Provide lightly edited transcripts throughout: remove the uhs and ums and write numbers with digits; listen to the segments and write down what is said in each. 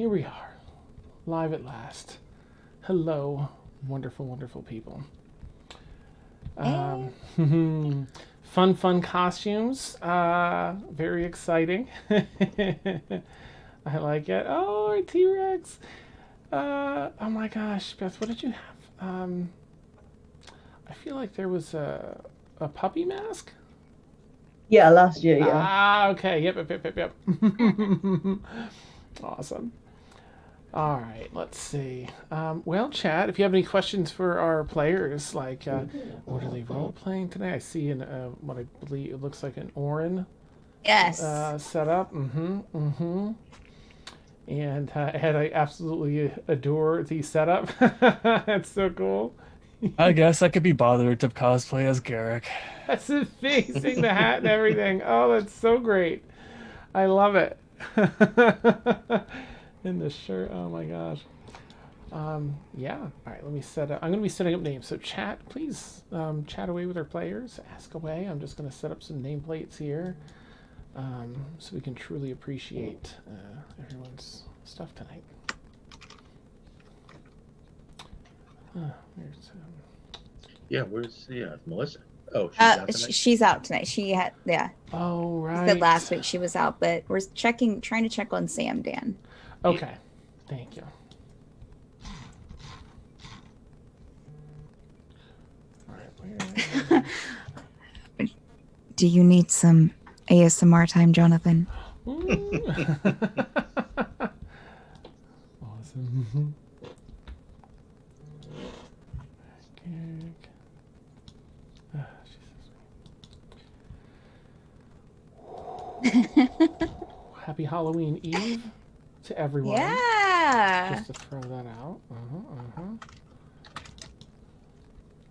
here we are, live at last. Hello, wonderful, wonderful people. Fun costumes. Very exciting. I like it. Oh, a T-Rex. Oh my gosh, Beth, what did you have? I feel like there was a puppy mask. Yeah, last year, yeah. Ah, okay. Yep. Awesome. All right, let's see. Well, chat, if you have any questions for our players, like what are they role-playing today? I see in what I believe it looks like an Aurynn setup. And Ed, I absolutely adore the setup. That's so cool. I guess I could be bothered to cosplay as Garrick. That's amazing, the hat and everything. Oh, that's so great. I love it. In the shirt. Oh my gosh. Yeah. All right, let me set up. I'm going to be setting up names. So chat, please chat away with our players. Ask away. I'm just going to set up some nameplates here so we can truly appreciate everyone's stuff tonight. Where's Melissa? Oh, she's out tonight. She had, Oh, right. She said last week she was out, but we're trying to check on Sam, Dan. Okay. Thank you. All right. Do you need some ASMR time, Jonathan? Awesome. Happy Halloween Eve to everyone. Yeah. Just to throw that out.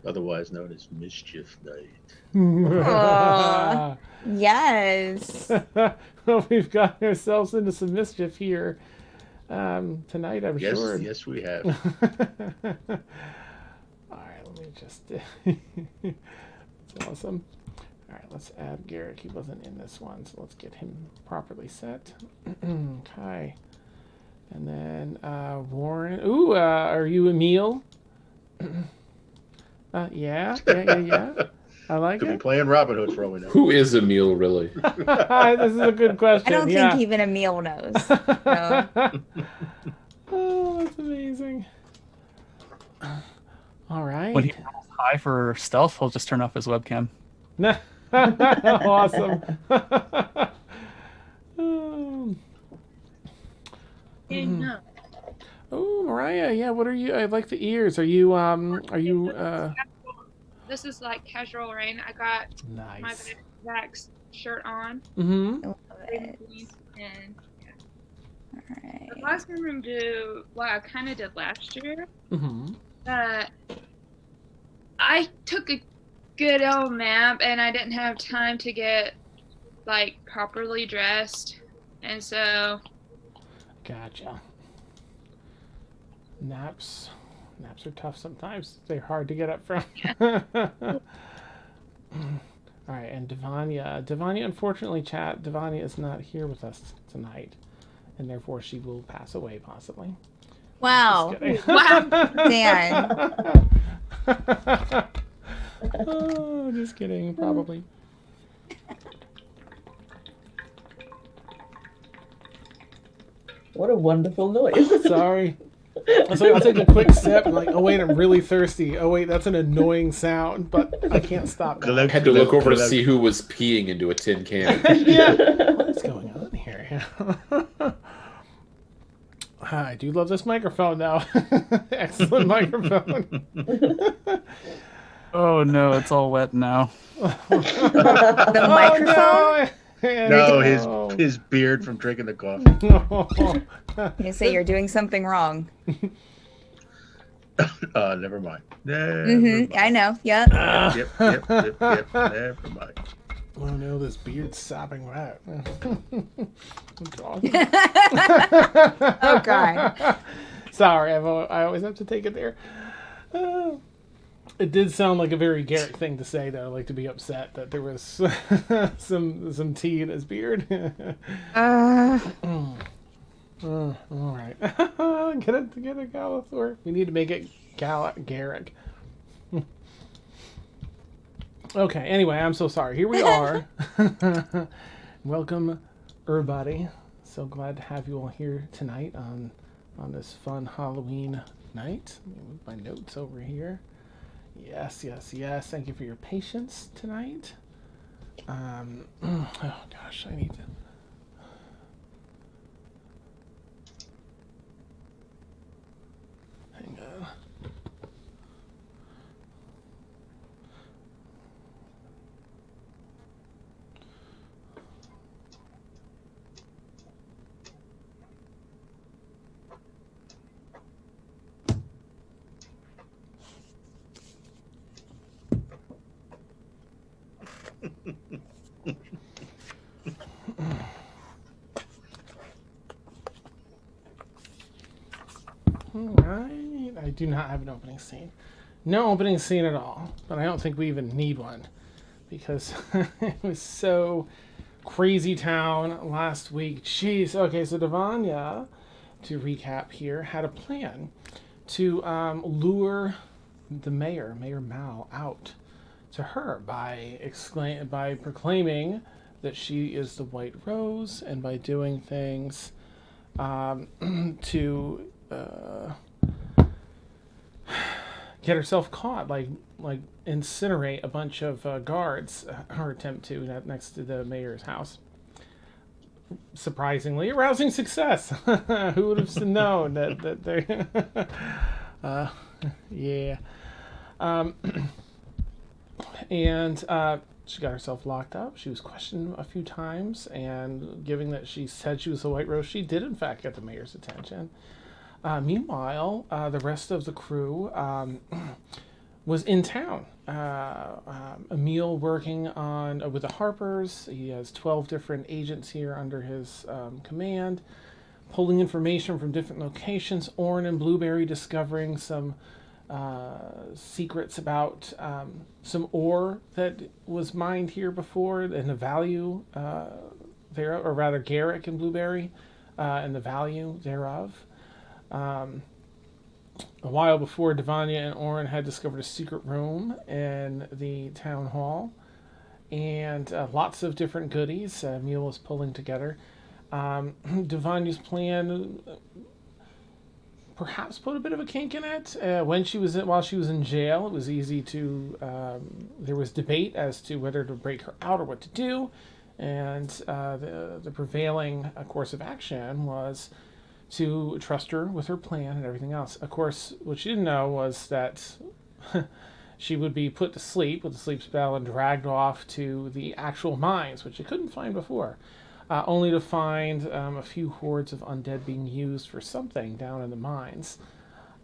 Otherwise known as Mischief Night. Aww. Yes. Well, we've gotten ourselves into some mischief here tonight, I'm sure. Yes, we have. All right, let me just... That's awesome. All right, let's add Garrick. He wasn't in this one, so let's get him properly set. Okay. And then Warren. Ooh, are you Emil? Yeah. I like Could it. be playing Robin Hood for all we know. Who is Emil, really? This is a good question. I don't think even Emil knows. No. Oh, that's amazing. All right. When he rolls high for stealth, he'll just turn off his webcam. Awesome. Oh, Mariah, yeah, what are you? I like the ears. Are you This is like casual rain. I got nice. my Vax shirt on. Mm-hmm. And yeah. All right. The last one I'm gonna do what I kind of did last year. Mm-hmm. I took a good old nap and I didn't have time to get like properly dressed, and so. Gotcha. Naps are tough sometimes. They're hard to get up from. Yeah. All right, and Davania, unfortunately, chat, Davania is not here with us tonight, and therefore she will pass away possibly. Wow. Wow. Dan. Oh, just kidding, probably. What a wonderful noise. Sorry. So I'll take a quick sip. I'm like, oh wait, I'm really thirsty. Oh wait, that's an annoying sound, but I can't stop. I had to look over to see who was peeing into a tin can. Yeah. What's going on here? I do love this microphone, though. Excellent microphone. Oh no, it's all wet now. The microphone? No, his beard from drinking the coffee. You say you're doing something wrong. Never mind. I know. Yep. Yep. Never mind. Oh no, this beard's sopping wet. Oh God. Sorry, I always have to take it there. It did sound like a very Garrick thing to say, though, like to be upset that there was some tea in his beard. All right. Get it, Galathor. We need to make it Garrick. Okay, anyway, I'm so sorry. Here we are. Welcome, everybody. So glad to have you all here tonight on this fun Halloween night. Let me move my notes over here. Yes. Thank you for your patience tonight. Oh gosh, I need to... Hang on. Alright, I do not have an opening scene. No opening scene at all, but I don't think we even need one because it was so crazy town last week. Jeez. Okay, so Davania, to recap here, had a plan to lure the mayor, Mayor Mal, out to her by proclaiming that she is the White Rose, and by doing things to get herself caught, like incinerate a bunch of guards. Her attempt to next to the mayor's house. Surprisingly, a rousing success. Who would have known that they? Yeah. And she got herself locked up. She was questioned a few times, and given that she said she was the White Rose, she did in fact get the mayor's attention. Meanwhile, the rest of the crew was in town. Emil working on with the Harpers. He has 12 different agents here under his command, pulling information from different locations. Aurynn and Blueberry discovering some secrets about some ore that was mined here before and the value thereof, or rather Garrick and Blueberry and the value thereof. A while before, Davania and Aurynn had discovered a secret room in the town hall, and lots of different goodies Emil was pulling together. Davania's plan perhaps put a bit of a kink in it. While she was in jail, it was easy to there was debate as to whether to break her out or what to do, and the prevailing course of action was to trust her with her plan and everything else. Of course, what she didn't know was that she would be put to sleep with a sleep spell and dragged off to the actual mines, which she couldn't find before, only to find a few hordes of undead being used for something down in the mines,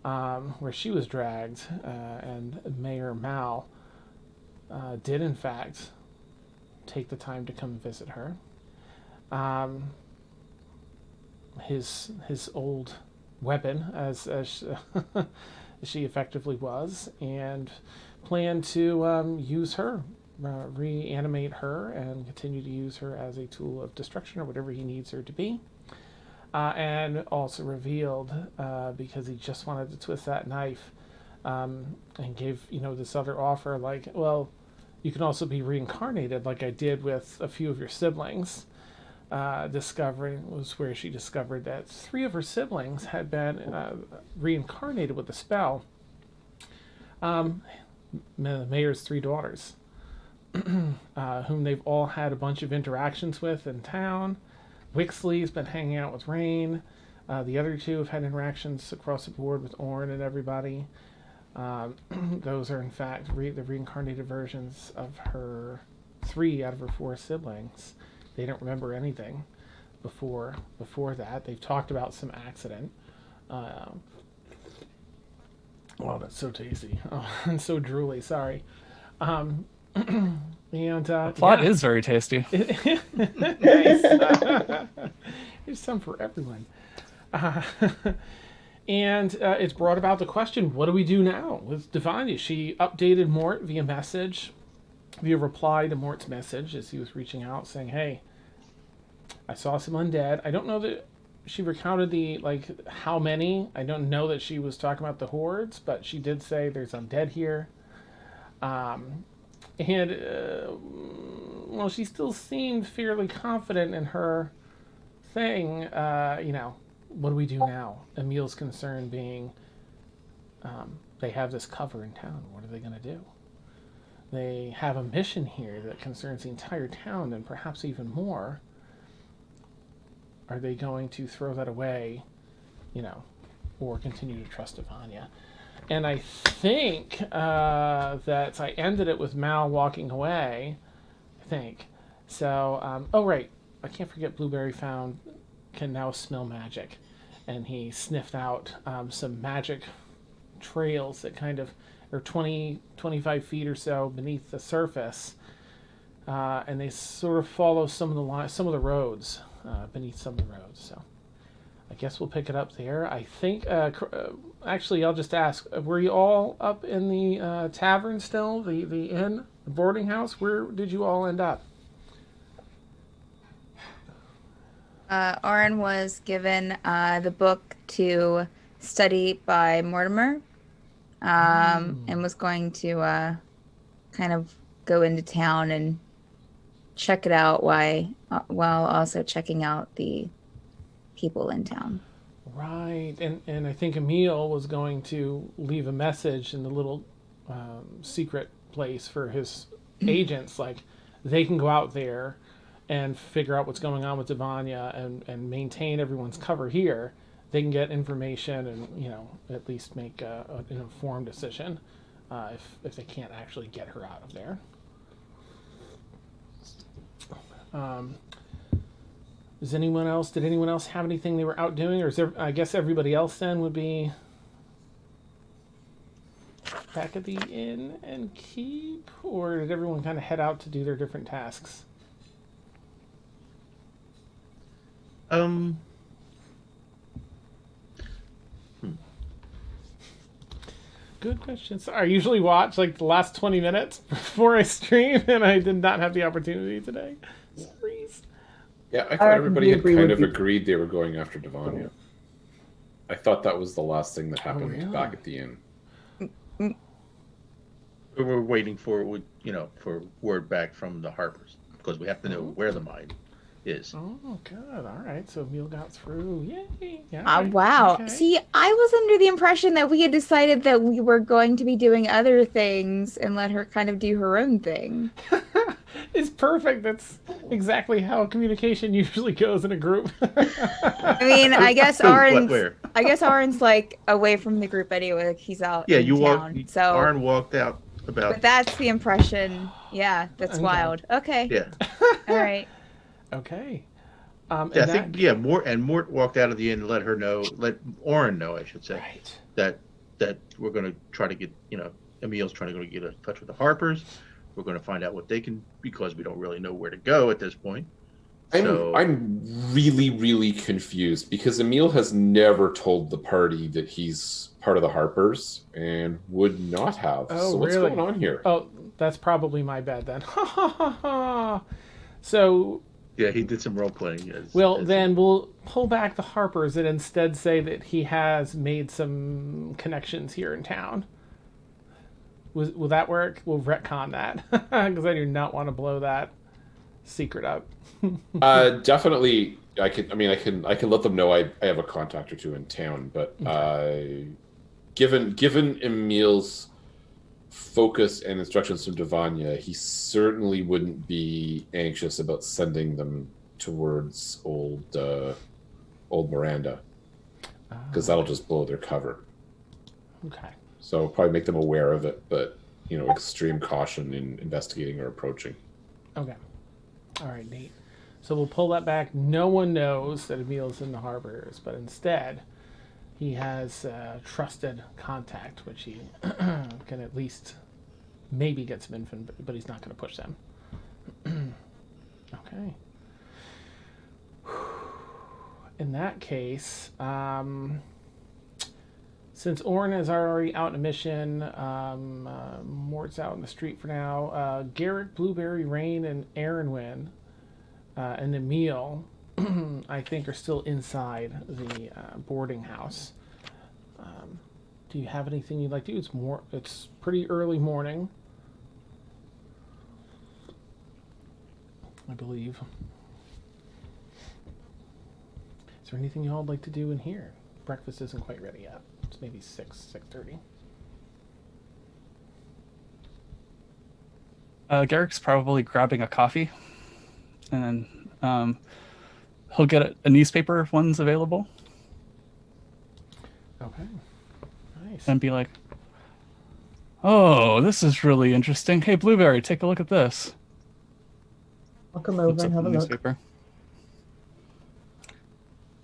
where she was dragged, and Mayor Mal did in fact take the time to come visit her. His old weapon, as she effectively was, and planned to use her, reanimate her, and continue to use her as a tool of destruction or whatever he needs her to be. And also revealed, because he just wanted to twist that knife, and gave this other offer, like, well, you can also be reincarnated, like I did with a few of your siblings. Was where she discovered that 3 of her siblings had been reincarnated with a spell. The mayor's 3 daughters, whom they've all had a bunch of interactions with in town. Wixley's been hanging out with Rain. The other 2 have had interactions across the board with Aurynn and everybody. Those are in fact the reincarnated versions of her 3 out of her 4 siblings. They don't remember anything before that. They've talked about some accident. Oh, that's so tasty. Oh, and so drooly. Sorry. And The plot is very tasty. Nice. There's some for everyone. And it's brought about the question: what do we do now with Davania? She updated Mort via reply to Mort's message as he was reaching out, saying, "Hey, I saw some undead. I don't know that she recounted the how many. I don't know that she was talking about the hordes, but she did say there's undead here. And well, she still seemed fairly confident in her thing. What do we do now? Emil's concern being, they have this cover in town. What are they going to do? They have a mission here that concerns the entire town and perhaps even more. Are they going to throw that away, or continue to trust Davania? And I think that I ended it with Mal walking away, I think. So, oh right, I can't forget Blueberry can now smell magic. And he sniffed out some magic trails that kind of are 20, 25 feet or so beneath the surface. And they sort of follow some of the roads, beneath some of the roads. So I guess we'll pick it up there. I think, actually, I'll just ask, were you all up in the tavern still, the inn, the boarding house? Where did you all end up? Aurynn was given the book to study by Mortimer, and was going to kind of go into town and check it out while also checking out the people in town. Right, and I think Emil was going to leave a message in the little secret place for his agents, like they can go out there and figure out what's going on with Davania and maintain everyone's cover here. They can get information and at least make an informed decision if they can't actually get her out of there. Did anyone else have anything they were out doing, or is there? I guess everybody else then would be back at the inn and keep, or did everyone kind of head out to do their different tasks? Good question. So I usually watch the last 20 minutes before I stream, and I did not have the opportunity today. Sorry. Yeah, I thought everybody had kind of agreed they were going after Davania. I thought that was the last thing that happened back at the inn. We were waiting for word back from the Harpers because we have to know where the mine is. Oh, good. All right. So Emil got through. Yay. Yeah. Right. Wow. Okay. See, I was under the impression that we had decided that we were going to be doing other things and let her kind of do her own thing. It's perfect. That's exactly how communication usually goes in a group. I mean, I guess Aurynn's away from the group anyway. He's out. Yeah, in town, so Aurynn walked out about. But that's the impression. Yeah, that's wild. Okay. Yeah. All right. Okay. Mort walked out of the inn and let Aurynn know, I should say, right, that we're going to try to get, Emil's trying to get in touch with the Harpers. We're going to find out what they can, because we don't really know where to go at this point. I'm really, really confused because Emil has never told the party that he's part of the Harpers and would not have. Oh, so what's really? going on here? Oh, that's probably my bad then. So yeah, he did some role playing. Then we'll pull back the Harpers and instead say that he has made some connections here in town. Will that work? We'll retcon that because I do not want to blow that secret up. Definitely, I can let them know I have a contact or two in town, but given Emil's focus and instructions from Davania, he certainly wouldn't be anxious about sending them towards old Miranda, because that'll just blow their cover. Okay. So probably make them aware of it, but extreme caution in investigating or approaching. Okay. All right, neat. So we'll pull that back. No one knows that Emil's in the Harbors, but instead he has a trusted contact, which he can at least maybe get some info, but he's not going to push them. Okay. In that case, since Aurynn is already out on a mission, Mort's out in the street for now. Garrick, Blueberry, Rain, and Aeronwen, and Emil I think, are still inside the boarding house. Do you have anything you'd like to do? It's pretty early morning, I believe. Is there anything you all would like to do in here? Breakfast isn't quite ready yet. It's maybe 6:30. Garrick's probably grabbing a coffee, and then he'll get a newspaper if one's available, Okay. Nice. and be like, "Oh, this is really interesting. Hey, Blueberry, take a look at this." I'll come Looks over up and have the a look. newspaper.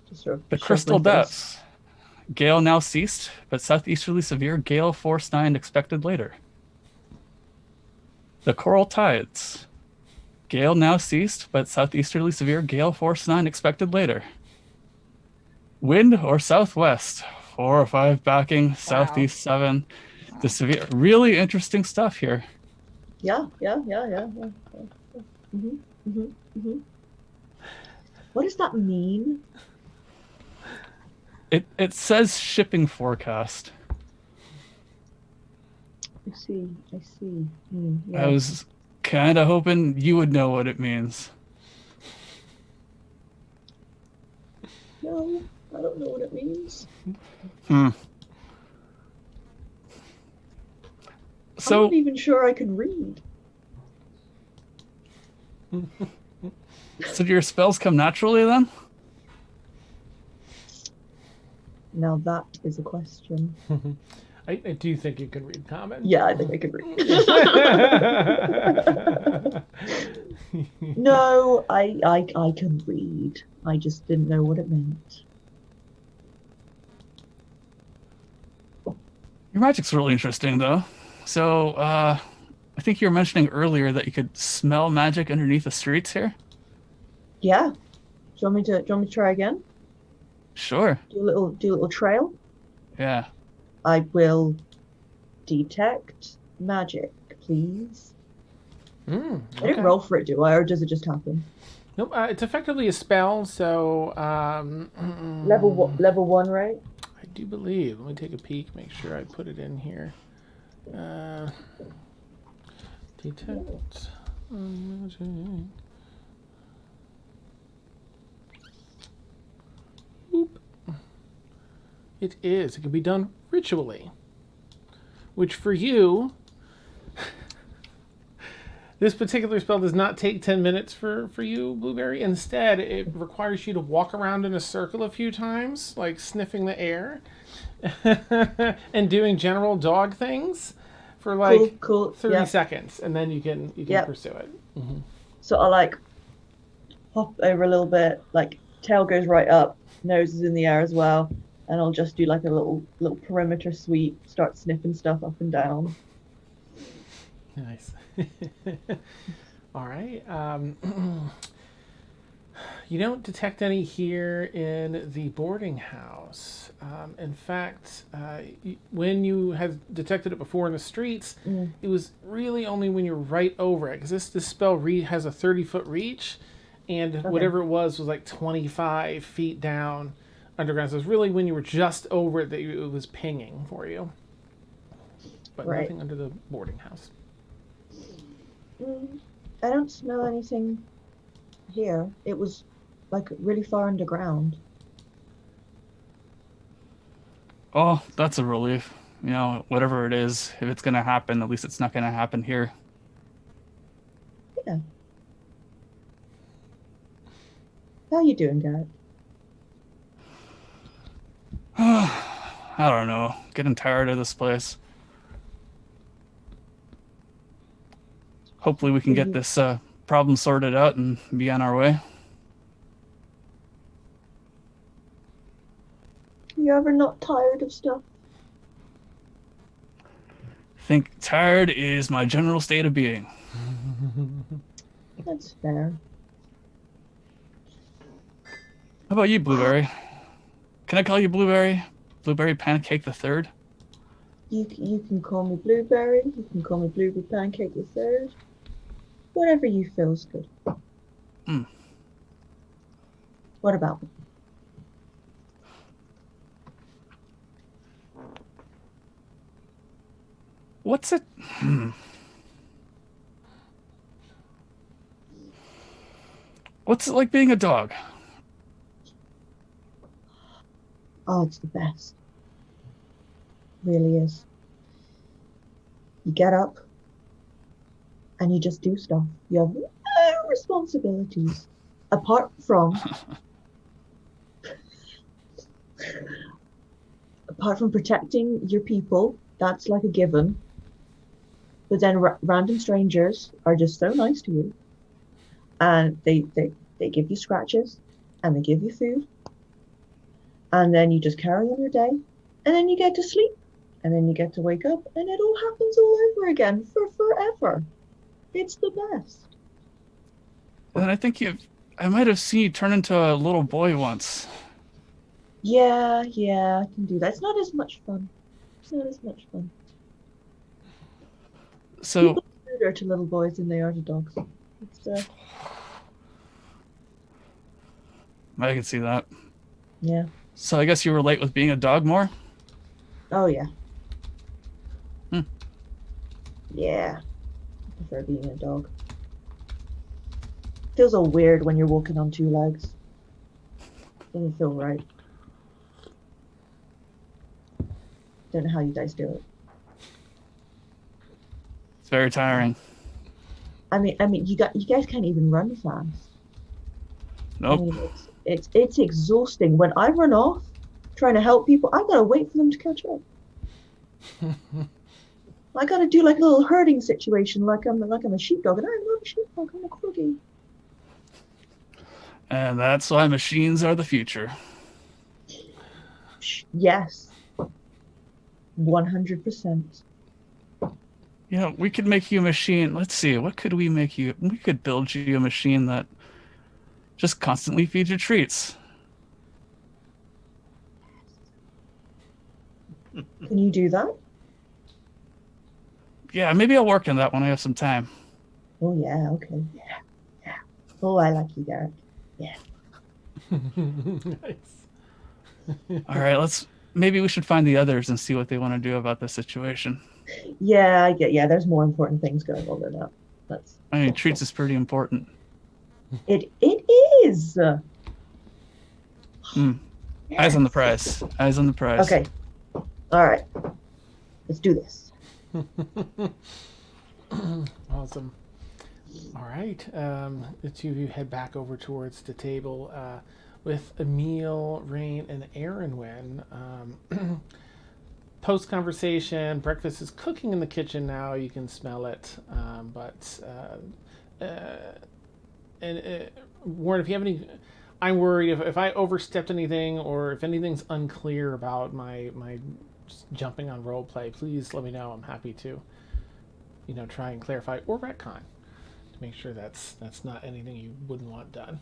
Just sort of The shuffling crystal things. depths. Gale now ceased, but southeasterly severe gale force 9 expected later. The coral tides. Gale now ceased, but southeasterly severe gale force 9 expected later. Wind or southwest, 4 or 5 backing, southeast 7. The severe, really interesting stuff here. Yeah. What does that mean? It says shipping forecast. I see. Yeah. I was kind of hoping you would know what it means. No, I don't know what it means. So I'm not even sure I can read. So do your spells come naturally then? Now that is a question. I do think you can read common. Yeah, I think I can read. No, I can read. I just didn't know what it meant. Your magic's really interesting though. So I think you were mentioning earlier that you could smell magic underneath the streets here. Yeah. Do you want me to try again? Sure. Do a little trail? Yeah. I will detect magic, please. I didn't roll for it, do I? Or does it just happen? Nope. It's effectively a spell, so Level 1, right? I do believe. Let me take a peek. Make sure I put it in here. Detect magic. Boop. It is. It can be done ritually. Which for you, this particular spell does not take 10 minutes for you, Blueberry. Instead, it requires you to walk around in a circle a few times, like sniffing the air and doing general dog things for like cool. 30 Yeah. seconds, and then you can Yep. pursue it. So I like hop over a little bit, like tail goes right up, nose is in the air as well, and I'll just do like a little perimeter sweep, start sniffing stuff up and down. Nice. All right. You don't detect any here in the boarding house. In fact, when you had detected it before in the streets, it was really only when you're right over it, because this spell has a 30-foot reach, and whatever it was like 25 feet down underground. So it was really when you were just over it that it was pinging for you. But Right. nothing under the boarding house. I don't smell anything here. It was like really far underground. Oh, that's a relief. You know, whatever it is, if it's going to happen, at least it's not going to happen here. Yeah. How you doing, Garrick? I don't know. Getting tired of this place. Hopefully we can get this problem sorted out and be on our way. You ever not tired of stuff? Think tired is my general state of being. That's fair. How about you, Blueberry? Can I call you Blueberry? Blueberry Pancake the Third? You can call me Blueberry. You can call me Blueberry Pancake the Third. Whatever you feel's good. What about them? What's it? What's it like being a dog? Oh, it's the best. Really is. You get up and you just do stuff. You have no responsibilities apart from protecting your people. That's like a given. But then random strangers are just so nice to you, and they give you scratches and they give you food, and then you just carry on your day, and then you get to sleep, and then you get to wake up, and it all happens all over again for forever. It's the best. And I think I might have seen you turn into a little boy once. Yeah, I can do that. It's not as much fun. So People are ruder to little boys than they are to dogs. I can see that. Yeah. So I guess you relate with being a dog more? Oh yeah. Hmm. Yeah. I prefer being a dog. Feels all weird when you're walking on two legs. Doesn't feel right. Don't know how you guys do it. It's very tiring. I mean, you guys can't even run fast. Nope. I mean, it's exhausting. When I run off trying to help people, I gotta wait for them to catch up. I gotta do like a little herding situation, like I'm a sheepdog, and I'm not a sheepdog. I'm a corgi. And that's why machines are the future. Yes. 100%. Yeah, we could make you a machine. Let's see, what could we make you? We could build you a machine that just constantly feeds you treats. Can you do that? Yeah, maybe I'll work on that when I have some time. Oh yeah, okay. Yeah. Oh, I like you, Garrick. Yeah. Nice. All right, maybe we should find the others and see what they want to do about this situation. Yeah, there's more important things going on than that. I mean, treats is pretty important. It is. Eyes on the prize. Eyes on the prize. Okay. All right. Let's do this. Awesome. All right. The two of you head back over towards the table with Emil, Rain, and Aeronwen. Post conversation, breakfast is cooking in the kitchen now. You can smell it. Warren, if you have any, I'm worried if I overstepped anything or if anything's unclear about my jumping on role play, please let me know. I'm happy to, try and clarify or retcon to make sure that's not anything you wouldn't want done.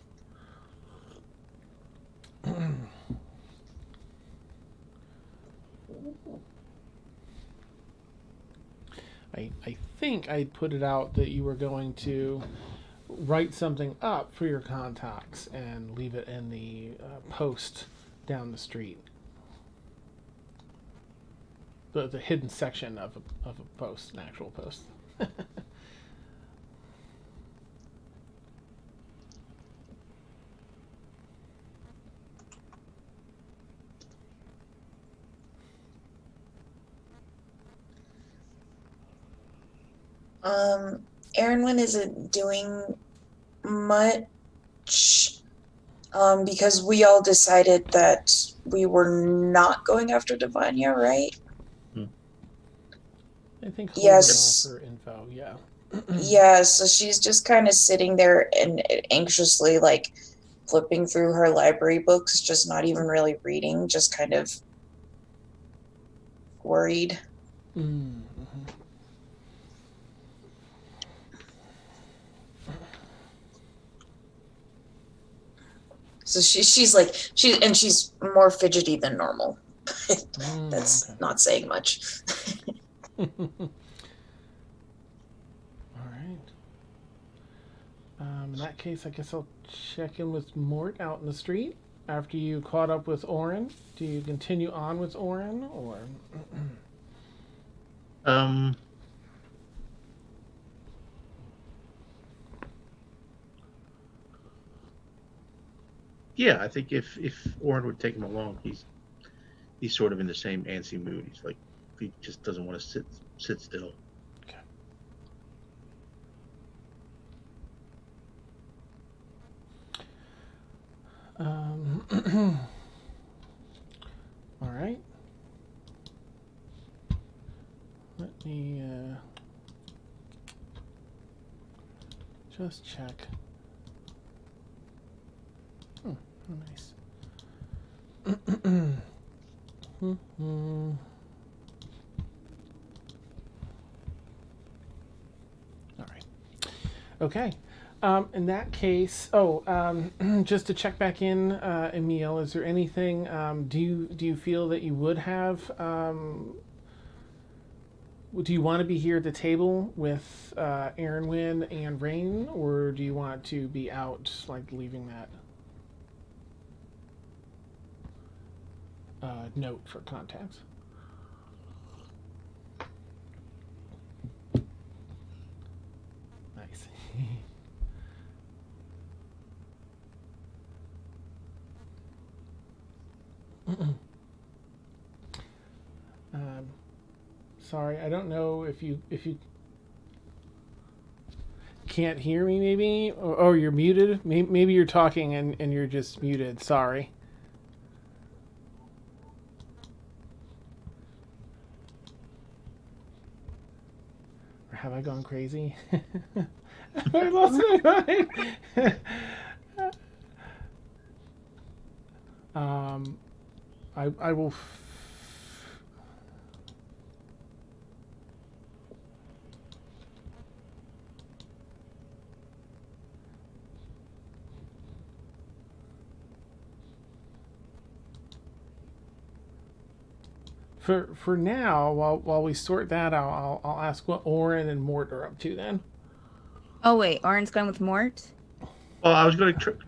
I think I put it out that you were going to write something up for your contacts and leave it in the post down the street. The hidden section of a post, an actual post. Aeronwen isn't doing much because we all decided that we were not going after Davania, right? I think yes. For info, yeah. Yeah, so she's just kind of sitting there and anxiously like flipping through her library books, just not even really reading, just kind of worried. Mm-hmm. So she's more fidgety than normal. That's okay. Not saying much. All right. In that case, I guess I'll check in with Mort out in the street. After you caught up with Aurynn, do you continue on with Aurynn, or? Yeah, I think if Aurynn would take him along, he's sort of in the same antsy mood. He's like, he just doesn't want to sit still. Okay. All right. Let me just check. Oh, nice. All right. Okay. In that case, just to check back in, Emil, is there anything? Do you feel that you would have? Do you want to be here at the table with Aeronwen and Rain, or do you want to be out, like leaving that note for contacts? Nice. Sorry, I don't know if you can't hear me, maybe, or you're muted. Maybe you're talking and you're just muted. Sorry. Or have I gone crazy? Have I lost my mind? I will. For now, while we sort that out, I'll ask what Aurynn and Mort are up to then. Oh wait, Aurynn's going with Mort. Well, I was going to.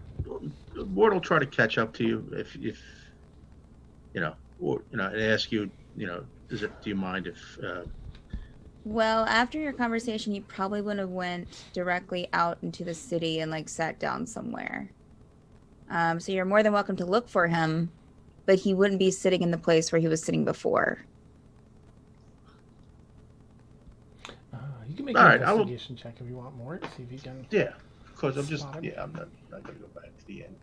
Mort will try to catch up to you if you know, or and ask you, do you mind if? Well, after your conversation, he probably would have went directly out into the city and like sat down somewhere. So you're more than welcome to look for him, but he wouldn't be sitting in the place where he was sitting before. You can make All an right, investigation check if you want, Mort. See if you can. Yeah, because I'm just spot him. I'm not going to go back to the end.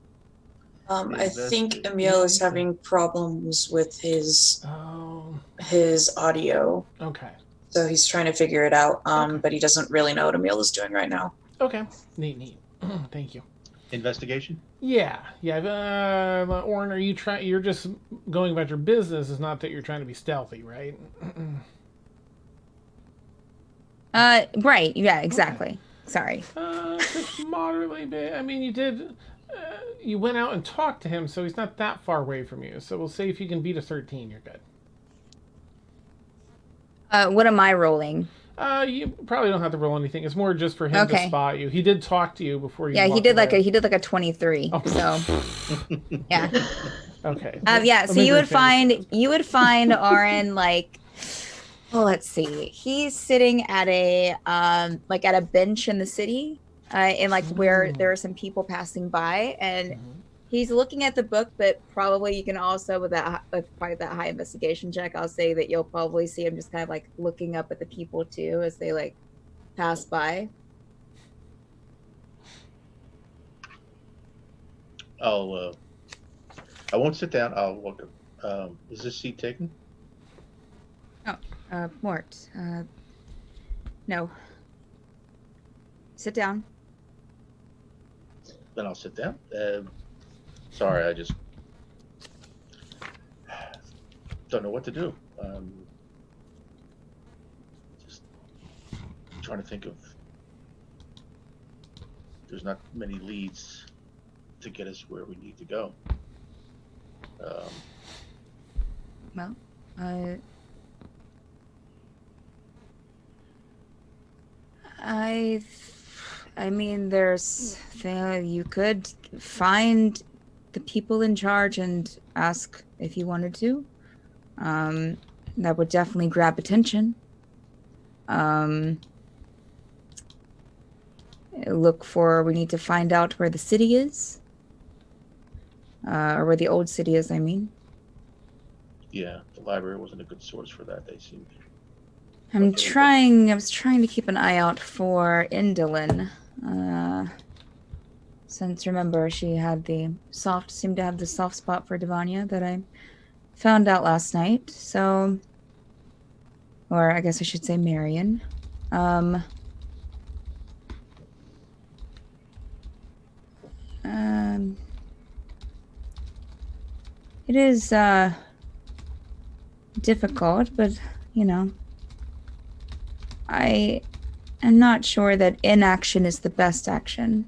I think Emil is having problems with his audio, Okay. so he's trying to figure it out. But he doesn't really know what Emil is doing right now. Okay. Neat. Thank you. Investigation? Yeah. Aurynn, are you trying? You're just going about your business. It's not that you're trying to be stealthy, right? Right. Yeah. Exactly. Okay. Sorry. Just moderately big. I mean, you did. You went out and talked to him, so he's not that far away from you. So we'll say if you can beat a 13, you're good. What am I rolling? You probably don't have to roll anything. It's more just for him to spot you. He did talk to you before you. Yeah, he did away. like a 23. Oh. So yeah. Okay. Yeah. So you would find Aurynn like. Well, let's see. He's sitting at a at a bench in the city, in like where there are some people passing by, and he's looking at the book. But probably you can also with probably that high investigation check, I'll say that you'll probably see him just kind of like looking up at the people too as they like pass by. I won't sit down. I'll walk up. Is this seat taken? Mort. No. Sit down. Then I'll sit down. Sorry, I just don't know what to do. Just trying to think of. There's not many leads to get us where we need to go. Well, I mean, you could find the people in charge and ask if you wanted to. That would definitely grab attention. We need to find out where the city is. Or where the old city is, I mean. Yeah, the library wasn't a good source for that. They seemed. I was trying to keep an eye out for Indolin. Since remember, she had seemed to have the soft spot for Davania that I found out last night. So, or I guess I should say Marion. It is difficult, but I am not sure that inaction is the best action.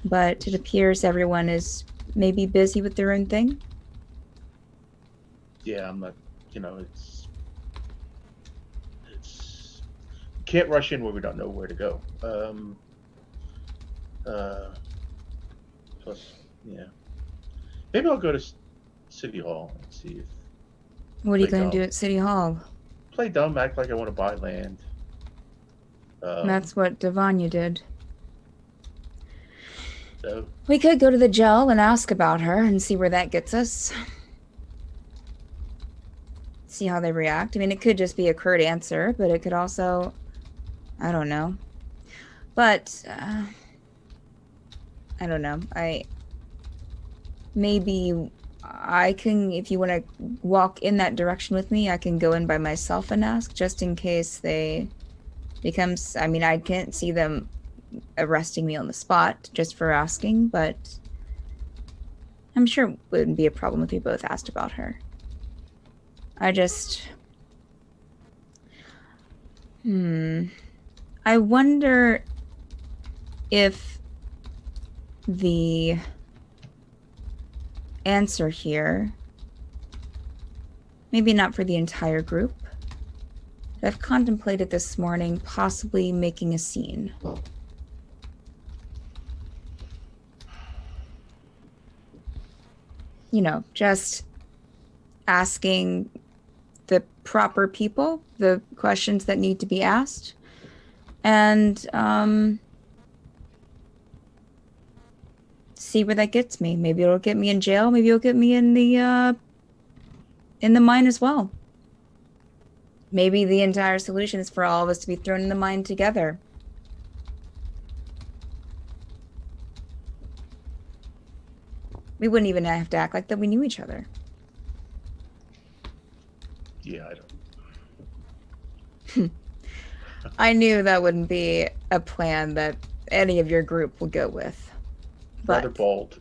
But it appears everyone is maybe busy with their own thing. Yeah, I'm not. It's can't rush in where we don't know where to go. Plus, yeah, maybe I'll go to City Hall and see if. What are you going to do at City Hall? Play dumb, act like I want to buy land. That's what Davania did. So, We could go to the jail and ask about her and see where that gets us. See how they react. I mean, it could just be a curt answer, but it could also, I don't know. But, I don't know. Maybe I can, if you want to walk in that direction with me, I can go in by myself and ask, just in case I can't see them arresting me on the spot just for asking, but I'm sure it wouldn't be a problem if we both asked about her. I wonder if the answer here, maybe not for the entire group, but I've contemplated this morning possibly making a scene. Just asking the proper people the questions that need to be asked, and see where that gets me. Maybe it'll get me in jail. Maybe it'll get me in the mine as well. Maybe the entire solution is for all of us to be thrown in the mine together. We wouldn't even have to act like that we knew each other. yeah, I don't. I knew that wouldn't be a plan that any of your group would go with. But Rather bold.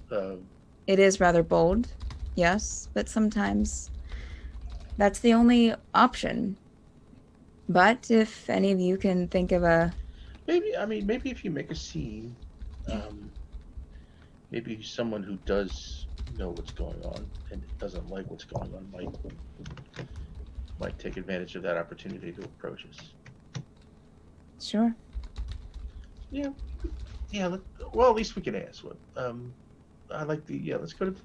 it is rather bold, yes, but sometimes that's the only option. But if any of you can think of Maybe if you make a scene, maybe someone who does know what's going on and doesn't like what's going on might take advantage of that opportunity to approach us. Sure. Yeah. Well, at least we can ask. I like let's go to.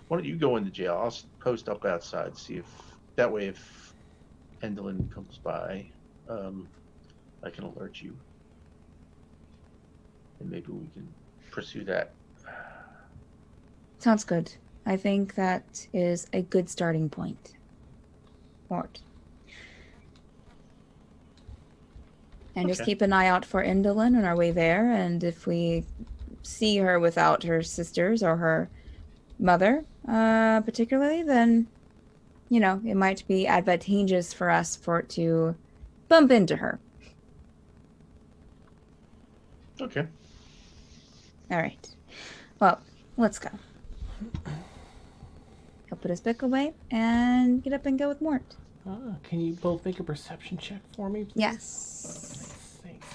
Why don't you go into jail? I'll post up outside, see if that way if Endolin comes by, I can alert you, and maybe we can pursue that. Sounds good. I think that is a good starting point. Mort. And just Okay. keep an eye out for Indolin on our way there, and if we see her without her sisters or her mother, particularly, then, it might be advantageous for us to bump into her. Okay. All right. Well, let's go. He'll put his book away and get up and go with Mort. Can you both make a perception check for me, please? Yes. Thanks.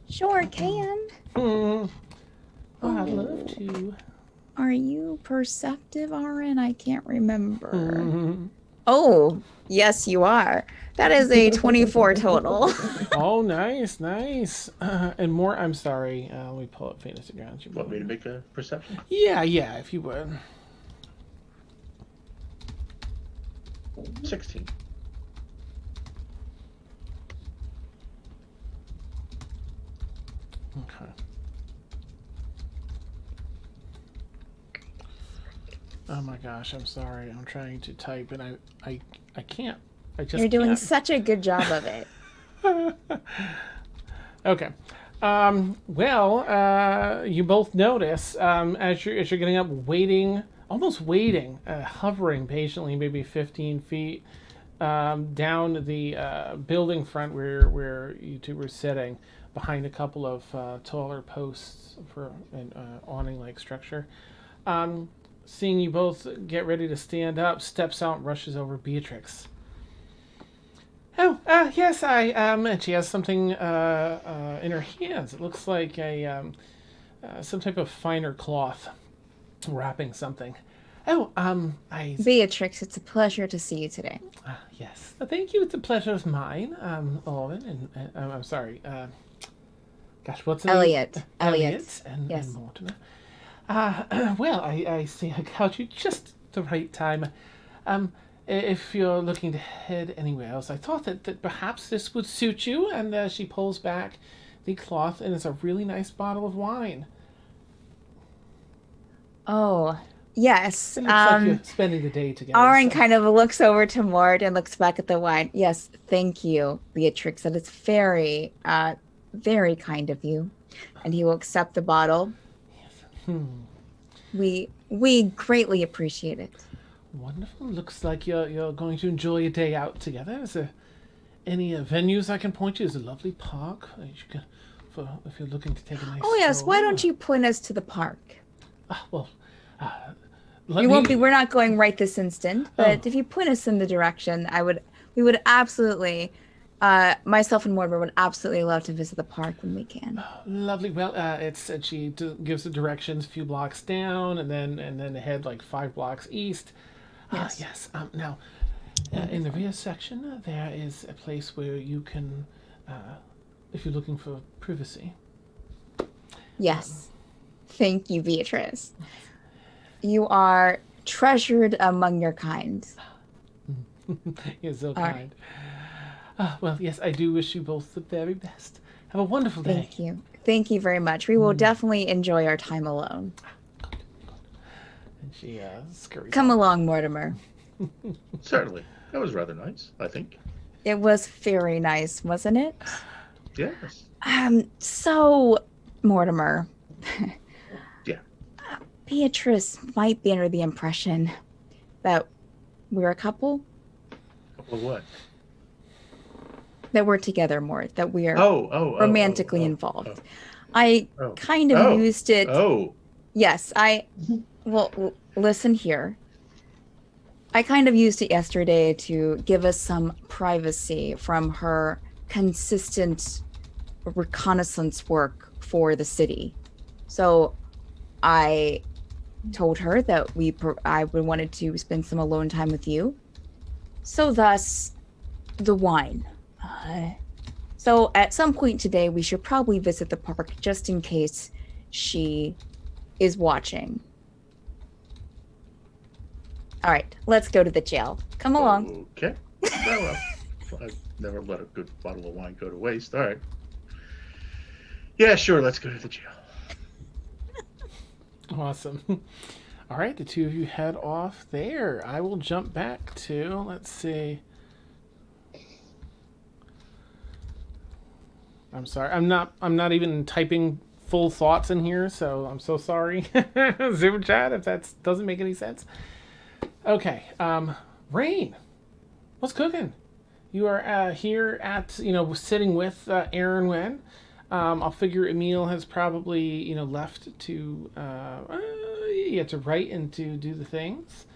Sure can. I'd love to. Are you perceptive, Aurynn? I can't remember. Mm-hmm. Oh, yes, you are. That is a 24 total. Oh, nice, nice. And more. I'm sorry. Let me pull up Fantasy Grounds. You Want me to make a perception? Yeah, if you would. 16. Okay. Oh my gosh, I'm sorry. I'm trying to type and I can't. I just You're doing can't. such a good job of it. Okay. You both notice as you're getting up, almost waiting, hovering patiently, maybe 15 feet down the building front where you two were sitting, behind a couple of taller posts for an awning-like structure. Seeing you both get ready to stand up, steps out and rushes over Beatrix. Oh, yes, and she has something in her hands. It looks like some type of finer cloth wrapping something. Oh, Beatrix, it's a pleasure to see you today. Yes. Thank you. It's a pleasure of mine, Aurynn, and I'm sorry. Gosh, what's the Elliot. name? Elliot. And Yes. Mortimer. I see I caught you just the right time. If you're looking to head anywhere else, I thought that perhaps this would suit you. And she pulls back the cloth, and it's a really nice bottle of wine. Oh, yes. It looks like you're spending the day together. Aurynn so- kind of looks over to Mort and looks back at the wine. Yes, thank you, Beatrix. That is very, very kind of you. And he will accept the bottle. We greatly appreciate it. Wonderful. Looks like you're going to enjoy a day out together. Is there any venues I can point you? There's a lovely park if you're looking to take a nice Oh yes, stroll. why don't you point us to the park? We're not going right this instant, but if you point us in the direction, we would absolutely, myself and Mortimer would absolutely love to visit the park when we can. Lovely. Well, she gives the directions a few blocks down, and then ahead like 5 blocks east. Yes. Yes. Now, in the rear section, there is a place where you can, if you're looking for privacy. Yes. Thank you, Beatrice. You are treasured among your kind. You're so All kind. Well, yes, I do wish you both the very best. Have a wonderful day. Thank you. Thank you very much. We will definitely enjoy our time alone. And she scurries. Come along, Mortimer. Certainly. That was rather nice, I think. It was very nice, wasn't it? Yes. So, Mortimer. Yeah. Beatrice might be under the impression that we're a couple. Well, what? That we're together more. That we are romantically involved. I kind of used it. Yes, well, listen here. I kind of used it yesterday to give us some privacy from her consistent reconnaissance work for the city. So I told her that I wanted to spend some alone time with you. So thus, the wine. So at some point today, we should probably visit the park just in case she is watching. All right, let's go to the jail. Come along. Okay. Well, I've never let a good bottle of wine go to waste. All right. Yeah, sure. Let's go to the jail. Awesome. All right, the two of you head off there. I will jump back to, let's see. I'm sorry. I'm not even typing full thoughts in here, so I'm so sorry. Zoom chat if that doesn't make any sense. Okay. Rain, what's cooking? You are here at, sitting with Aeronwen. I'll figure Emil has probably, left to write and to do the things.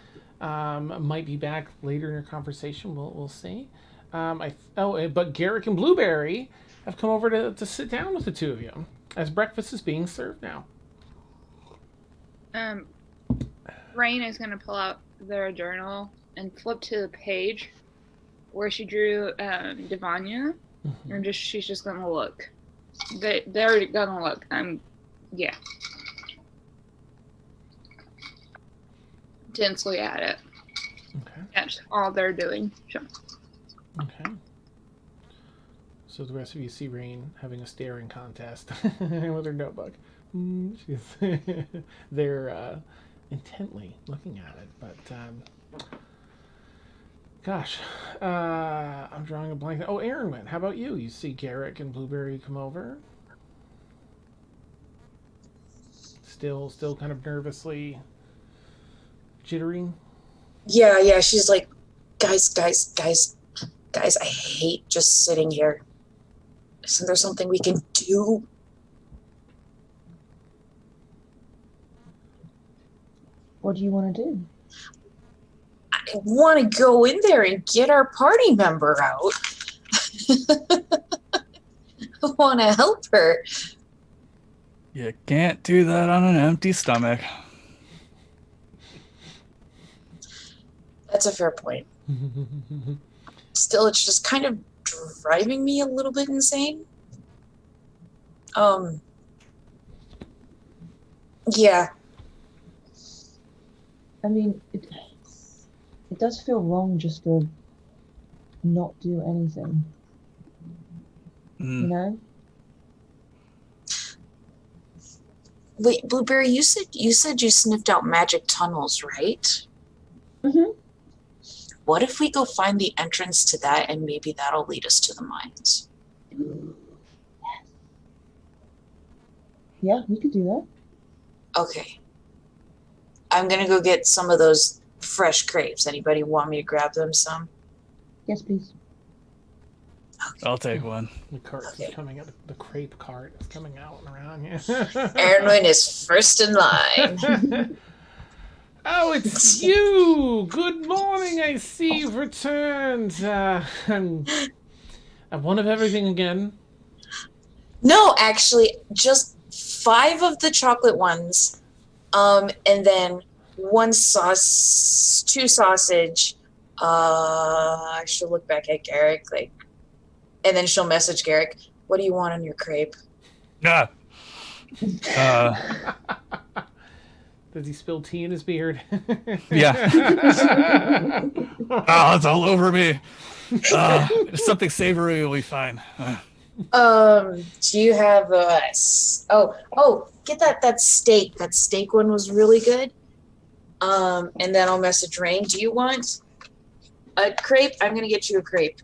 Might be back later in your conversation. We'll see. But Garrick and Blueberry have come over to sit down with the two of you as breakfast is being served now. Rain is gonna pull out their journal and flip to the page where she drew Davania, Mhm. or she's just gonna look. They're gonna look. Yeah. Intensely at it. Okay. That's all they're doing. So. Okay. So the rest of you see Rain having a staring contest with her notebook. They're intently looking at it, but gosh, I'm drawing a blank. Oh, Aeronwen, how about you? You see Garrick and Blueberry come over. Still kind of nervously jittering. Yeah, she's like, guys, I hate just sitting here. Isn't there something we can do? What do you want to do? I want to go in there and get our party member out. I want to help her. You can't do that on an empty stomach. That's a fair point. Still, it's just kind of driving me a little bit insane. Yeah. I mean, it does feel wrong just to not do anything. You know? Wait, Blueberry, you said you sniffed out magic tunnels, right? Mm-hmm. What if we go find the entrance to that and maybe that'll lead us to the mines? Yeah, we could do that. Okay. I'm gonna go get some of those fresh crepes. Anybody want me to grab them some? Yes, please. I'll take one. The cart Okay. is coming out. The crepe cart is coming out and around. Yeah. Aeronwen is first in line. Oh, it's you! Good morning. I see you've returned. I'm one of everything again. No, actually, just 5 of the chocolate ones, and then 1 sauce, 2 sausage. I should look back at Garrick, and then she'll message Garrick. What do you want on your crepe? Ah. Does he spill tea in his beard? Yeah. Oh, it's all over me. Something savory will be fine. Do you have get that steak. That steak one was really good. And then I'll message Rain. Do you want a crepe? I'm gonna get you a crepe.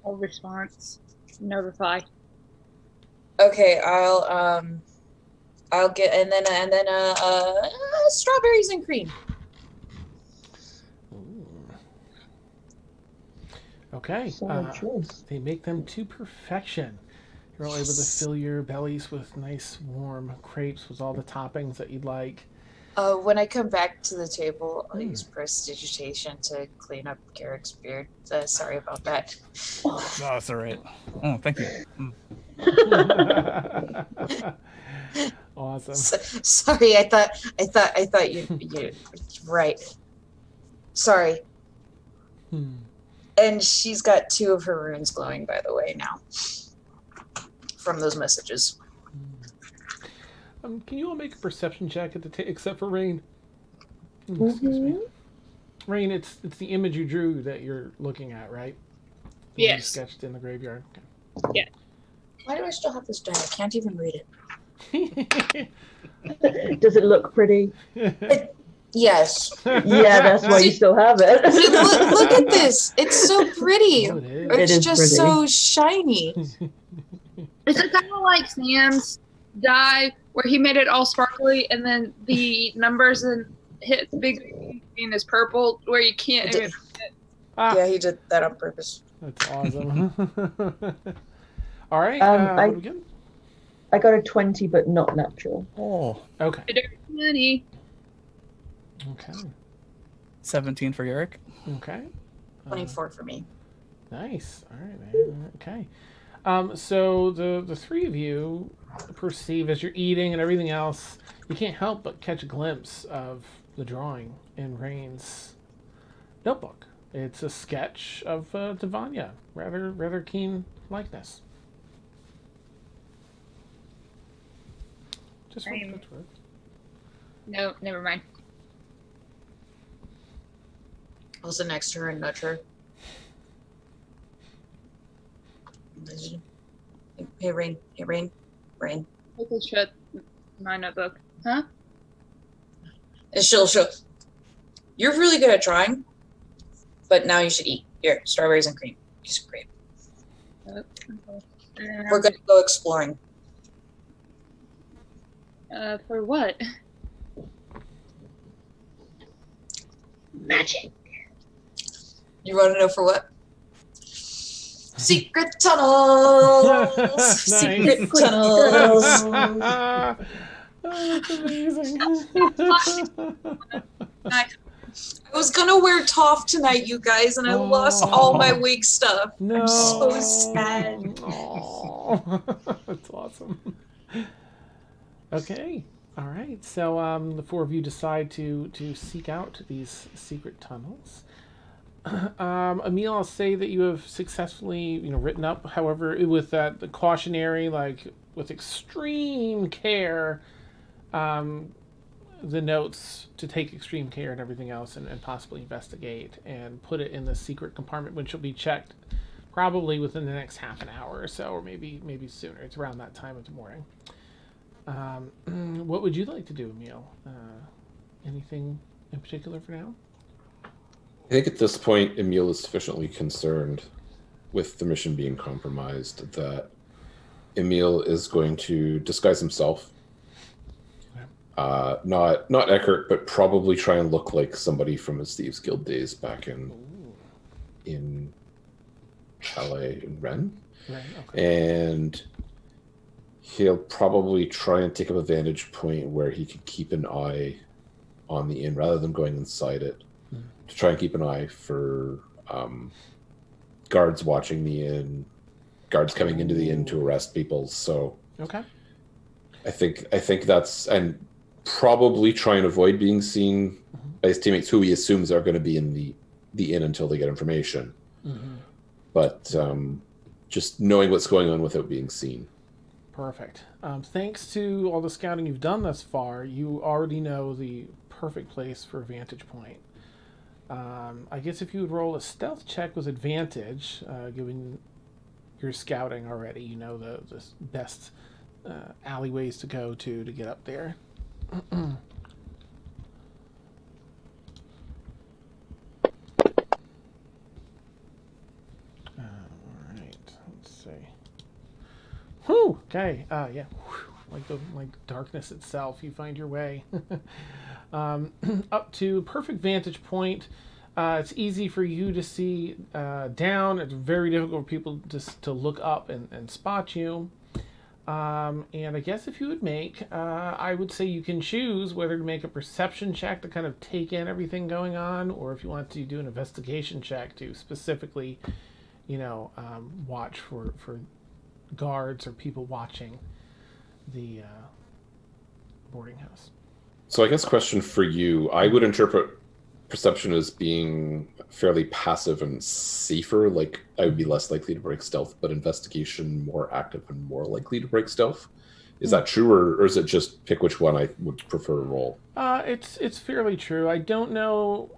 No response. No reply. Okay, I'll get and then strawberries and cream. Ooh. Okay. Solid choice. They make them to perfection. You're all able to fill your bellies with nice warm crepes with all the toppings that you'd like. When I come back to the table, I'll use prestidigitation to clean up Garrick's beard. Sorry about that. Oh, that's all right. Oh, thank you. Awesome. Sorry, I thought you right. Sorry. And she's got 2 of her runes glowing, by the way, now from those messages. Can you all make a perception check at the except for Rain? Excuse me. Rain, it's the image you drew that you're looking at, right? The one you Yes. sketched in the graveyard. Yeah. Why do I still have this die? I can't even read it. Okay. Does it look pretty? Yes. Yeah, that's why you still have it. Look at this. It's so pretty. Oh, it is. It It's is just pretty. so shiny. Is it kind of like Sam's die where he made it all sparkly and then the numbers and hit the big green is purple where you can't It did. even Ah, Yeah, he did that on purpose. that's awesome. All right. I- What do we get? I got a 20, but not natural. Oh, Okay. dirty money. Okay. 17 for Garrick. Okay. 24 for me. Nice. All right, man. Okay. So the 3 of you perceive as you're eating and everything else, you can't help but catch a glimpse of the drawing in Rain's notebook. It's a sketch of Davania. Rather keen likeness. Just for Same. what it's worth. No, never mind. I'll sit next to her and nudge her. Hey, Rain. Hey, Rain. Rain. I could shut my notebook. Huh? And she'll. You're really good at drawing, but now you should eat. Here, strawberries and cream. Just cream. We're gonna go exploring. For what? Magic. You want to know for what? Secret tunnels. Secret tunnels. Oh, that's amazing. I I was gonna wear Toph tonight, you guys, and I lost all my wig stuff. No. I'm so sad. Oh, that's awesome. Okay. All right. So the four of you decide to seek out these secret tunnels. Emil, I'll say that you have successfully, written up, however, with the cautionary, with extreme care, the notes to take extreme care and everything else, and possibly investigate and put it in the secret compartment, which will be checked probably within the next half an hour or so, or maybe sooner. It's around that time of the morning. What would you like to do, Emil? Anything in particular for now? I think at this point, Emil is sufficiently concerned with the mission being compromised that Emil is going to disguise himself. Not Eckert, but probably try and look like somebody from his Thieves Guild days back in Chalet and Ren. Right, okay. And he'll probably try and take up a vantage point where he could keep an eye on the inn rather than going inside it. To try and keep an eye for guards watching the inn, guards coming into the inn to arrest people. So Okay. I think that's, and probably try and avoid being seen by his teammates, who he assumes are going to be in the inn until they get information. Mm-hmm. But just knowing what's going on without being seen. Perfect. Thanks to all the scouting you've done thus far, you already know the perfect place for a vantage point. I guess if you would roll a stealth check with advantage, given your scouting already, you know the best alleyways to go to get up there. Alright, let's see. Whew! Okay, yeah. Like darkness itself, you find your way. Up to perfect vantage point. It's easy for you to see down. It's very difficult for people just to look up and spot you. And I guess if you would make, I would say you can choose whether to make a perception check to kind of take in everything going on, or if you want to do an investigation check to specifically, watch for guards or people watching the boarding house. So I guess question for you, I would interpret perception as being fairly passive and safer, like I would be less likely to break stealth, but investigation more active and more likely to break stealth. Is that true, or is it just pick which one I would prefer to roll? It's fairly true. I don't know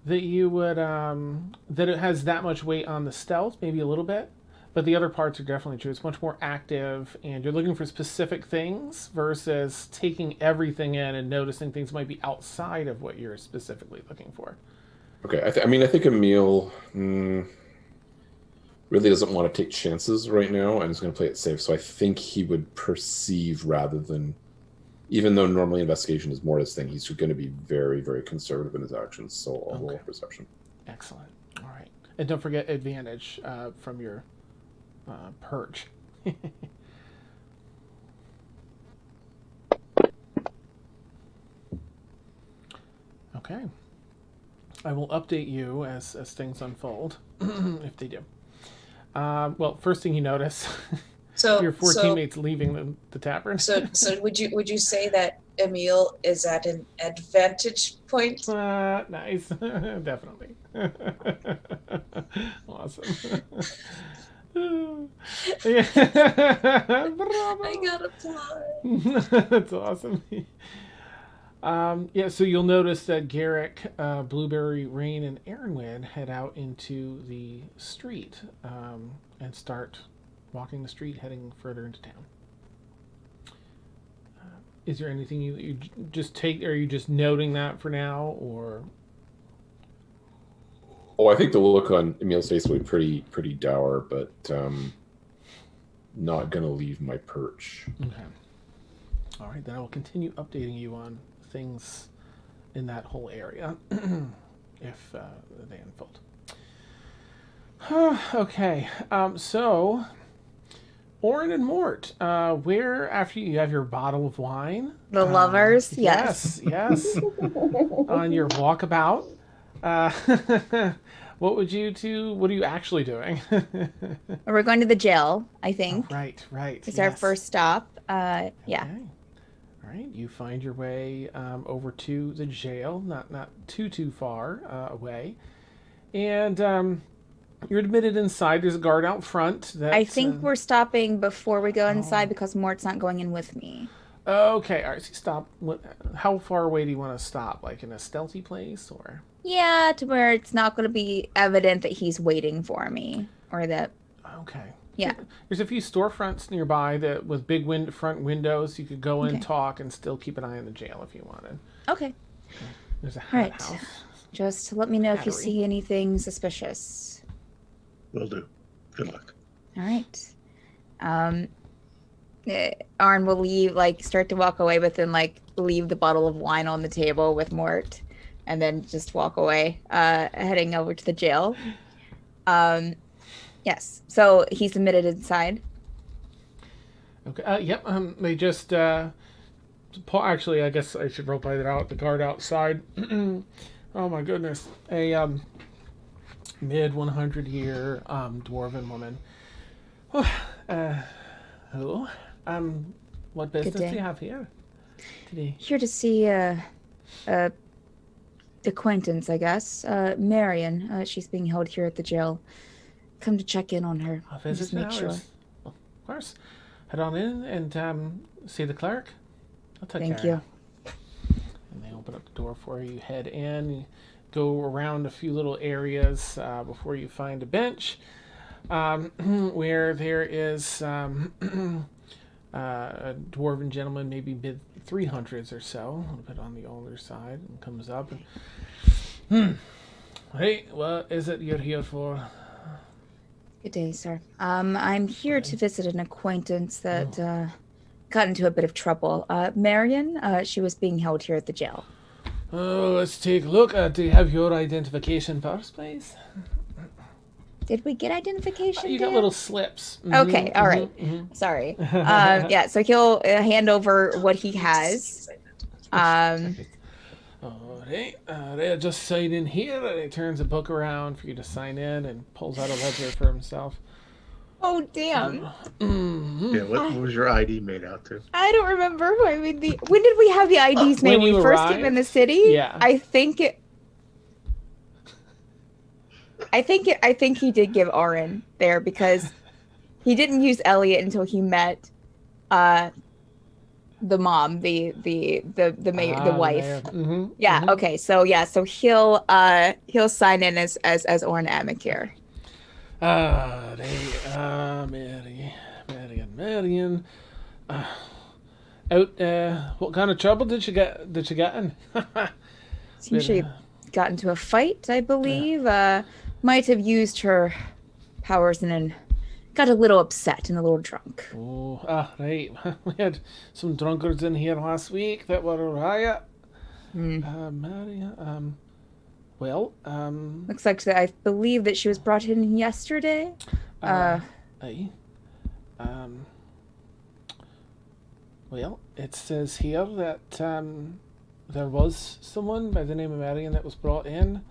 that you would that it has that much weight on the stealth, maybe a little bit. But the other parts are definitely true. It's much more active, and you're looking for specific things versus taking everything in and noticing things might be outside of what you're specifically looking for. Okay, I think Emil really doesn't want to take chances right now, and he's going to play it safe. So I think he would perceive rather than, even though normally investigation is more his thing, he's going to be very, very conservative in his actions. So I'll roll perception. Excellent. All right, and don't forget advantage from your perch. Okay. I will update you as things unfold, if they do. Well, first thing you notice So your four so teammates leaving the tavern. so would you say that Emil is at an advantage point? Nice. Definitely. Awesome. Yeah. Bravo. I got applaud. That's awesome. Yeah, so you'll notice that Garrick, Blueberry, Rain, and Aeronwen head out into the street and start walking the street, heading further into town. Is there anything you just take? Are you just noting that for now, or? Oh, I think the look on Emil's face will be pretty dour, but not gonna leave my perch. Okay. All right, then I will continue updating you on things in that whole area if they unfold. Okay, so Aurynn and Mort, where after you have your bottle of wine, The lovers, yes. yes, on your walkabout, what would you do? What are you actually doing? We're going to the jail, I think. Oh, right. It's our first stop. Yeah. Okay. All right, you find your way over to the jail, not too far away, and you're admitted inside. There's a guard out front. I think we're stopping before we go inside because Mort's not going in with me. Okay, all right. So stop. How far away do you want to stop? Like in a stealthy place, or? Yeah, to where it's not going to be evident that he's waiting for me, or that. Okay. Yeah. There's a few storefronts nearby that with big front windows. You could go in, Okay. talk, and still keep an eye on the jail if you wanted. Okay. There's a All hat right. house. Just let me know if you Battery. see anything suspicious. Will do. Good luck. All right. Aurynn will leave, start to walk away, but then leave the bottle of wine on the table with Mort, and then just walk away, heading over to the jail. Yes. So he's admitted inside. Okay. Yep. They just. Actually, I guess I should roleplay that out. The guard outside. Oh my goodness. A mid 100-year dwarven woman. Hello. What business do day. you have here today? Here to see a acquaintance, I guess. Marion. She's being held here at the jail. Come to check in on her. A and just visitor make sure. hours? Of course. Head on in and see the clerk. I'll take Thank care you. of it. And they open up the door for you. Head in. You go around a few little areas before you find a bench where there is a dwarven gentleman, maybe mid 300s or so, a little bit on the older side, and comes up and, hey, what is it you're here for? Good day, sir. I'm here to visit an acquaintance that got into a bit of trouble. Marion, she was being held here at the jail. Oh, let's take a look. Do you have your identification first, please? Did we get identification? You got Dan? little slips. Okay, all right. Sorry. Yeah, so he'll hand over what he has. Alright, just sign in here. And he turns a book around for you to sign in and pulls out a ledger for himself. Oh, damn. Yeah, what was your ID made out to? I don't remember who I made the. When did we have the IDs made? When When we you first came in the city? Yeah. I think he did give Aurynn there because he didn't use Elliot until he met the mom, the wife. Yeah, okay. So he'll sign in as Aurynn Amick here. Marion. Out what kind of trouble did you get in? Seems she got into a fight, I believe. Might have used her powers and then got a little upset and a little drunk. Oh, right. We had some drunkards in here last week that were a riot. Marion, Looks like I believe that she was brought in yesterday. aye. Well, it says here that there was someone by the name of Marion that was brought in,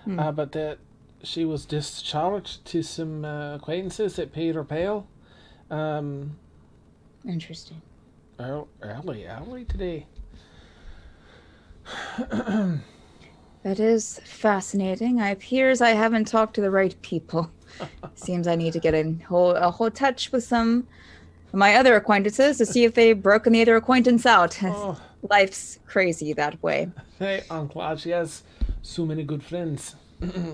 but that she was discharged to some acquaintances that paid her bail. Interesting. Early today. That is fascinating. It appears I haven't talked to the right people. Seems I need to get in a whole touch with some of my other acquaintances to see if they've broken the other acquaintance out. Oh. Life's crazy that way. Hey, Uncle, she has so many good friends.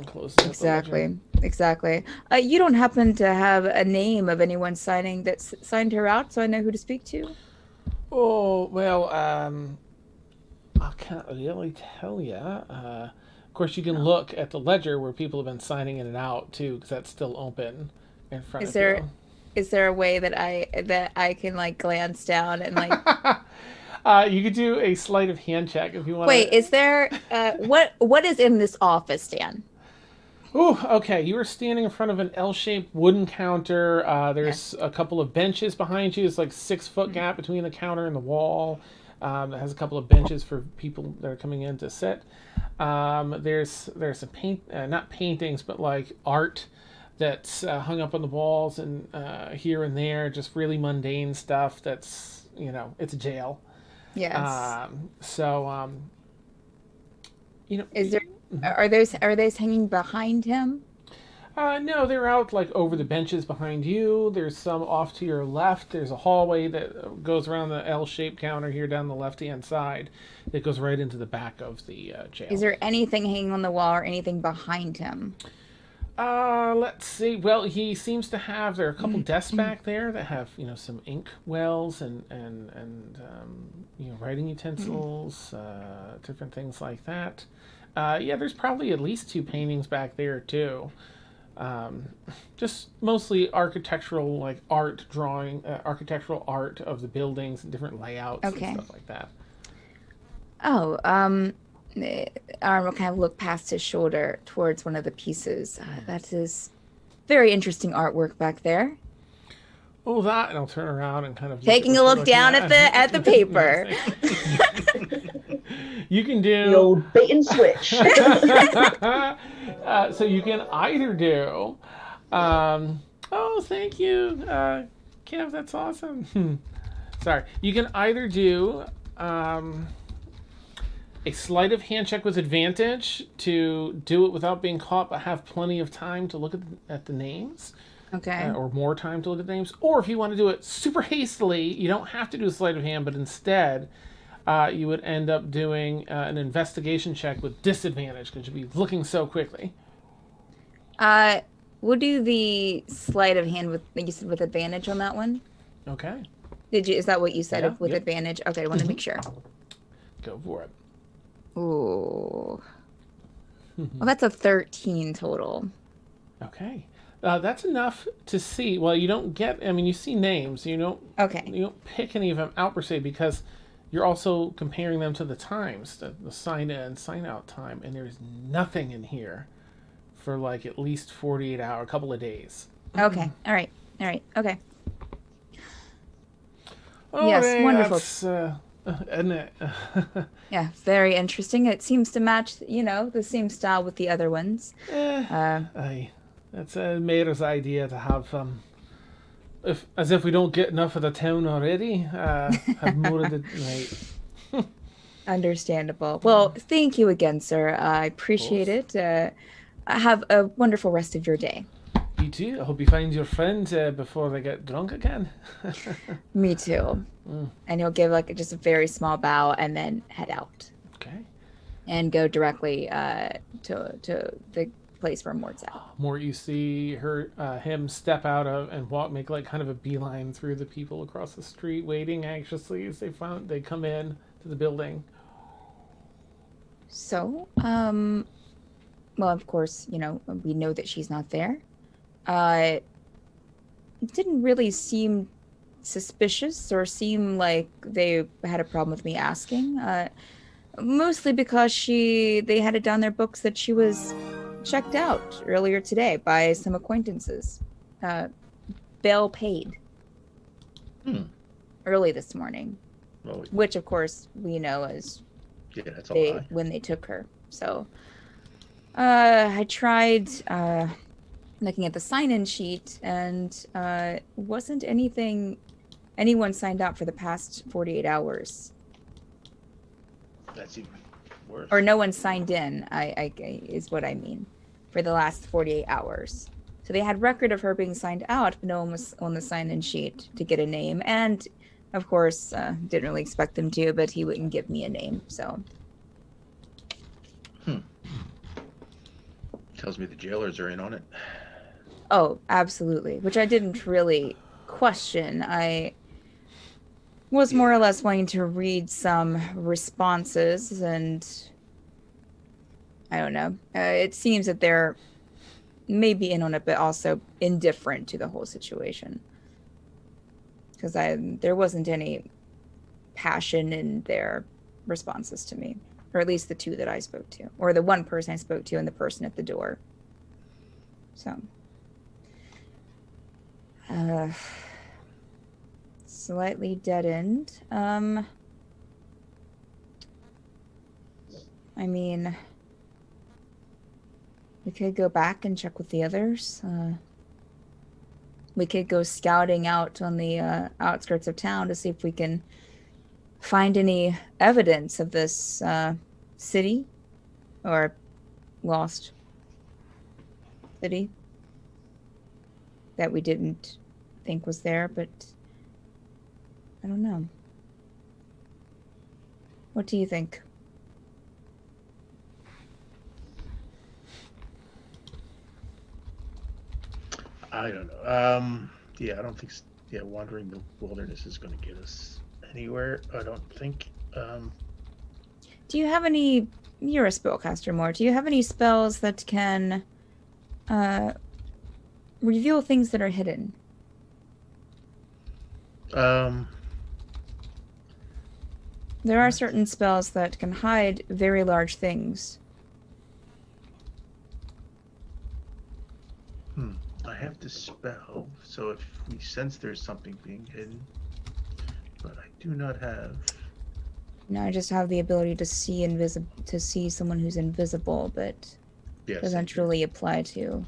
Closing Exactly. You don't happen to have a name of anyone that's signed her out, so I know who to speak to? Oh, well, I can't really tell you. Of course, you can look at the ledger where people have been signing in and out too, because that's still open in front of you. Is there a way that I can like glance down and like? You could do a sleight of hand check if you want. Wait, is there what is in this office, Dan? Oh, okay. You are standing in front of an L-shaped wooden counter. There's a couple of benches behind you. It's like 6-foot gap between the counter and the wall. It has a couple of benches for people that are coming in to sit. There's some not paintings, but like art that's hung up on the walls and here and there, just really mundane stuff. That's it's a jail. Yes. Is there? Are those hanging behind him? No, they're out like over the benches behind you. There's some off to your left. There's a hallway that goes around the L-shaped counter here down the left-hand side that goes right into the back of the jail. Is there anything hanging on the wall or anything behind him? Let's see. Well, he seems to have. There are a couple desks back there that have some ink wells and writing utensils, different things like that. There's probably at least 2 paintings back there too. Just mostly architectural, like architectural art of the buildings and different layouts and stuff like that. Oh, Arm will kind of look past his shoulder towards one of the pieces. That is very interesting artwork back there. Oh, that, and I'll turn around and kind of taking a look down at the paper. You can do the old bait and switch. So you can either do. Oh, thank you, Kev. That's awesome. Sorry. You can either do a sleight of hand check with advantage to do it without being caught, but have plenty of time to look at the names. Okay. Or more time to look at the names. Or if you want to do it super hastily, you don't have to do a sleight of hand, but instead you would end up doing an investigation check with disadvantage because you'll be looking so quickly. We'll do the sleight of hand with advantage on that one. Okay. Is that what you said? Yeah, With advantage? Okay, I want to make sure. Go for it. Ooh. Well, that's a 13 total. Okay. That's enough to see. Well, you don't get. You see names. You don't pick any of them out per se because you're also comparing them to the times, the sign in, sign out time, and there's nothing in here for like at least 48 hours, a couple of days. Okay. All right. Okay. Oh, yes. Wonderful. Isn't it? Yeah, very interesting. It seems to match, the same style with the other ones. That's Mayor's idea to have, if we don't get enough of the town already, have more of the night. Understandable. Well, thank you again, sir. I appreciate it. Have a wonderful rest of your day. You too. I hope you find your friends before they get drunk again. Me too. And he'll give just a very small bow and then head out. Okay. And go directly to the place where Mort's at. Mort, you see him step out of and make like kind of a beeline through the people across the street, waiting anxiously as they come in to the building. So, well, of course, we know that she's not there. It didn't really seem suspicious or seem like they had a problem with me asking. Mostly because they had it down their books that she was checked out earlier today by some acquaintances. Bail paid. Early this morning. Oh, which, of course, we know as that's a lie. When they took her. So I tried looking at the sign-in sheet, and wasn't anyone signed out for the past 48 hours. That's even worse. Or no one signed in, I is what I mean, for the last 48 hours. So they had record of her being signed out, but no one was on the sign-in sheet to get a name. And, of course, didn't really expect them to, but he wouldn't give me a name, so... Tells me the jailers are in on it. Oh, absolutely. Which I didn't really question. I was more or less wanting to read some responses, and I don't know. It seems that they're maybe in on it, but also indifferent to the whole situation. Because there wasn't any passion in their responses to me. Or at least the two that I spoke to. Or the one person I spoke to and the person at the door. So. Slightly dead end. I mean, we could go back and check with the others. We could go scouting out on the outskirts of town to see if we can find any evidence of this city or lost city that we didn't think was there, but I don't know. What do you think? I don't know. Yeah, I don't think. Yeah, wandering the wilderness is going to get us anywhere. I don't think. Do you have any? You're a spellcaster, Mort. Do you have any spells that can reveal things that are hidden? There are certain spells that can hide very large things. I have to spell, so if we sense there's something being hidden, but I do not have. No, I just have the ability to see someone who's invisible, but Yes, doesn't really apply to.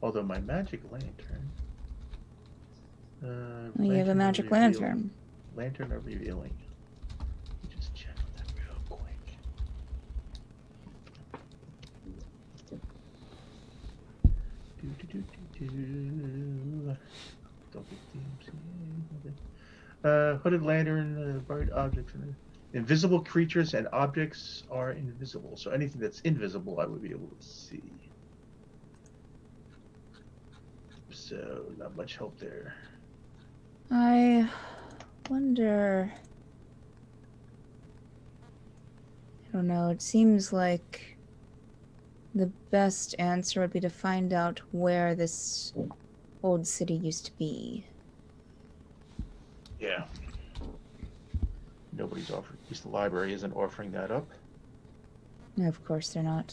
Although my magic lantern. You have a magic lantern. Lantern of revealing. Let me just check that real quick. Hooded lantern, bright objects. Invisible creatures and objects are invisible. So anything that's invisible, I would be able to see. So not much help there. I wonder. I don't know. It seems like the best answer would be to find out where this old city used to be. Yeah. Nobody's offering. At least the library isn't offering that up. No, of course they're not.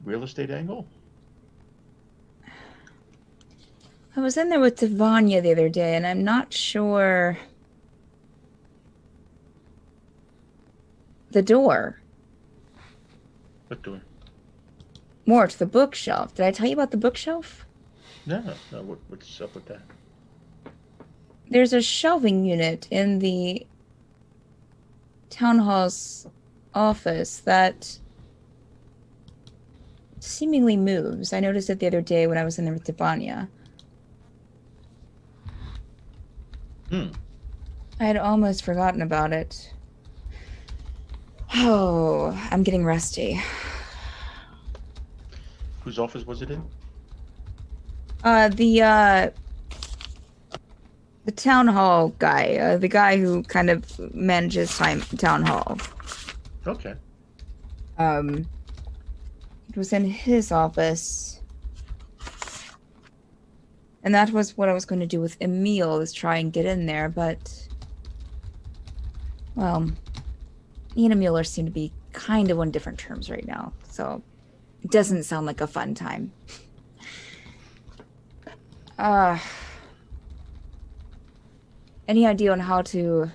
Real estate angle? I was in there with Davania the other day, and I'm not sure. The door. What door? Mort, the bookshelf. Did I tell you about the bookshelf? No. What's up with that? There's a shelving unit in the town hall's office that seemingly moves. I noticed it the other day when I was in there with Davania. I had almost forgotten about it. Oh, I'm getting rusty. Whose office was it in? The town hall guy, the guy who kind of manages town hall. Okay. It was in his office. And that was what I was going to do with Emil, is try and get in there, but... Well, he and Emil seem to be kind of on different terms right now, so it doesn't sound like a fun time. any idea on how to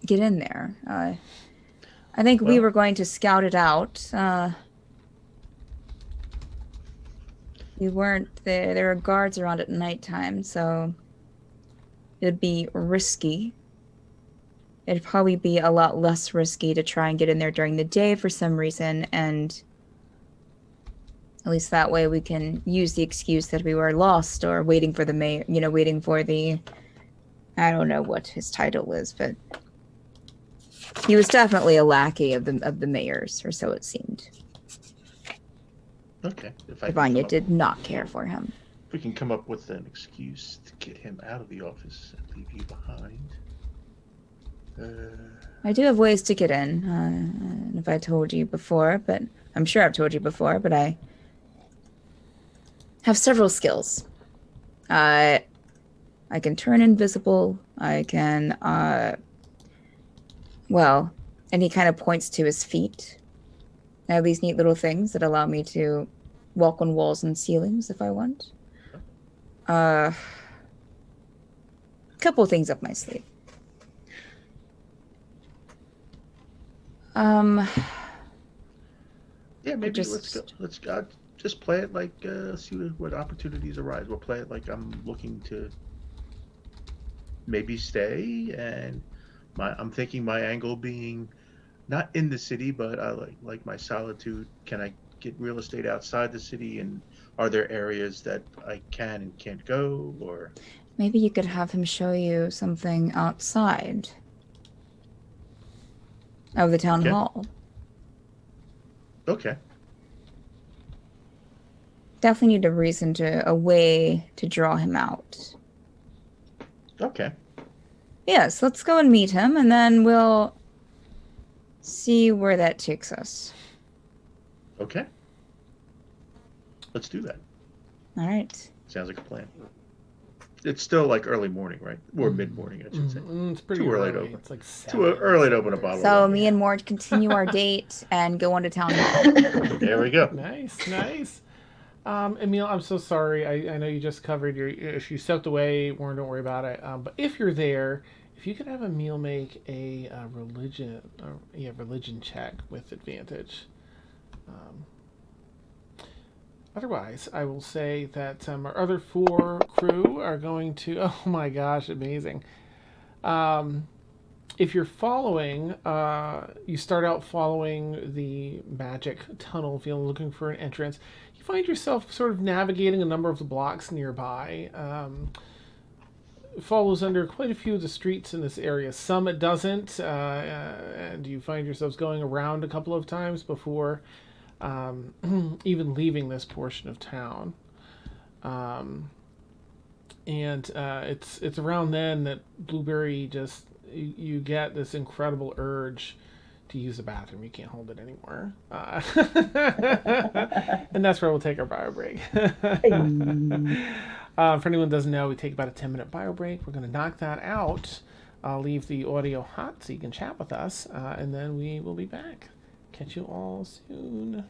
get in there? I think we Well- were going to scout it out. We weren't there. There are guards around at nighttime, so it'd be risky. It'd probably be a lot less risky to try and get in there during the day for some reason, and at least that way we can use the excuse that we were lost or waiting for the mayor, waiting for the, I don't know what his title is, but he was definitely a lackey of the mayor's, or so it seemed. Okay. If I can come Davania up- did not care for him. If we can come up with an excuse to get him out of the office and leave you behind. I do have ways to get in. And if I told you before, but I'm sure I've told you before, but I have several skills. I can turn invisible. I can, and he kind of points to his feet. I have these neat little things that allow me to walk on walls and ceilings if I want. Couple of things up my sleeve. Yeah, maybe just- let's go. Let's just play it like see what opportunities arise. We'll play it like I'm looking to maybe stay, and I'm thinking my angle being not in the city, but I like my solitude. Can I get real estate outside the city, and are there areas that I can and can't go, or Maybe you could have him show you something outside of the town Okay. hall. okay? Definitely need a way to draw him out. Okay. Yes, let's go and meet him, and then we'll see where that takes us. Okay. Let's do that. All right. Sounds like a plan. It's still like early morning, right? Or mid morning, I should say. It's pretty Too early. early to open. It's like Too early to open a bottle. So me and Mort continue our date and go on to town hall. There we go. Nice. Emil, I'm so sorry. I know you just covered your issue. You stepped away. Warren, don't worry about it. But if you're there, if you could have Emil make a religion check with advantage. Otherwise, I will say that our other 4 crew are going to. Oh my gosh, amazing! If you're following, you start out following the magic tunnel, looking for an entrance. You find yourself sort of navigating a number of the blocks nearby. It follows under quite a few of the streets in this area. Some it doesn't, and you find yourselves going around a couple of times before even leaving this portion of town. And it's around then that Blueberry just you get this incredible urge to use the bathroom. You can't hold it anymore, and that's where we'll take our bio break. For anyone who doesn't know, we take about a 10-minute bio break. We're going to knock that out. I'll leave the audio hot so you can chat with us, and then we will be back. Catch you all soon.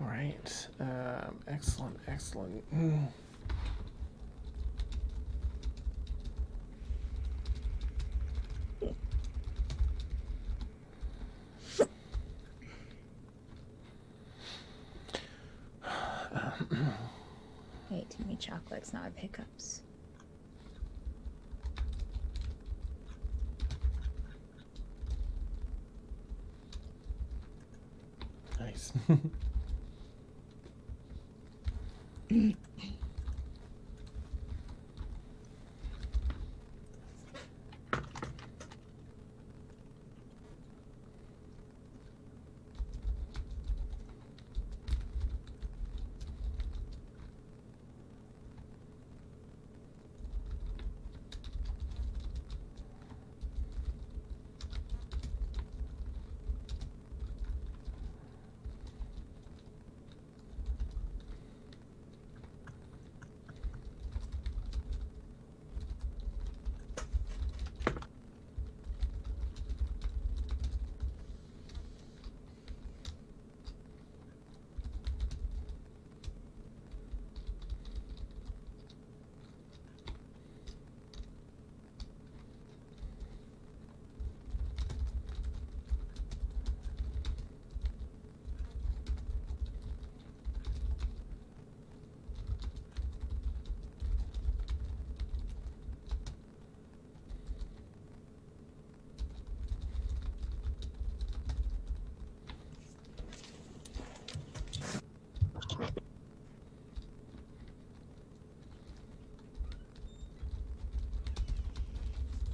All right. Excellent. I ate too many chocolates, now I have hiccups. Nice.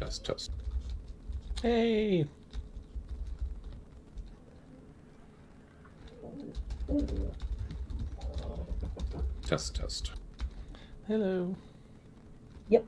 Test, test. Hey. Test, test. Hello. Yep.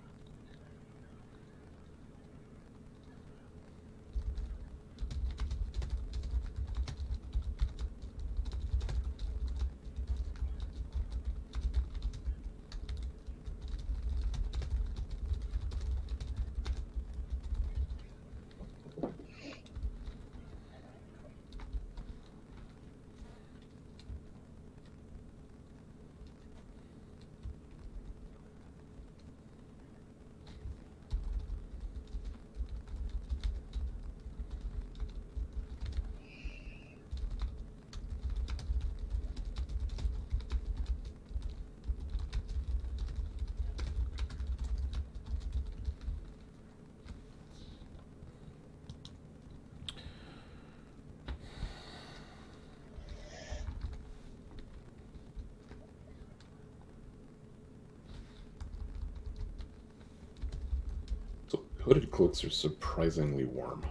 So hooded cloaks are surprisingly warm.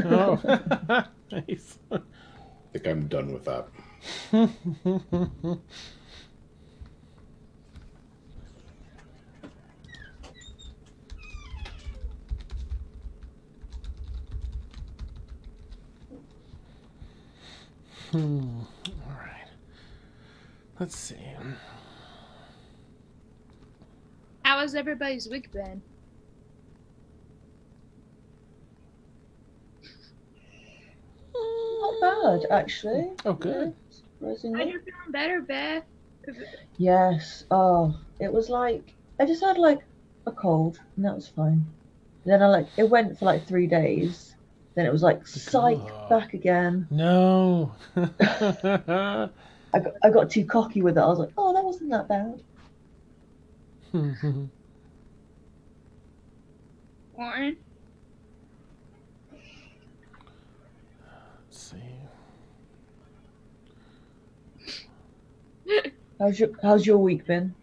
Oh, nice. I think I'm done with that. All right. Let's see. How has everybody's week been? Not bad, actually. Oh, good. Yeah, Are surprisingly. you feeling better, Beth? Yes. Oh, it was like I just had like a cold, and that was fine. Then it went for like 3 days. Then it was like psych, Oh. back again. No. I got too cocky with it. I was like, oh, that wasn't that bad. Warren? Let's see. How's your week been?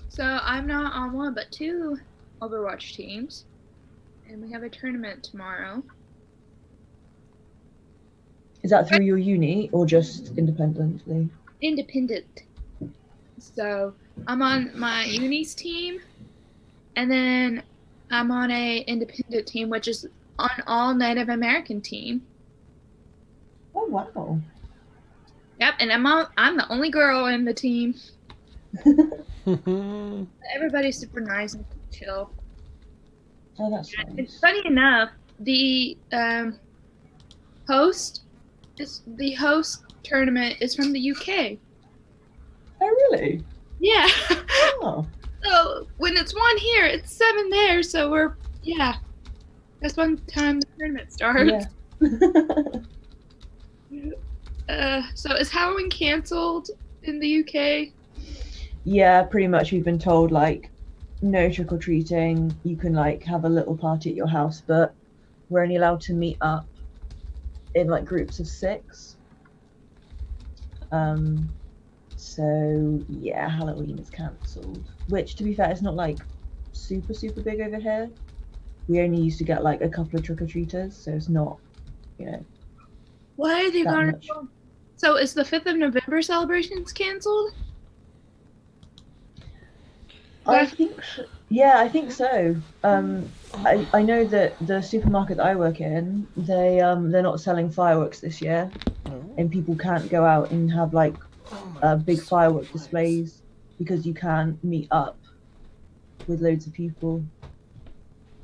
So I'm not on one but two Overwatch teams. And we have a tournament tomorrow. Is that through your uni or just independently? Independent. So I'm on my uni's team, and then I'm on a independent team, which is on all Native American team. Oh wow. Yep, and I'm the only girl in the team. Everybody's super nice and chill. Oh, that's And nice. funny enough, the host tournament is from the UK. Oh really? Yeah. Oh. So when it's 1 here, it's 7 there. So that's one time the tournament starts. Yeah. So is Halloween canceled in the UK? Yeah, pretty much. We've been told like no trick or treating. You can like have a little party at your house, but we're only allowed to meet up in like groups of 6. So yeah, Halloween is cancelled. Which, to be fair, is not like super big over here. We only used to get like a couple of trick or treaters, so it's not, Why are they that going? much. So is the 5th of November celebrations canceled? I think so. Yeah, I think so. I know that the supermarket that I work in, they're not selling fireworks this year, and people can't go out and have like big firework displays because you can't meet up with loads of people.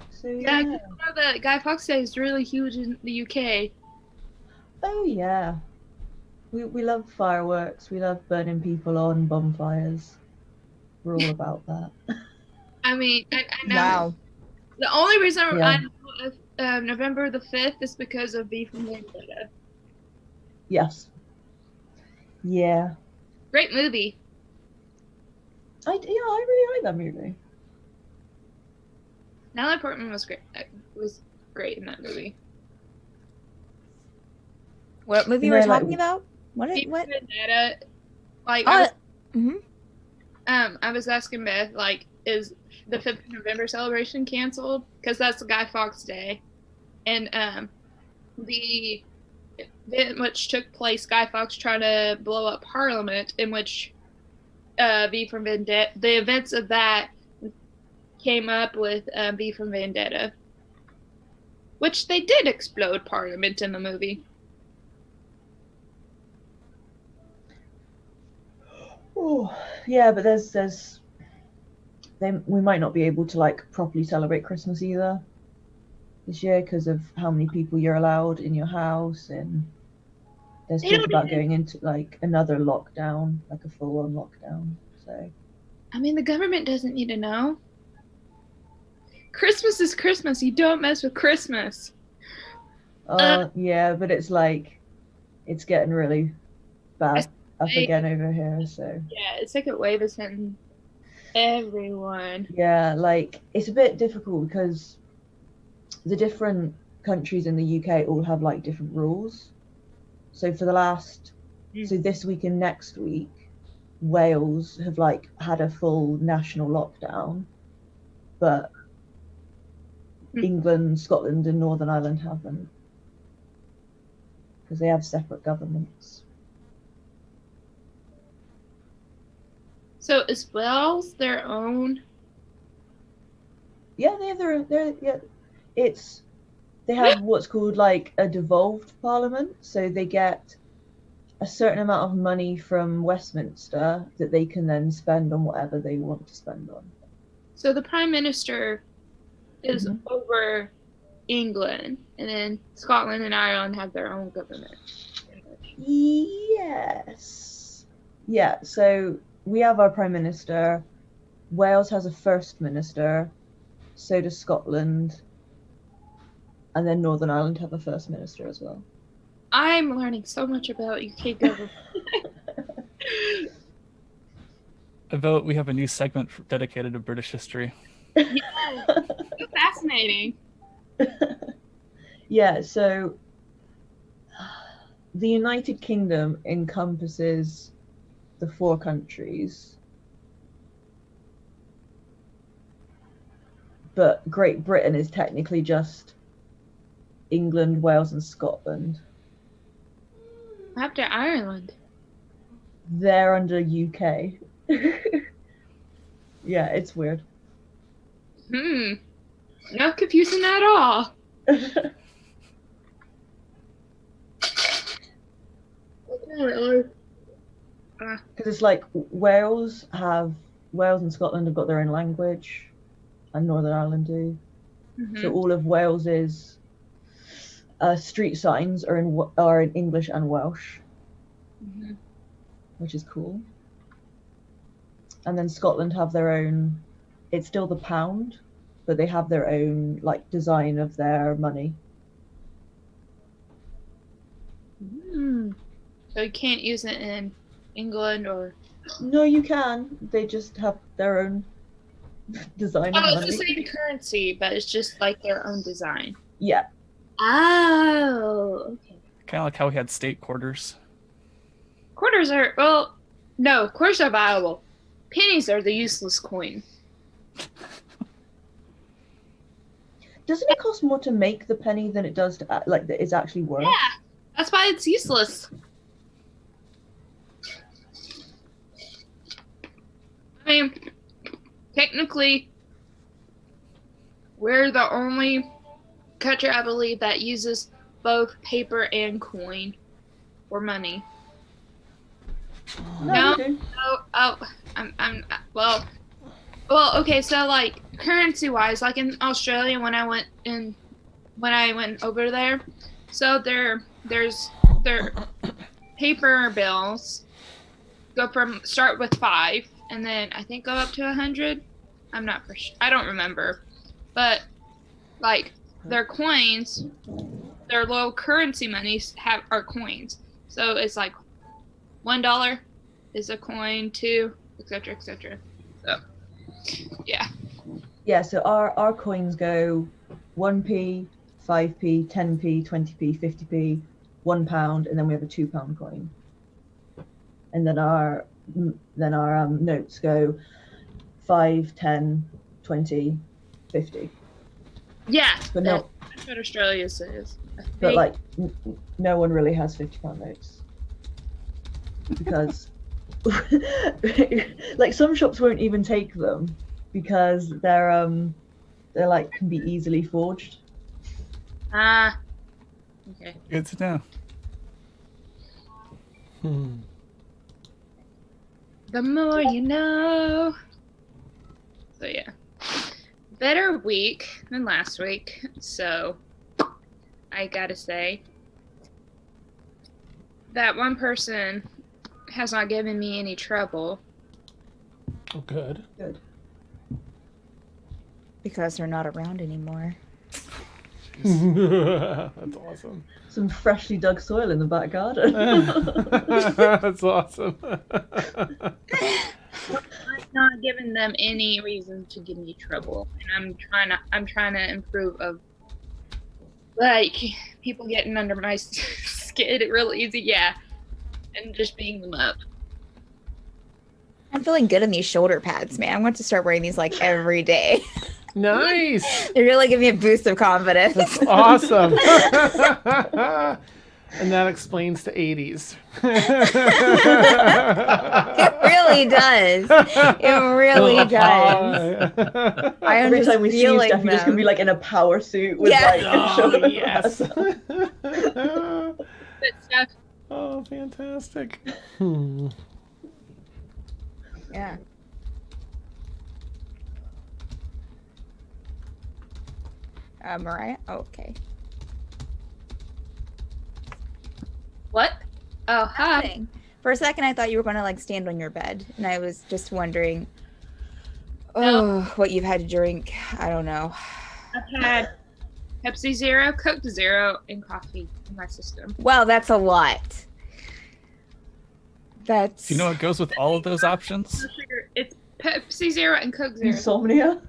So Yeah, yeah. I know that Guy Fawkes Day is really huge in the UK. Oh yeah. We love fireworks. We love burning people on bonfires. We're all about that. I mean, I know. Wow. The only reason Yeah. I know of November the 5th is because of V from Vendetta. Yes. Yeah. Great movie. I really like that movie. Natalie Portman was great. Was great in that movie. What movie You we're know, like- talking about? What? V for What? Vendetta. Like, Oh, mhm. I was asking Beth, like, is the 5th of November celebration canceled? Because that's Guy Fawkes Day. And the event which took place, Guy Fawkes trying to blow up Parliament, in which V for Vendetta, the events of that came up with V for Vendetta. Which they did explode Parliament in the movie. Oh, yeah, but we might not be able to like properly celebrate Christmas either this year because of how many people you're allowed in your house, and there's They talk don't about even- going into like another lockdown, like a full-on lockdown. So I mean, the government doesn't need to know. Christmas is Christmas. You don't mess with Christmas. yeah, but it's like it's getting really bad up again over here. So Yeah, it's like a wave is hitting everyone. yeah, like it's a bit difficult because the different countries in the UK all have like different rules. So for the last, so this week and next week, Wales have like had a full national lockdown, but England, Scotland, and Northern Ireland haven't because they have separate governments. So is Wales their own? Yeah, they have they have what's called like a devolved parliament, so they get a certain amount of money from Westminster that they can then spend on whatever they want to spend on. So the Prime Minister is over England, and then Scotland and Ireland have their own government. Yes. Yeah, so we have our Prime Minister. Wales has a First Minister. So does Scotland. And then Northern Ireland have a First Minister as well. I'm learning so much about UK government. I vote we have a new segment dedicated to British history. So fascinating. Yeah, so the United Kingdom encompasses the 4 countries, but Great Britain is technically just England, Wales, and Scotland. After Ireland. They're under UK. Yeah, it's weird. Not confusing at all. Because it's like Wales and Scotland have got their own language, and Northern Ireland do. So all of Wales's street signs are in English and Welsh, which is cool. And then Scotland have their own. It's still the pound, but they have their own like design of their money. So you can't use it in England or. No, you can. They just have their own design of Oh, money. it's the same currency, but it's just like their own design. Yeah. Oh, okay. Kind of like how we had state quarters. Quarters are valuable. Pennies are the useless coin. Doesn't it cost more to make the penny than it does to like that it's actually worth? Yeah, that's why it's useless. I mean, technically, we're the only country, I believe, that uses both paper and coin for money. No. we do. Well, okay, so like currency-wise, like in Australia when I went over there, so there's their paper bills start with 5 and then I think go up to 100. I'm not for sure. I don't remember. But like their coins, their low currency monies are coins. So it's like $1 is a coin, 2, etc., etc. So, yeah. Yeah, so our coins go 1p, 5p, 10p, 20p, 50p, £1, and then we have a £2 coin. And then our notes go 5, 10, 20, 50. Yeah, But no, that's what Australia says. I but think. like no one really has £50 notes because like some shops won't even take them because they're like can be easily forged. Ah. Okay. Good to know. The more you know. So yeah. Better week than last week, so I gotta say that one person has not given me any trouble. Oh, good. Good. Because they're not around anymore. That's awesome. Some freshly dug soil in the back garden. That's awesome. I've not given them any reason to give me trouble, and I'm trying to improve of like people getting under my skin real easy, yeah, and just beating them up. I'm feeling good in these shoulder pads, man. I'm going to start wearing these like every day. Nice. They really give me a boost of confidence. That's awesome. And that explains the 80s. It really does. It really does. I am Every just time we see you, feeling Steph, you're just gonna them. be like in a power suit with Yeah. like Oh, shoulder yes. pads. But stuff. Oh, fantastic. Yeah. Mariah? Oh, okay. What? Oh, hi. Nothing. For a second, I thought you were going to like stand on your bed, and I was just wondering, what you've had to drink. I don't know. I've had Pepsi Zero, Coke Zero, and coffee in my system. Well, that's a lot. That's. Do you know what goes with all of those options? No sugar. It's Pepsi Zero and Coke Zero. Insomnia.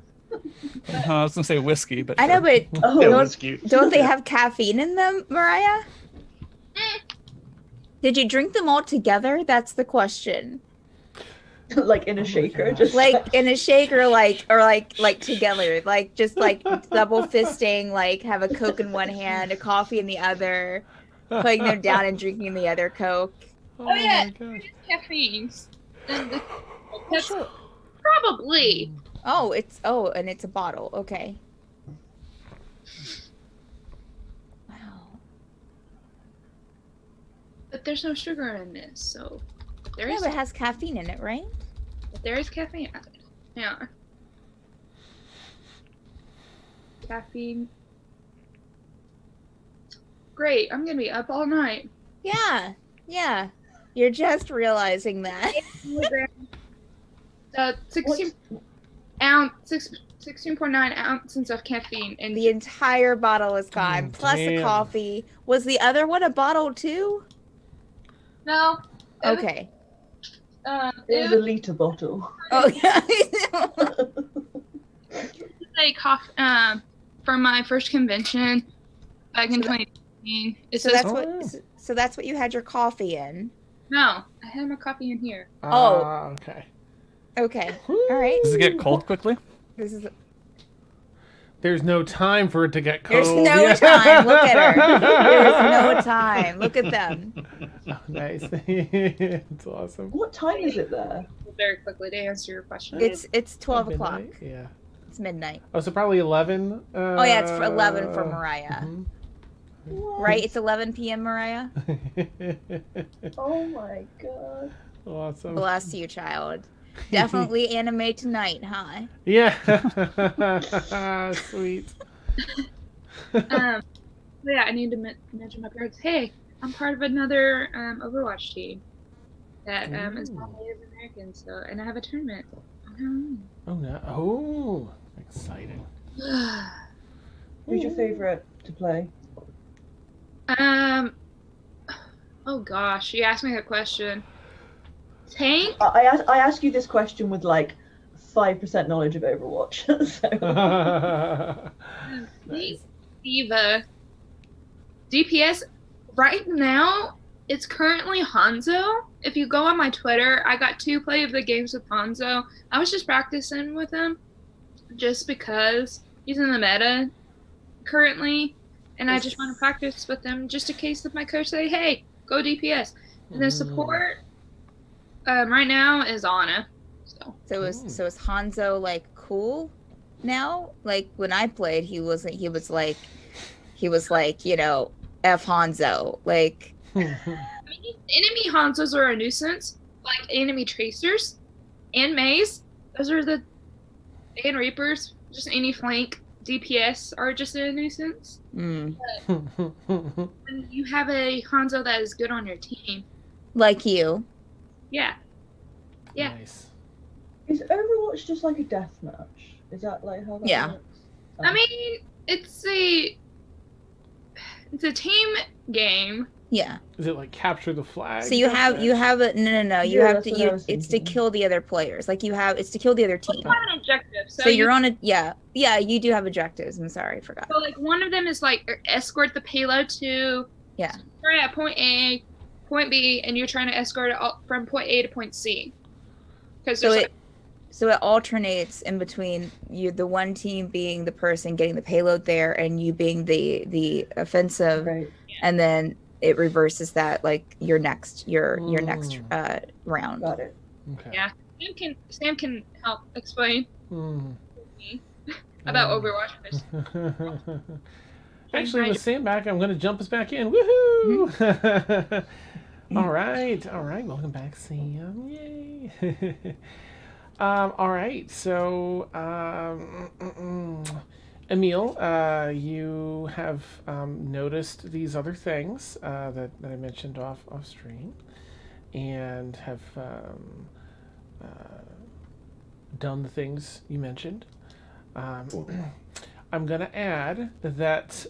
I was gonna say whiskey, but I know, but Oh, That don't, was cute. don't they have caffeine in them, Mariah? Did you drink them all together? That's the question. like in a shaker, gosh. just Like in a shake or like together, like just like double fisting, like have a Coke in one hand, a coffee in the other, putting them down and drinking the other Coke. Oh, yeah. my gosh. Caffeines. And that's probably. And it's a bottle. Okay. Wow. But there's no sugar in this, so there Yeah, is but it has caffeine in it, right? there is caffeine. Yeah. Caffeine. Great. I'm gonna be up all night. Yeah. Yeah. You're just realizing that. 16.9 ounces of caffeine, and The entire bottle is gone, plus the damn. coffee. Was the other one a bottle too? no. Okay. it was a liter bottle. Oh yeah. a coffee from my first convention back in 2018. It so says that's what. So that's what you had your coffee in. no. I had my coffee in here. Ah, okay. Okay. All right. does it get cold quickly? This is. There's no time for it to get cold. There's no Yeah. time. Look at her. There's no time. Look at them. Oh, nice. It's awesome. What time is it there? Very quickly to answer your question. It's 12 o'clock. Midnight? Yeah. It's midnight. Oh, so probably 11. Oh yeah, it's for 11 for Mariah. mhm. Right? It's 11 p.m. Mariah. Oh my god. Awesome. Bless you, child. Definitely anime tonight, huh? Yeah. Sweet. Yeah, I need to mention my parents. Hey, I'm part of another Overwatch team that is all Native American. So, and I have a tournament. Oh no! Oh, exciting. Who's your favorite to play? Oh gosh, you asked me that question. Tank? I ask you this question with like 5% knowledge of Overwatch. So Nice. Diva. DPS right now, it's currently Hanzo. If you go on my Twitter, I got 2 play of the games with Hanzo. I was just practicing with him just because he's in the meta currently, and I just want to practice with him just in case if my coach say, hey, go DPS. And then support right now is Anna. So is Hanzo like cool now? Like when I played, he was like, you know, F Hanzo. Like I mean, enemy Hanzos are a nuisance, like enemy tracers and Maze. Those are the and Reapers. Just any flank DPS are just a nuisance. But when you have a Hanzo that is good on your team, like you. yeah. Nice. is Overwatch just like a deathmatch? Is that like how that Yeah. works? I mean, it's a team game. Yeah. Is it like capture the flag? So you have a no. You Yeah, have that's to. what I was It's to thinking. kill the other players. Like it's to kill the other team. You have an objective. So you're on a yeah. You do have objectives. I'm sorry, I forgot. So like one of them is like escort the payload to right at point A, point B, and you're trying to escort it from point A to point C. Because So it alternates in between the one team being the person getting the payload there, and you being the offensive, Right. and then it reverses that like your next round. Got it. Okay. Yeah. Sam can help explain Mm. about Overwatch. Actually, with Sam back, I'm going to jump us back in. Woohoo! All right. Welcome back, Sam. Yay! All right. So, Emil, you have noticed these other things that I mentioned off stream, and have done the things you mentioned. I'm going to add that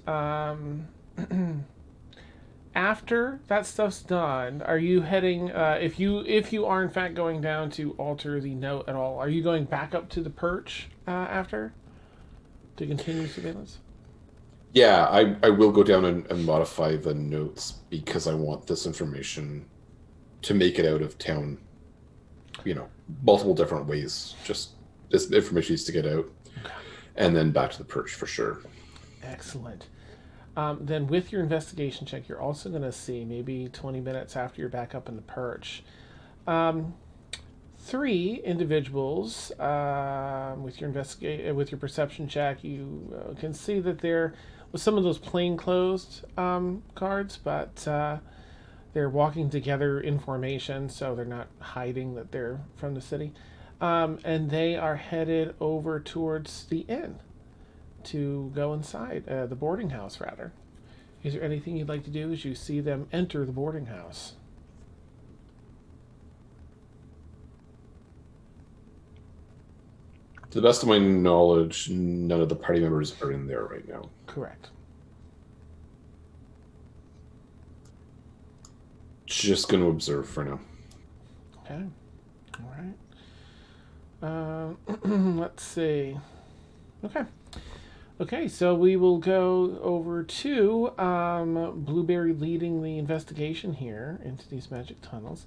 after that stuff's done, are you heading, if you are in fact going down to alter the note at all, are you going back up to the perch after to continue surveillance? Yeah, I will go down and modify the notes because I want this information to make it out of town, multiple different ways. Just this information needs to get out. Okay. And then back to the perch for sure. Excellent. Then with your investigation check, you're also going to see, maybe 20 minutes after you're back up in the perch, 3 individuals with your perception check. You can see that they're with some of those plainclothes guards, but they're walking together in formation, so they're not hiding that they're from the city. And they are headed over towards the inn to go inside, the boarding house, rather. Is there anything you'd like to do as you see them enter the boarding house? To the best of my knowledge, none of the party members are in there right now. Correct. Just going to observe for now. Okay. All right. Let's see. Okay, so we will go over to Blueberry leading the investigation here into these magic tunnels.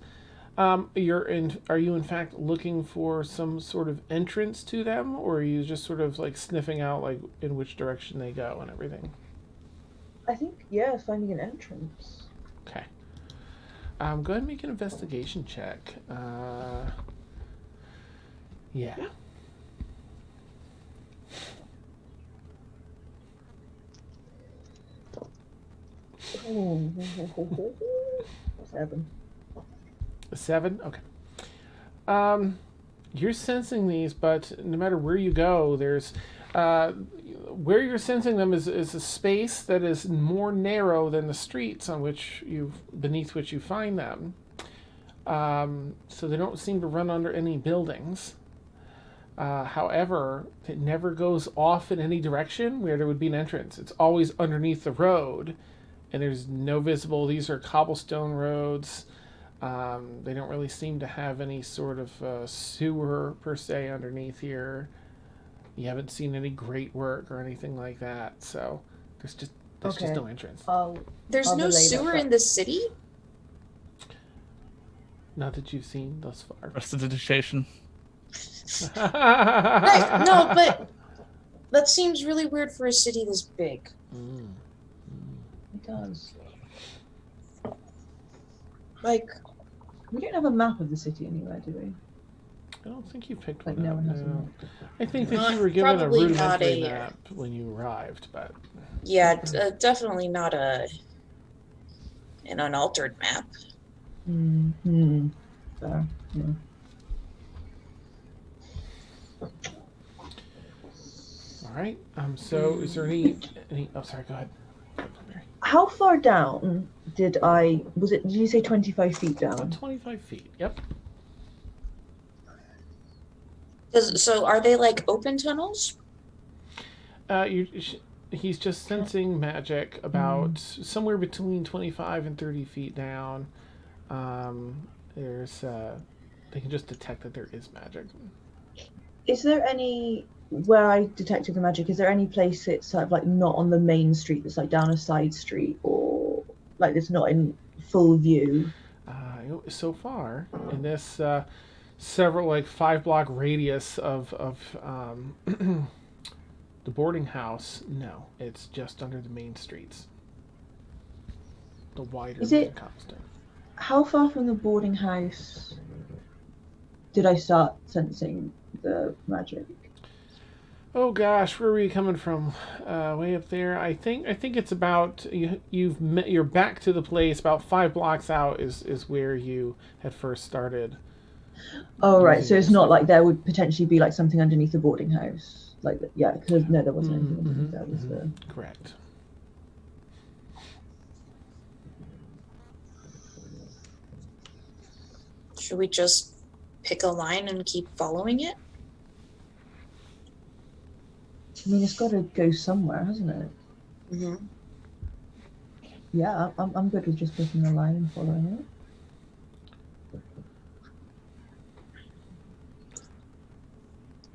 Are you in fact looking for some sort of entrance to them, or are you just sort of like sniffing out like in which direction they go and everything? I think, finding an entrance. Okay. Go ahead and make an investigation check. Yeah. Oh, 7. A 7? Okay. You're sensing these, but no matter where you go, there's where you're sensing them is a space that is more narrow than the streets beneath which you find them. So they don't seem to run under any buildings. However, it never goes off in any direction where there would be an entrance. It's always underneath the road, and there's no visible. These are cobblestone roads. They don't really seem to have any sort of sewer per se underneath here. You haven't seen any great work or anything like that, so there's just no entrance. There's I'll no relay that sewer back. in the city? Not that you've seen thus far. Prestidigitation. Right, no, but that seems really weird for a city this big. It does. Like, We don't have a map of the city anywhere, do we? I don't think you picked Like one no up. one has a No. map. I think that Not- you were given a probably not rudimentary a- map when you arrived, but yeah, definitely not an unaltered map. Mm-hmm. Fair. Yeah. all right. So is there any? Oh, sorry. Go ahead. How far down did you say 25 feet About down? 25 feet. Yep. So are they like open tunnels? He's just sensing magic about somewhere between 25 and 30 feet down. There's they can just detect that there is magic. Is there any, where I detected the magic, is there any place it's sort of like not on the main street, that's like down a side street, or like it's not in full view? So far in this several like 5-block radius of the boarding house, no, it's just under the main streets. The wider Is it- cobblestone. How far from the boarding house did I start sensing the magic? Oh gosh, where were you coming from? Way up there. I think it's about you're back to the place. About 5 blocks out is where you had first started. Oh right, so using it's this not stuff. like there would potentially be like something underneath the boarding house, like yeah, because no, there wasn't anything underneath. That was the. Correct. Should we just pick a line and keep following it? I mean, it's got to go somewhere, hasn't it? Mm-hmm. Yeah, I'm good with just picking a line and following it.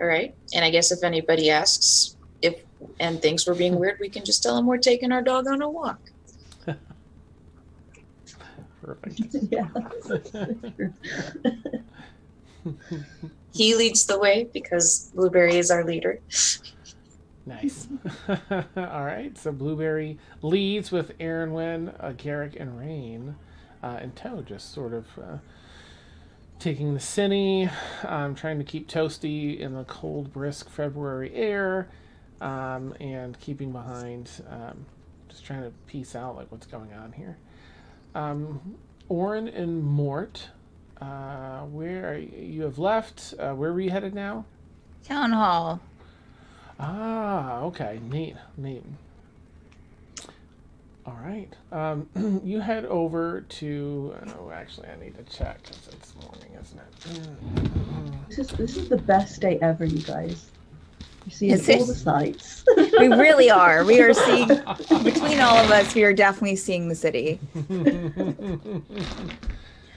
All right. And I guess if anybody asks and thinks we're being weird, we can just tell them we're taking our dog on a walk. Perfect. Yeah. He leads the way because Blueberry is our leader. Nice. All right. So Blueberry leads with Aeronwen, Garrick, and Rain, and Toe just sort of taking the cine, trying to keep toasty in the cold, brisk February air, and keeping behind, just trying to piece out like what's going on here. Aurynn and Mort, where are you have left? Where were you headed now? Town hall. Ah, okay. Neat. All right. You head over to. Oh, actually, I need to check because it's morning, isn't it? This is the best day ever, you guys. You're seeing Is all it? the sights. We really are. We are seeing, between all of us, we are definitely seeing the city.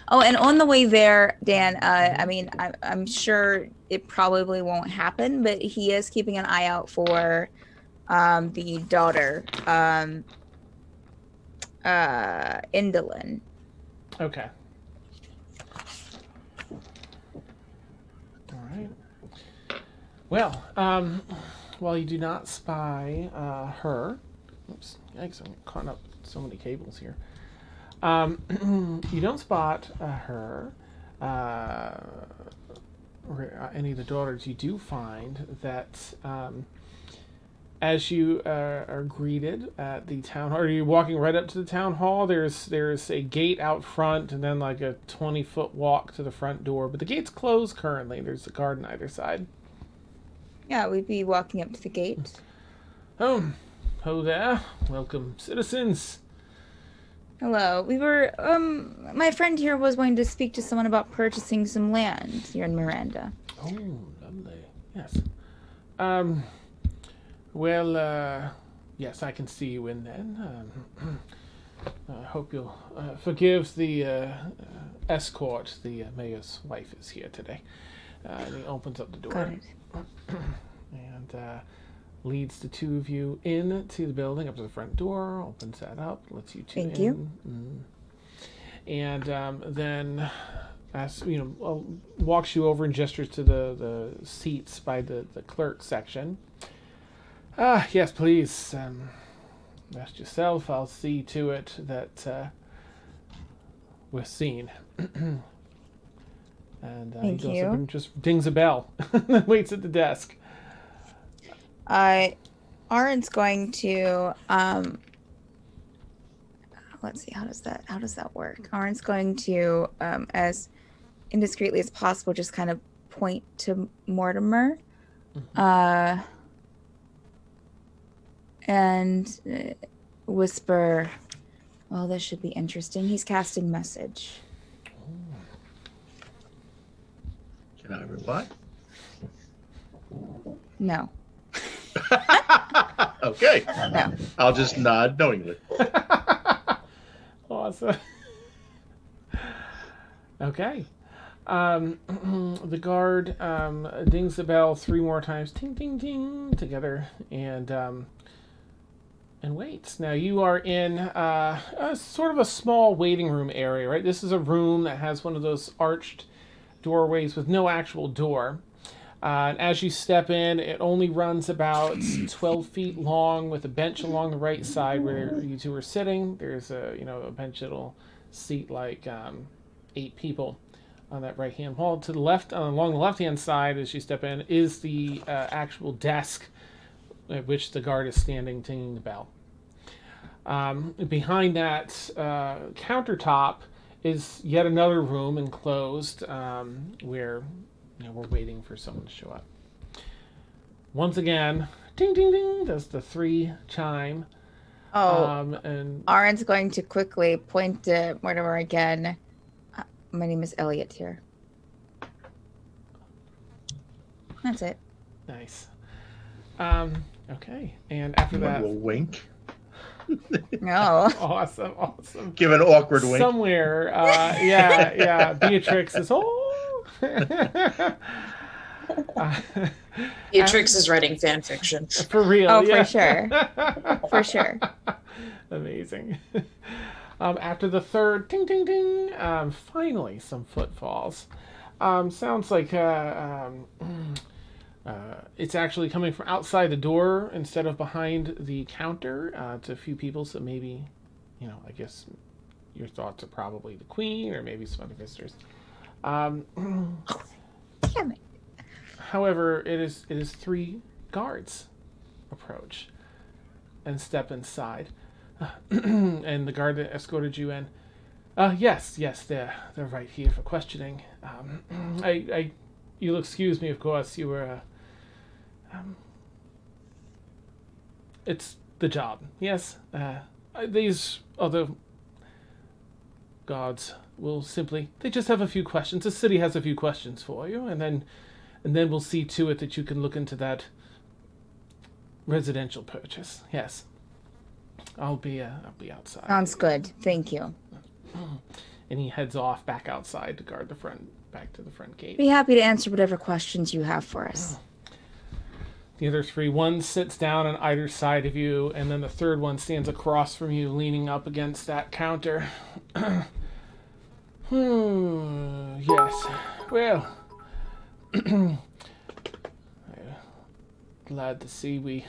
Oh, and on the way there, Dan, I mean, I'm sure it probably won't happen, but he is keeping an eye out for the daughter, Indolin. Okay. All right. Well, while you do not spy her, oops, yikes! I'm caught up with so many cables here. You don't spot her, or any of the daughters. You do find that as you are greeted at the town hall, are you walking right up to the town hall? There's a gate out front, and then like a 20-foot walk to the front door. But the gate's closed currently. There's a guard on either side. Yeah, we'd be walking up to the gate. Oh there. Welcome, citizens. Hello. We were, my friend here was wanting to speak to someone about purchasing some land here in Miranda. Oh, lovely. Yes. Well, yes, I can see you in then. I hope you'll forgive the escort. The mayor's wife is here today. And he opens up the door. Got it. And leads the two of you into the building, up to the front door, opens that up, lets you two Thank in. you. And then, walks you over and gestures to the seats by the clerk section. Yes, please. Rest yourself. I'll see to it that we're seen. And he Thank goes you. up and just dings a bell and waits at the desk. Auryn's going to let's see, how does that work? Auryn's going to as indiscreetly as possible just kind of point to Mortimer. And whisper, well, this should be interesting. He's casting message. Can I reply? No. Okay. No. I'll just nod knowingly. Awesome. Okay. The guard dings the bell 3 more times, ting, ting, ting, together, and waits. Now you are in a sort of a small waiting room area, right? This is a room that has one of those arched doorways with no actual door. And as you step in, it only runs about 12 feet long, with a bench along the right side where you two are sitting. There's a bench that'll seat like 8 people on that right-hand wall. To the left, along the left-hand side, as you step in, is the actual desk at which the guard is standing, tinging the bell. Behind that countertop is yet another room enclosed where we're waiting for someone to show up. Once again, ding, ding, ding, does the 3 chime. And Auryn's going to quickly point to Mortimer again. My name is Elliot here. That's it. Nice. Okay, and after that, A wink. No. awesome. Give an awkward wink. Somewhere, Beatrix is Beatrix is writing fan fiction. for real. Oh, yeah. for sure. For sure. Amazing. After the 3rd, ting, ting, ting, finally some footfalls. Sounds like it's actually coming from outside the door instead of behind the counter. It's a few people, so maybe, I guess your thoughts are probably the queen or maybe some other visitors. Damn it. However, it is 3 guards approach and step inside. And the guard that escorted you in. Yes, they're right here for questioning. You'll excuse me, of course. You were. It's the job. Yes. These other guards will simply. They just have a few questions. The city has a few questions for you, and then we'll see to it that you can look into that residential purchase. Yes. I'll be outside. Sounds good. Thank you. And he heads off back outside to guard back to the front gate. Be happy to answer whatever questions you have for us. The other 3, one sits down on either side of you, and then the 3rd one stands across from you, leaning up against that counter. Yes. Well, glad to see we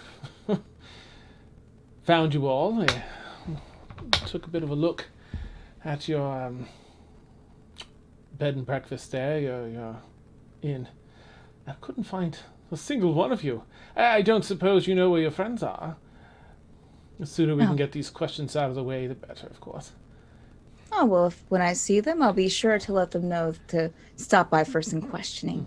found you all. I took a bit of a look at your bed and breakfast there, your inn. I couldn't find a single one of you. I don't suppose you know where your friends are. The sooner we can get these questions out of the way, the better, of course. Oh, well, when I see them, I'll be sure to let them know to stop by for some questioning.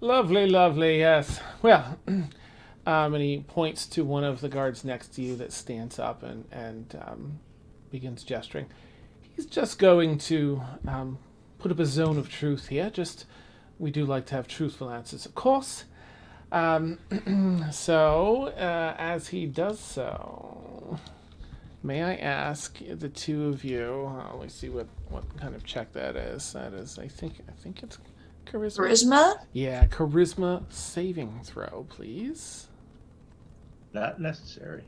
Lovely, yes. Well, and he points to one of the guards next to you that stands up and begins gesturing. He's just going to put up a zone of truth here. We do like to have truthful answers, of course. So, as he does so, May I ask the two of you? Let me see what kind of check that is. That is, I think it's charisma. Charisma? Yeah, charisma saving throw, please. Not necessary.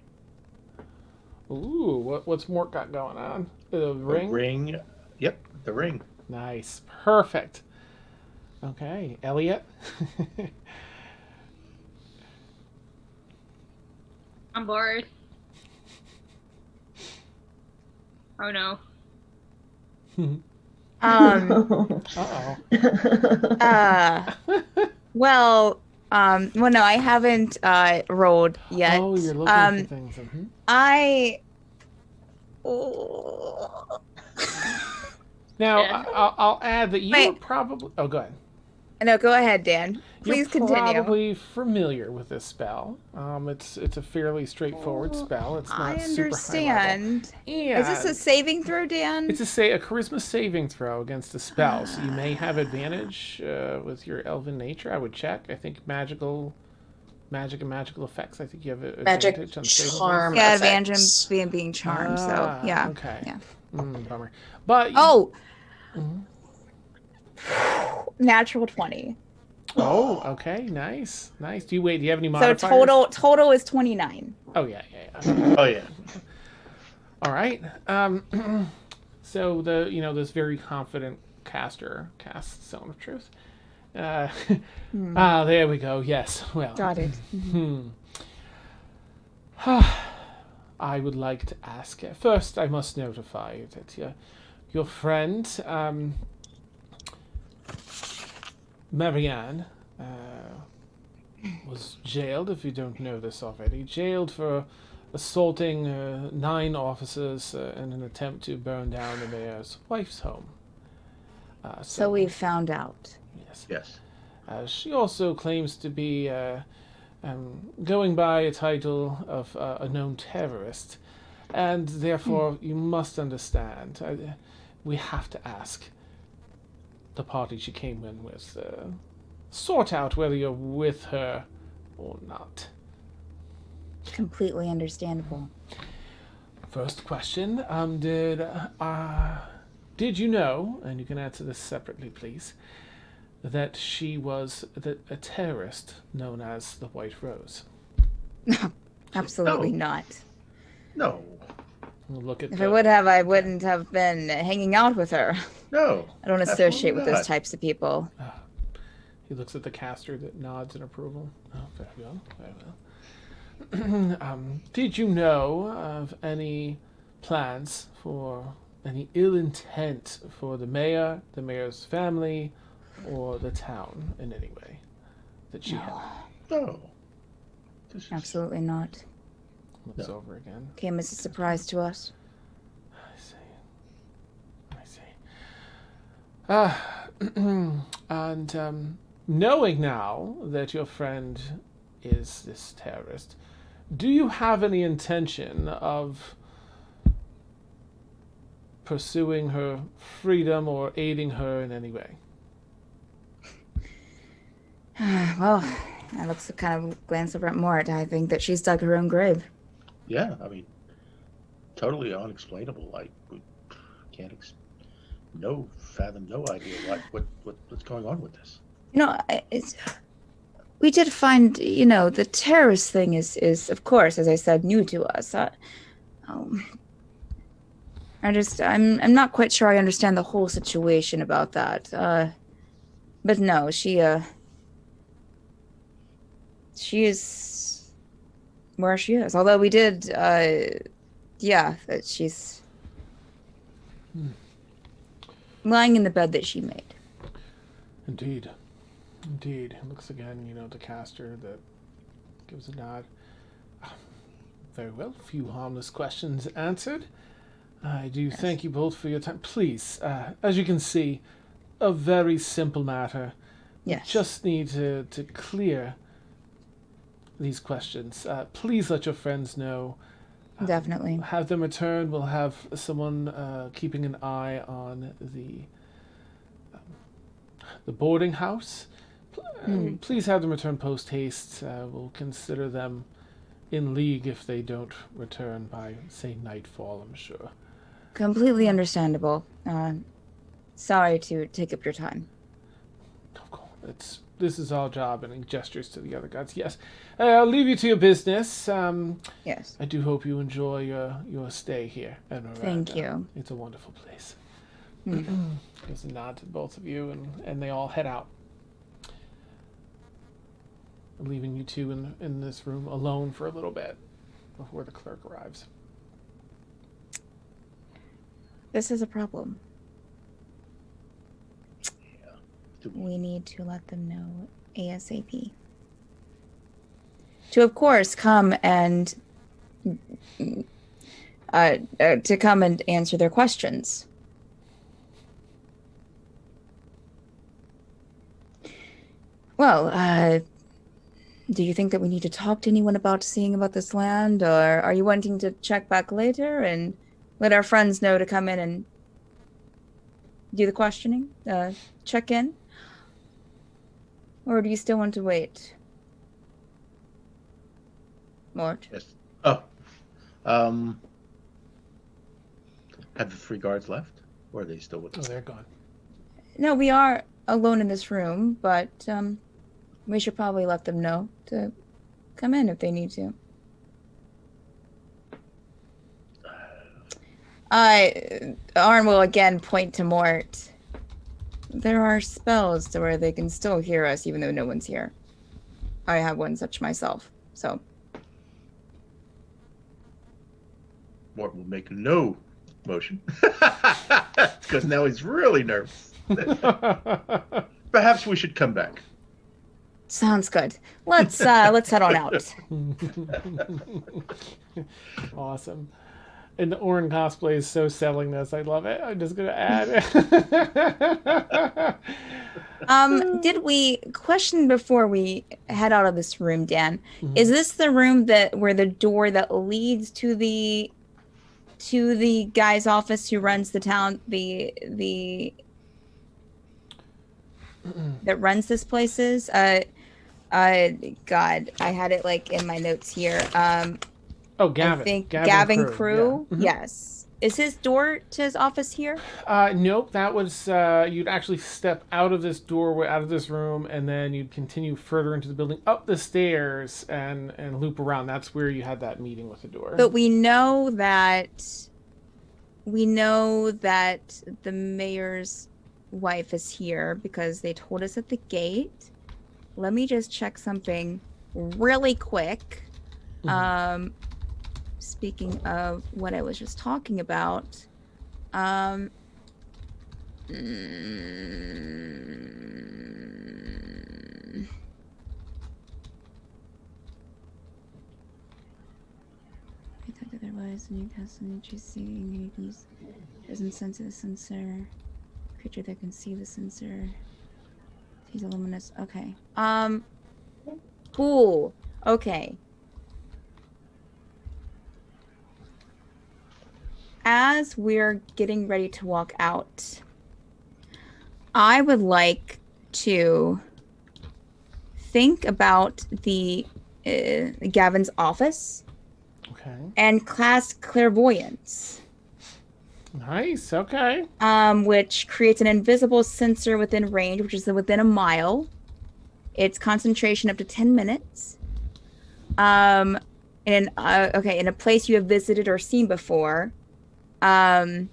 Ooh, what's Mort got going on? The ring? The ring. Yep, the ring. Nice. Perfect. Okay, Elliot. I'm bored. Oh no. Uh-oh. Well, no, I haven't rolled yet. Oh, you're looking for things. I. Now, Yeah. I'll add that you Wait. were probably... Oh, go ahead. No, go ahead, Dan. Please You're continue. probably familiar with this spell. It's a fairly straightforward spell. It's not I super high level. understand. And Is this a saving throw, Dan? it's a charisma saving throw against a spell, so you may have advantage with your elven nature. I would check. I think magic and magical effects. I think you have Magic advantage on saving throws. charm Yeah, advantage effects. in being charmed. So Ah, yeah. Okay. Yeah. Bummer. But Oh. Mhm. Natural 20. Oh, okay, nice. Do you have any So modifiers? total is 29. Oh yeah. Oh yeah. All right. So this very confident caster casts Zone of Truth. There we go. Yes. Well. Got it. I would like to ask. First, I must notify you that your friend, Marianne, was jailed. If you don't know this already, jailed for assaulting 9 officers in an attempt to burn down the mayor's wife's home. So we found out. Yes. Yes. She also claims to be going by a title of a known terrorist, and therefore you must understand. We have to ask the party she came in with, sort out whether you're with her or not. Completely understandable. First question: did you know? And you can answer this separately, please. That she was a terrorist known as the White Rose. Absolutely No. not. No. We'll look at If I would have, I wouldn't have been hanging out with her. No. I don't associate with Absolutely those not. types of people. He looks at the caster that nods in approval. Oh, very well, very well. Did you know of any plans for any ill intent for the mayor, the mayor's family, or the town in any way that she had? No. This is- Absolutely not. Looks No. over again. Came as a surprise to us. I see. And knowing now that your friend is this terrorist, do you have any intention of pursuing her freedom or aiding her in any way? Well, I looks kind of glance over at Mort. I think that she's dug her own grave. Yeah, I mean, totally unexplainable. We can't fathom no idea what's going on with this. We did find, the terrorist thing is of course, as I said, new to us. I'm not quite sure I understand the whole situation about that. But no, she is where she is. Although we did, that she's lying in the bed that she made. Indeed. He looks again, the caster that gives a nod. Very well. A few harmless questions answered. I do thank you both for your time. Please, as you can see, a very simple matter. Yes. Just need to clear these questions. Please let your friends know. Definitely. Have them return. We'll have someone keeping an eye on the boarding house. Please have them return post haste. We'll consider them in league if they don't return by, say, nightfall, I'm sure. Completely understandable. Sorry to take up your time. This is our job, and he gestures to the other gods. Yes, I'll leave you to your business. Yes. I do hope you enjoy your stay here at Miranda. Thank you. It's a wonderful place. Gives a nod to both of you, and they all head out, leaving you two in this room alone for a little bit before the clerk arrives. This is a problem. Yeah. We need to let them know ASAP. To, of course, come and answer their questions. Well, do you think that we need to talk to anyone about seeing about this land, or are you wanting to check back later and let our friends know to come in and do the questioning, check in? Or do you still want to wait? Mort? Yes. Oh. Have the 3 guards left? Or are they still with Oh, us? they're gone. No, we are alone in this room, but we should probably let them know to come in if they need to. Aurynn will again point to Mort. There are spells to where they can still hear us even though no one's here. I have one such myself, so. Mort will make no motion. Because now he's really nervous. Perhaps we should come back. Sounds good. Let's head on out. Awesome. And the Aurynn cosplay is so selling this. I love it. I'm just gonna add it. Did we question before we head out of this room, Dan? Is this the room where the door that leads to the guy's office who runs the town, that runs this place is? God, I had it like in my notes here. Oh, Gavin. I think Gavin Crew. Yeah. Yes. Is his door to his office here? Nope. That was you'd actually step out of this doorway, out of this room, and then you'd continue further into the building, up the stairs, and loop around. That's where you had that meeting with the door. But we know that the mayor's wife is here because they told us at the gate. Let me just check something really quick. Speaking of what I was just talking about, I thought that there was a new castle seeing use doesn't sense the sensor. Creature that can see the sensor. He's a luminous. Okay. Cool. Okay. As we're getting ready to walk out, I would like to think about the Gavin's office. Okay. And class clairvoyance. Nice. Okay. Which creates an invisible sensor within range, which is within a mile. Its concentration up to 10 minutes. In a place you have visited or seen before. The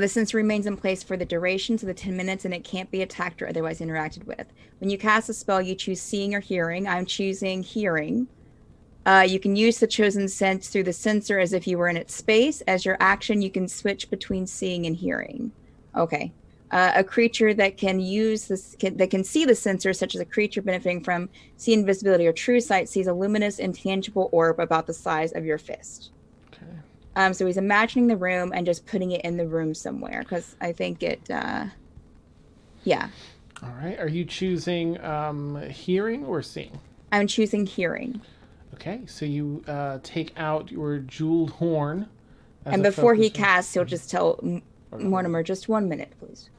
sensor remains in place for the duration, so the 10 minutes, and it can't be attacked or otherwise interacted with. When you cast a spell, you choose seeing or hearing. I'm choosing hearing. You can use the chosen sense through the sensor as if you were in its space. As your action, you can switch between seeing and hearing. Okay. A creature that can that can see the sensor, such as a creature benefiting from see invisibility or true sight, sees a luminous, intangible orb about the size of your fist. Okay. So he's imagining the room and just putting it in the room somewhere, because I think it, yeah. All right. Are you choosing hearing or seeing? I'm choosing hearing. Okay. So you take out your jeweled horn. And before he casts, he'll just tell Mortimer, just 1 minute, please.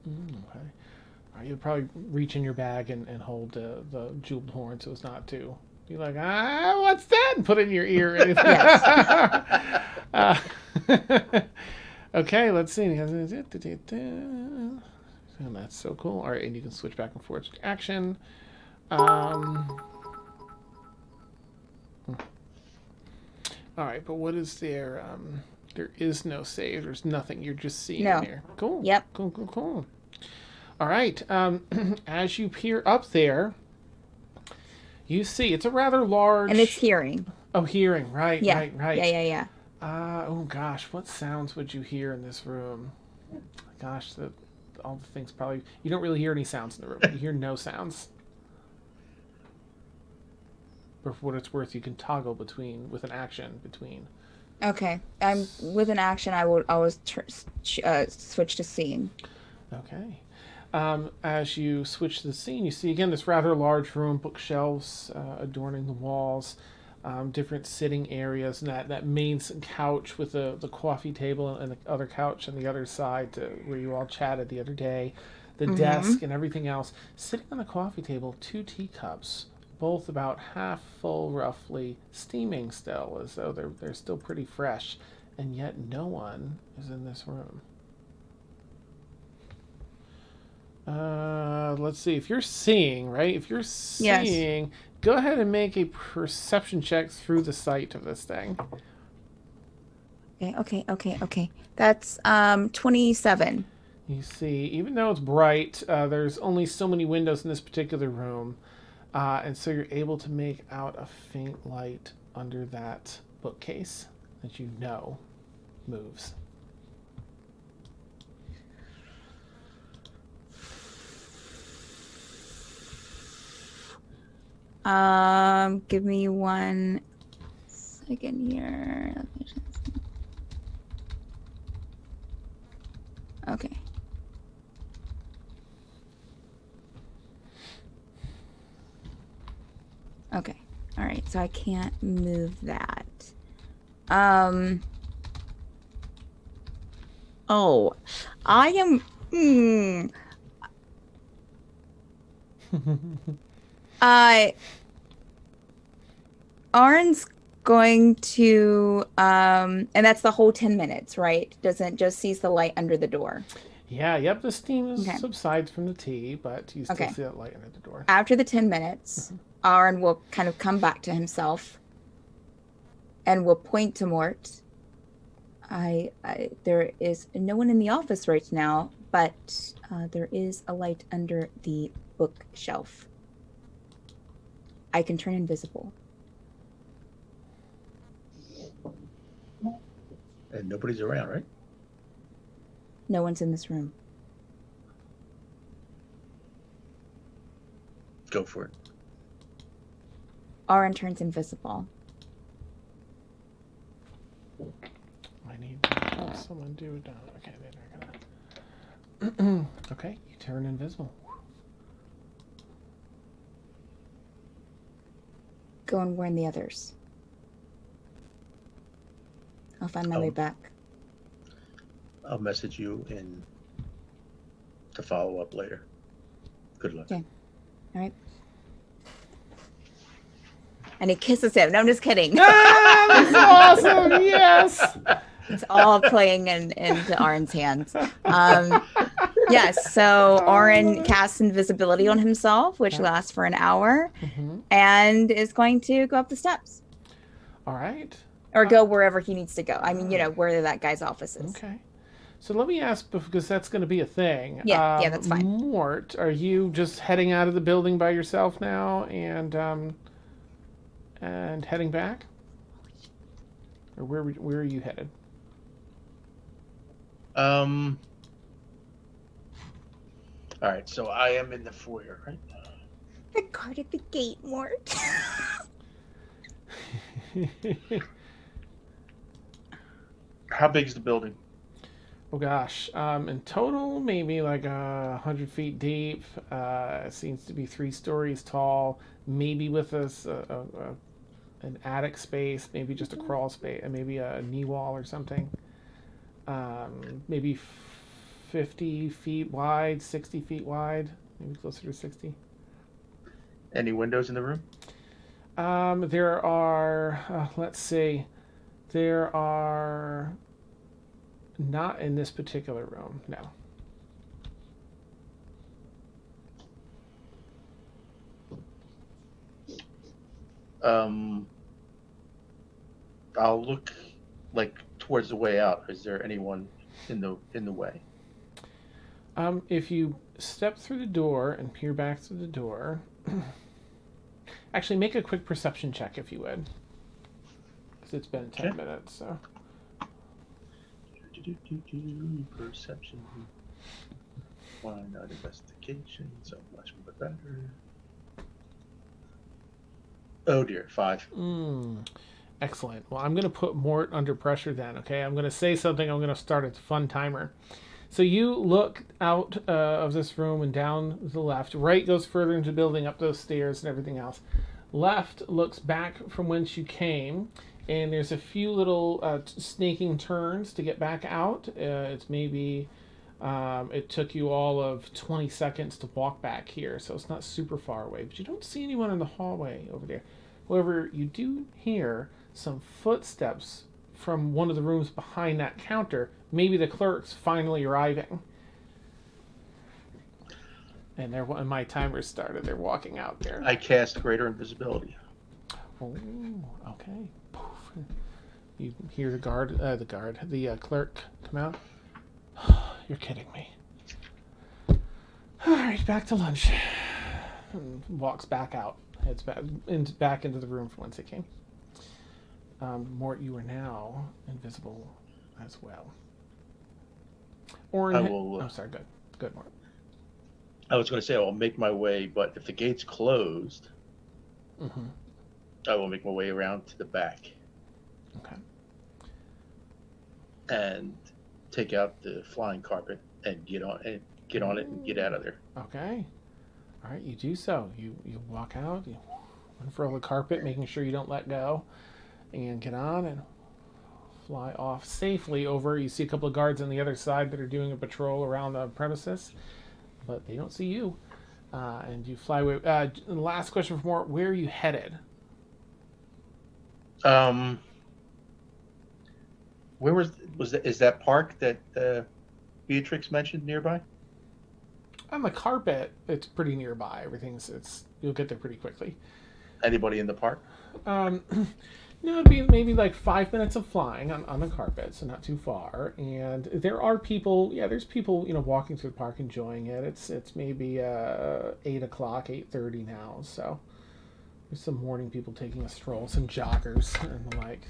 Okay. All right, you'll probably reach in your bag and hold the jeweled horn so as not to Be like, what's that? And put it in your ear. Or anything. Yes. Okay, let's see. And that's so cool. All right, and you can switch back and forth to action. All right, but what is there? There is no save. There's nothing. You're just seeing No. there. Cool. Yep. Cool. All right. As you peer up there, you see it's a rather large. And it's hearing. Oh, hearing. Right. Yeah. Right. Yeah. Oh gosh, what sounds would you hear in this room? Gosh, all the things probably you don't really hear any sounds in the room. You hear no sounds. But for what it's worth, you can toggle with an action between. Okay. With an action. I will always switch to seeing. Okay. As you switch to the scene, you see again this rather large room, bookshelves adorning the walls. Different sitting areas, and that main couch with the coffee table and the other couch on the other side where you all chatted the other day, the desk and everything else. Sitting on the coffee table, 2 teacups, both about half full roughly, steaming still, as though they're still pretty fresh, and yet no one is in this room. Let's see. If you're seeing, right? If you're seeing... Yes. Go ahead and make a perception check through the sight of this thing. Okay. That's 27. You see, even though it's bright, there's only so many windows in this particular room, and so you're able to make out a faint light under that bookcase that you know moves. Give me 1 second here. Okay. Okay. All right. So I can't move that. Oh, I am. Auryn's going to, and that's the whole 10 minutes, right? Doesn't just sees the light under the door. Yeah, yep, the steam subsides from the tea, but you still Okay. see that light under the door. After the 10 minutes, Auryn will kind of come back to himself and will point to Mort. There is no one in the office right now, but there is a light under the bookshelf. I can turn invisible. And nobody's around, right? No one's in this room. Go for it. Auryn turns invisible. I need to have someone do it. Okay, they're gonna. Okay, you turn invisible. Go and warn the others. I'll find my way back. I'll message you to follow up later. Good luck. Okay. All right. And he kisses him. No, I'm just kidding. That's awesome. Yes. It's all playing into Auryn's hands. Yes, so Auryn casts invisibility on himself, which lasts for an hour, and is going to go up the steps. All right. Or go wherever he needs to go. I mean, where that guy's office is. Okay. So let me ask, because that's going to be a thing. Yeah, that's fine. Mort, are you just heading out of the building by yourself now and heading back? Or where are you headed? All right, so I am in the foyer, right? I guarded the gate, Mort. How big is the building? Oh gosh, in total maybe like 100 feet deep. It seems to be 3 stories tall, maybe with an attic space, maybe just a crawl space, and maybe a knee wall or something. Maybe 50 feet wide, 60 feet wide, maybe closer to 60. Any windows in the room? There are, let's see, there are not in this particular room, no. I'll look like towards the way out. Is there anyone in the way? If you step through the door and peer back through the door, actually make a quick perception check if you would, because it's been 10 minutes. So Perception. Why not investigation? So much more better. Oh dear, 5. Excellent. Well, I'm going to put Mort under pressure then, okay? I'm going to say something. I'm going to start a fun timer. So you look out of this room and down the left. Right goes further into the building, up those stairs and everything else. Left looks back from whence you came, and there's a few little snaking turns to get back out. It's maybe... it took you all of 20 seconds to walk back here, so it's not super far away. But you don't see anyone in the hallway over there. However, you do hear some footsteps from one of the rooms behind that counter. Maybe the clerk's finally arriving. And my timer started. They're walking out there. I cast greater invisibility. Oh, okay. Poof. You hear the clerk come out. You're kidding me. All right, back to lunch. And walks back out. Heads back into the room from whence it came. Mort, you are now invisible as well. I will. Oh, sorry. Good, Mort. I was going to say I will make my way, but if the gate's closed, I will make my way around to the back. Okay. And take out the flying carpet and get on it and get out of there. Okay. All right, you do so. You walk out, you unfurl the carpet, making sure you don't let go, and get on and fly off safely over. You see a couple of guards on the other side that are doing a patrol around the premises, but they don't see you. And you fly away. Last question for Mort: where are you headed? Where is that park that Beatrix mentioned nearby? On the carpet, it's pretty nearby. You'll get there pretty quickly. Anybody in the park? No, it'd be maybe like 5 minutes of flying on the carpet, so not too far. And there are people, there's people, walking through the park enjoying it. It's maybe 8 o'clock, 8:30 now, so there's some morning people taking a stroll, some joggers and the like.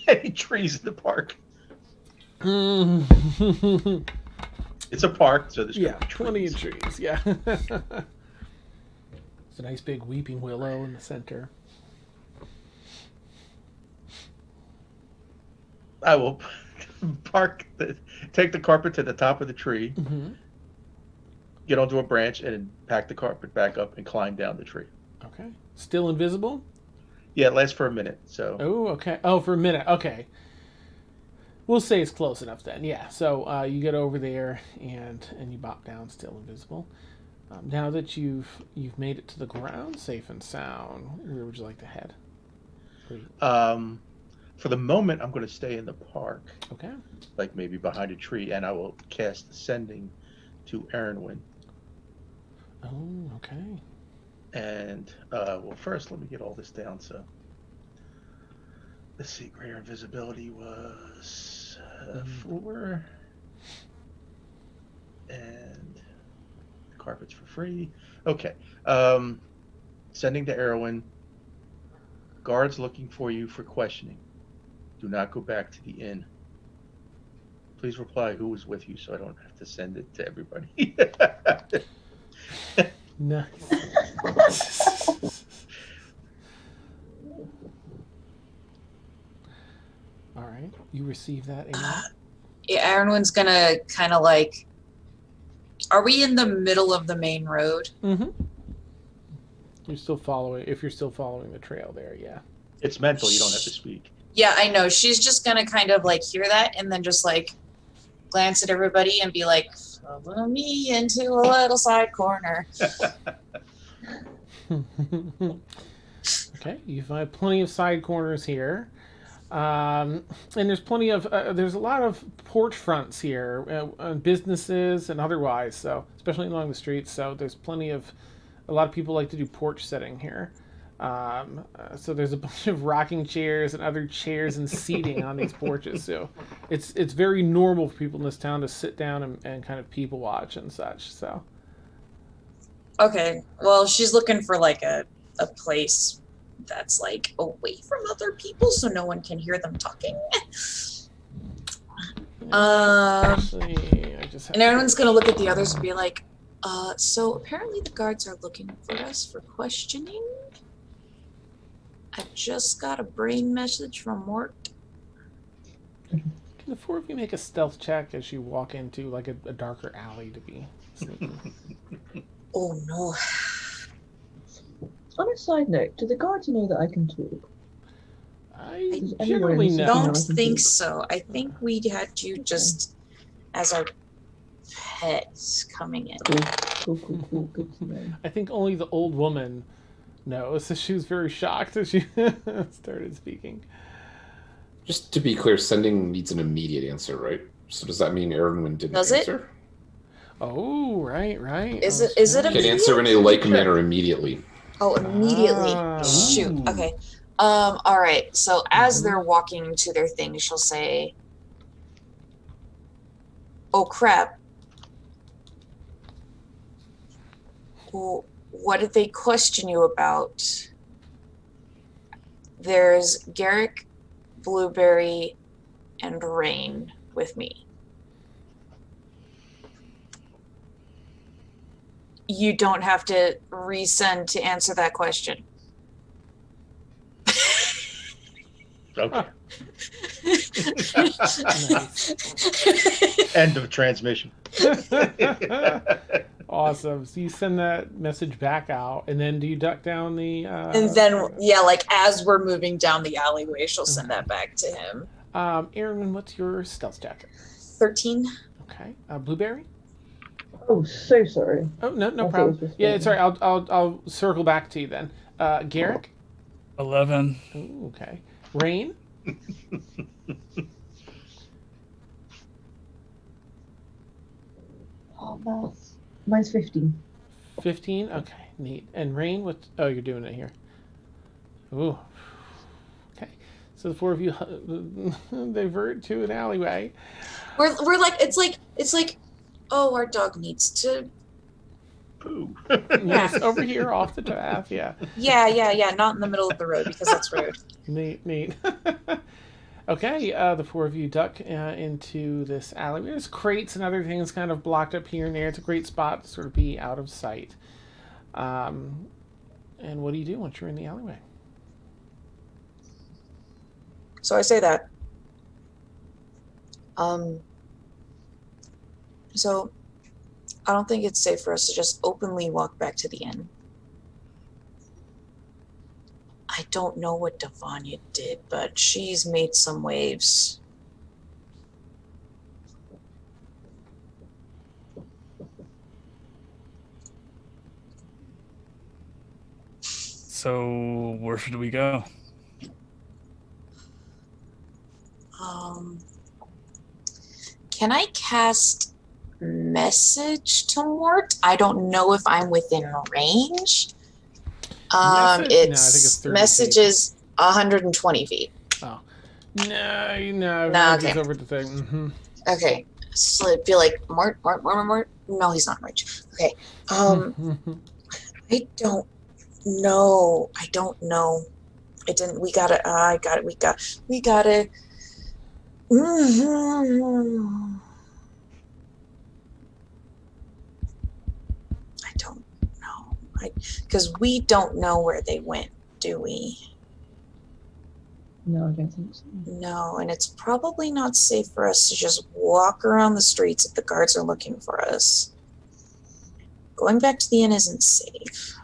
Any trees in the park? It's a park, so there's plenty of trees. Yeah. There's a nice big weeping willow in the center. I will take the carpet to the top of the tree, get onto a branch, and pack the carpet back up and climb down the tree. Okay. Still invisible? Yeah, it lasts for a minute. So. Oh, okay. Oh, for a minute. Okay. We'll say it's close enough then. Yeah. So you get over there and you bop down, still invisible. Now that you've made it to the ground, safe and sound, where would you like to head? For the moment, I'm going to stay in the park. Okay. Like maybe behind a tree, and I will cast Ascending to Aeronwen. Oh, okay. And well, first let me get all this down. So let's see. Greater invisibility was 4, and the carpet's for free. Okay. Sending to Aeronwen. Guards looking for you for questioning. Do not go back to the inn. Please reply who was with you, so I don't have to send it to everybody. Nice. All right. You receive that, Emil? Yeah, Aeronwen's gonna kind of like. Are we in the middle of the main road? Mm-hmm. You're still following. If you're still following the trail there, yeah. It's mental. You don't have to speak. Yeah, I know. She's just gonna kind of like hear that and then just like glance at everybody and be like, "Follow me into a little side corner." Okay, you find plenty of side corners here. And there's plenty of there's a lot of porch fronts here, businesses and otherwise. So especially along the streets. So there's plenty of a lot of people like to do porch setting here. So there's a bunch of rocking chairs and other chairs and seating on these porches. So it's very normal for people in this town to sit down and kind of people watch and such. So Okay, well, she's looking for like a place that's like away from other people so no one can hear them talking. actually, I just have And everyone's gonna look at the others and be like, so apparently the guards are looking for us for questioning. I just got a brain message from Mort. Can the four of you make a stealth check as you walk into like a darker alley to be sneaking? Oh no. On a side note, do the guards know that I can talk? I Does generally anyone know. Don't I think so. I think we had you just as our pets coming in. Cool. Good to know. I think only the old woman knows, so she was very shocked as she started speaking. Just to be clear, sending needs an immediate answer, right? So does that mean Aeronwen didn't Does it? answer? Oh, right. Is it Okay. a- Can Immediate? answer in a like manner immediately. Oh, immediately. Ah. Shoot. Okay. All right. So as they're walking to their thing, she'll say, "Oh crap! Well, what did they question you about?" There's Garrick, Blueberry, and Rain with me. You don't have to resend to answer that question. Okay. Nice. End of transmission. Awesome. So you send that message back out, and then do you duck down the? And then, yeah, like as we're moving down the alleyway, she'll send that back to him. Aeronwen, what's your stealth check? 13. Okay. Blueberry. Oh, so sorry. Oh no, I thought it problem. was just Yeah, one. it's all right. I'll circle back to you then. Garrick. 11. Ooh, okay. Rain. Oh, mine's 15. 15. Okay, neat. And Rain, what? Oh, you're doing it here. Ooh. Okay. So the four of you divert to an alleyway. We're like, it's like, oh, our dog needs to. Poo. Yes, over here off the path. Yeah. Yeah, not in the middle of the road because that's rude. Neat. Okay, the four of you duck into this alley. There's crates and other things kind of blocked up here and there. It's a great spot to sort of be out of sight. And what do you do once you're in the alleyway? So I say that. So I don't think it's safe for us to just openly walk back to the inn. I don't know what Davania did, but she's made some waves. So where should we go? Can I cast message to Mort? I don't know if I'm within range. Message? No, I think it's It's 30 message feet. is 120 feet. Oh. No, No, he's okay. over the thing. Mm-hmm. Okay. So it'd be like Mort. No, he's not in range. Okay. I don't know. It didn't. We got it. I got it. We got it. I don't know. Because we don't know where they went, do we? No, I don't think so. No, and it's probably not safe for us to just walk around the streets if the guards are looking for us. Going back to the inn isn't safe.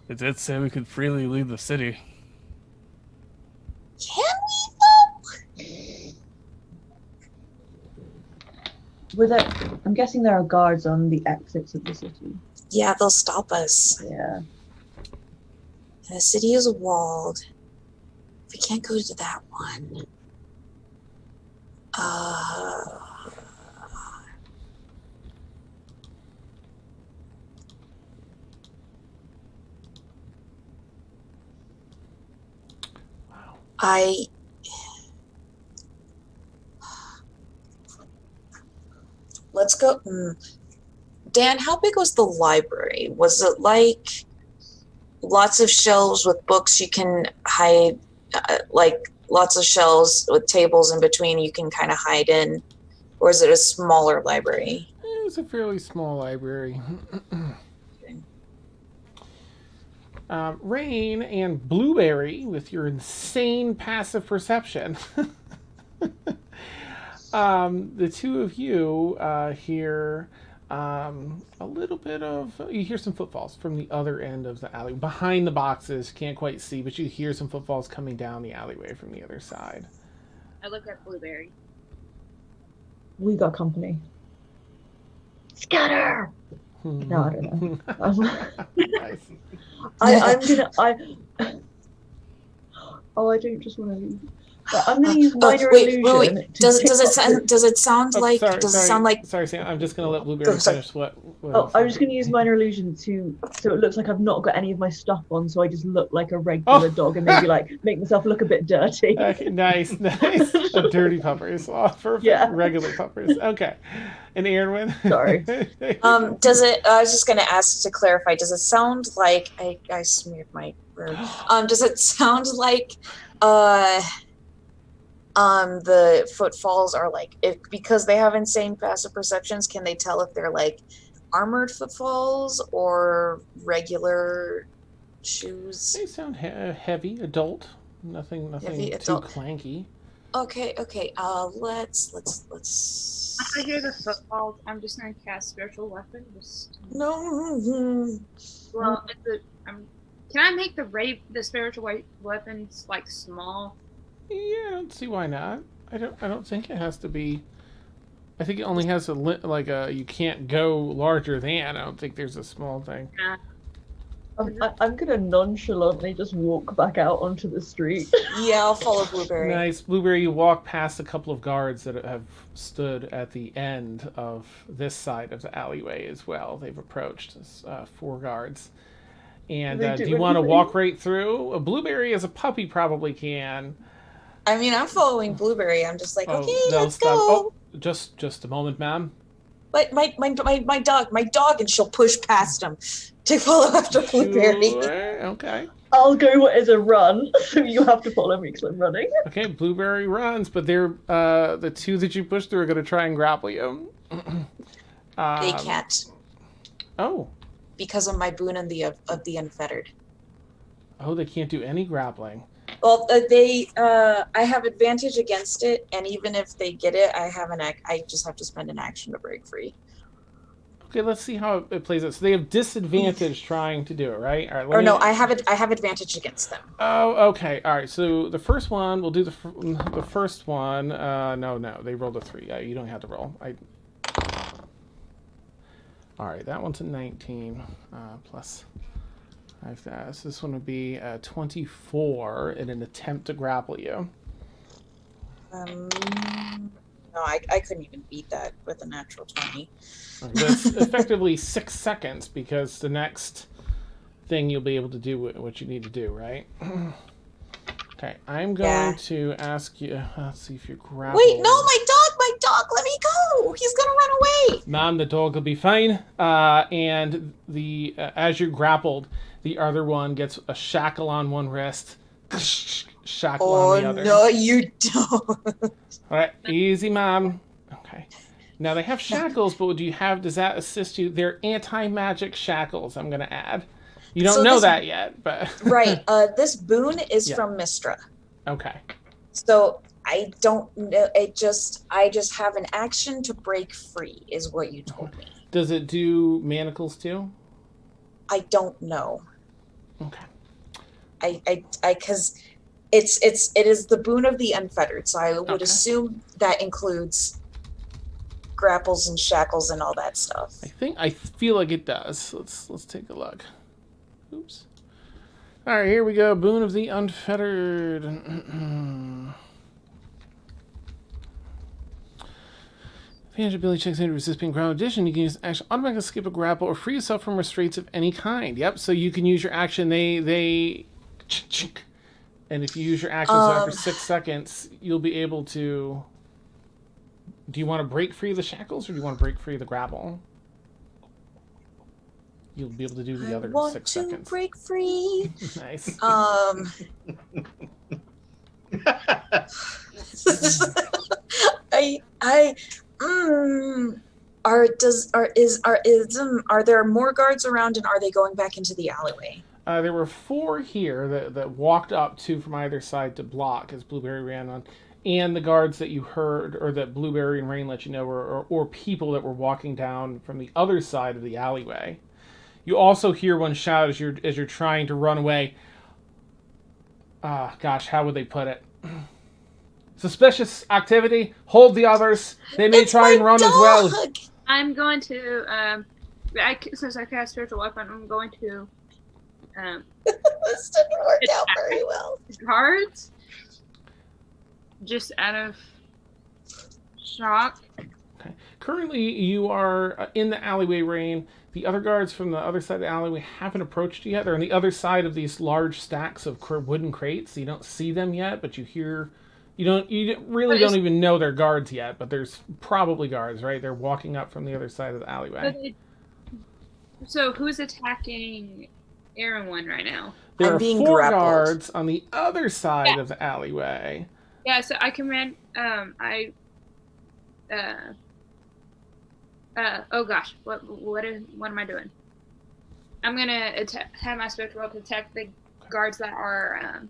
It did say we could freely leave the city. Can we I'm guessing there are guards on the exits of the city. Yeah, they'll stop us. Yeah. And the city is walled. We can't go to that one. Let's go. Dan, how big was the library? Was it like lots of shelves with books you can hide, like lots of shelves with tables in between you can kind of hide in? Or is it a smaller library? It's a fairly small library. Rain and Blueberry, with your insane passive perception. The two of you hear a little bit of... You hear some footfalls from the other end of the alley. Behind the boxes, can't quite see, but you hear some footfalls coming down the alleyway from the other side. I look at Blueberry. We got company. Scatter! No, I don't know. Nice. I don't just want to leave. But I'm going to use minor illusion. Wait. Does it sound like? Sorry, Sam. I'm just going to let Blueberry finish what I'm just going to use minor illusion so it looks like I've not got any of my stuff on, so I just look like a regular dog and maybe like make myself look a bit dirty. Okay, nice. A dirty puppers. Oh, perfect. Yeah. Regular puppers. Okay. And Aeronwen? Sorry. Does it? I was just going to ask to clarify. Does it sound like I smeared my room? Does it sound like the footfalls are like, because they have insane passive perceptions, can they tell if they're like armored footfalls or regular shoes? They sound heavy, adult. Nothing Heavy too adult. clanky. Okay. Let's. After I hear the footfalls, I'm just gonna cast spiritual weapon. No. Well, can I make the spiritual weapons like small? Yeah, I don't see why not. I don't think it has to be. I think it only has you can't go larger than. I don't think there's a small thing. Yeah. I'm gonna nonchalantly just walk back out onto the street. Yeah, I'll follow Blueberry. Nice. Blueberry, you walk past a couple of guards that have stood at the end of this side of the alleyway as well. They've approached 4 guards. And do you want to walk right through? A Blueberry as a puppy probably can. I mean, I'm following Blueberry. I'm just like, okay, no, let's stop. go. Oh, just a moment, ma'am. But my dog, and she'll push past him to follow after Blueberry. Sure, okay. I'll go as a run, so you have to follow me because I'm running. Okay, Blueberry runs, but they're the 2 that you push through are going to try and grapple you. They can't. Oh. Because of my boon of the unfettered. Oh, they can't do any grappling. Well, I have advantage against it, and even if they get it, I just have to spend an action to break free. Okay, let's see how it plays out. So they have disadvantage trying to do it, right? All right. I have advantage against them. Oh, okay. All right. So the first one, we'll do the first one. No, they rolled a 3. Yeah, you don't have to roll. All right, that one's a 19 plus 5. So this one would be 24 in an attempt to grapple you. No, I couldn't even beat that with a natural 20. Okay, that's effectively 6 seconds because the next thing you'll be able to do what you need to do, right? Okay, I'm going to ask you. Let's see if you're grappling. Wait, no, my dog, let me go. He's gonna run away. Mom, the dog will be fine. And the as you're grappled, the other one gets a shackle on one wrist, shackle on the other. Oh no, you don't. All right, easy, Mom. Okay. Now they have shackles, but does that assist you? They're anti-magic shackles, I'm going to add. You don't know that yet, but... Right. This boon is from Mistra. Okay. So I don't know. I just have an action to break free is what you told me. Does it do manacles too? I don't know. Okay. I because it is the boon of the unfettered, so I would assume that includes grapples and shackles and all that stuff. I feel like it does. Let's take a look. Oops. All right, here we go. Boon of the Unfettered. Advantage ability checks in to resist being ground. In addition, you can use action automatically skip a grapple or free yourself from restraints of any kind. Yep, so you can use your action. They and if you use your action so after 6 seconds, you'll be able to. Do you want to break free of the shackles or do you want to break free of the grapple? You'll be able to do the other 6 seconds. I want to break free. Nice. Are there more guards around, and are they going back into the alleyway? There were 4 here that walked up, 2 from either side to block as Blueberry ran on, and the guards that you heard, or that Blueberry and Rain let you know, or people that were walking down from the other side of the alleyway. You also hear one shout as you're trying to run away. Gosh, how would they put it? Suspicious activity. Hold the others. They may try and run as well. I'm going to, since I cast Spiritual Weapon, I'm going to, this didn't work out very well. Cards? Just out of shock. Okay. Currently, you are in the alleyway, Rain. The other guards from the other side of the alleyway haven't approached you yet. They're on the other side of these large stacks of wooden crates. So you don't see them yet, but you hear. You don't even know they're guards yet, but there's probably guards, right? They're walking up from the other side of the alleyway. So who's attacking Aeronwen right now? There are 4 guards on the other side of the alleyway. Yeah, so I command, oh gosh, what am I doing? I'm gonna have my spectral roll to attack the guards that are,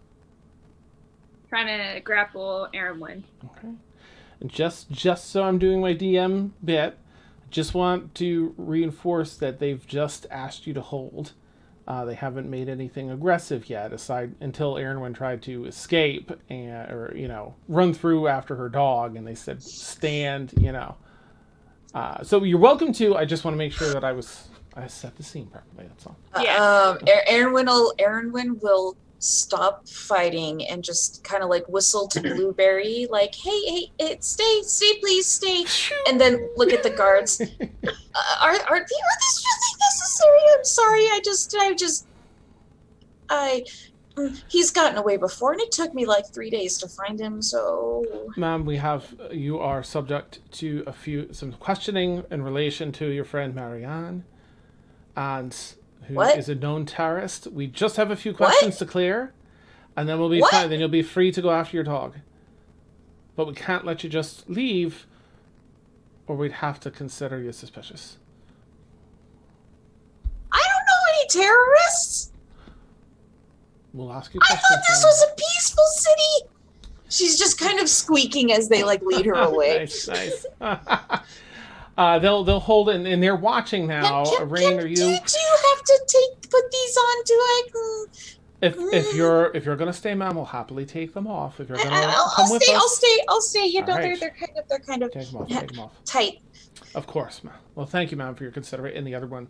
trying to grapple Aeronwen. Okay. And just so I'm doing my DM bit, just want to reinforce that they've just asked you to hold. They haven't made anything aggressive yet, aside until Aeronwen tried to escape or run through after her dog, and they said stand. So you're welcome to. I just want to make sure that I set the scene properly. That's all. Yeah. Aeronwen will stop fighting and just kind of like whistle to Blueberry, like, hey, stay, please, stay. And then look at the guards. Are these really necessary? I'm sorry. He's gotten away before, and it took me like 3 days to find him. So, ma'am, you are subject to some questioning in relation to your friend Marianne, and who is a known terrorist. We just have a few questions to clear, and then we'll be fine. Then you'll be free to go after your dog. But we can't let you just leave, or we'd have to consider you suspicious. I don't know any terrorists. We'll ask you I questions. thought this was a peaceful city. She's just kind of squeaking as they like lead her away. Nice. They'll hold it, and they're watching now. Rain, are you? Do you have to put these on? Do I? If you're gonna stay, ma'am, we'll happily take them off. If you're gonna come with us, I'll stay here. No, right. they're kind of take them off. tight. Of course, ma'am. Well, thank you, ma'am, for your consideration. And the other one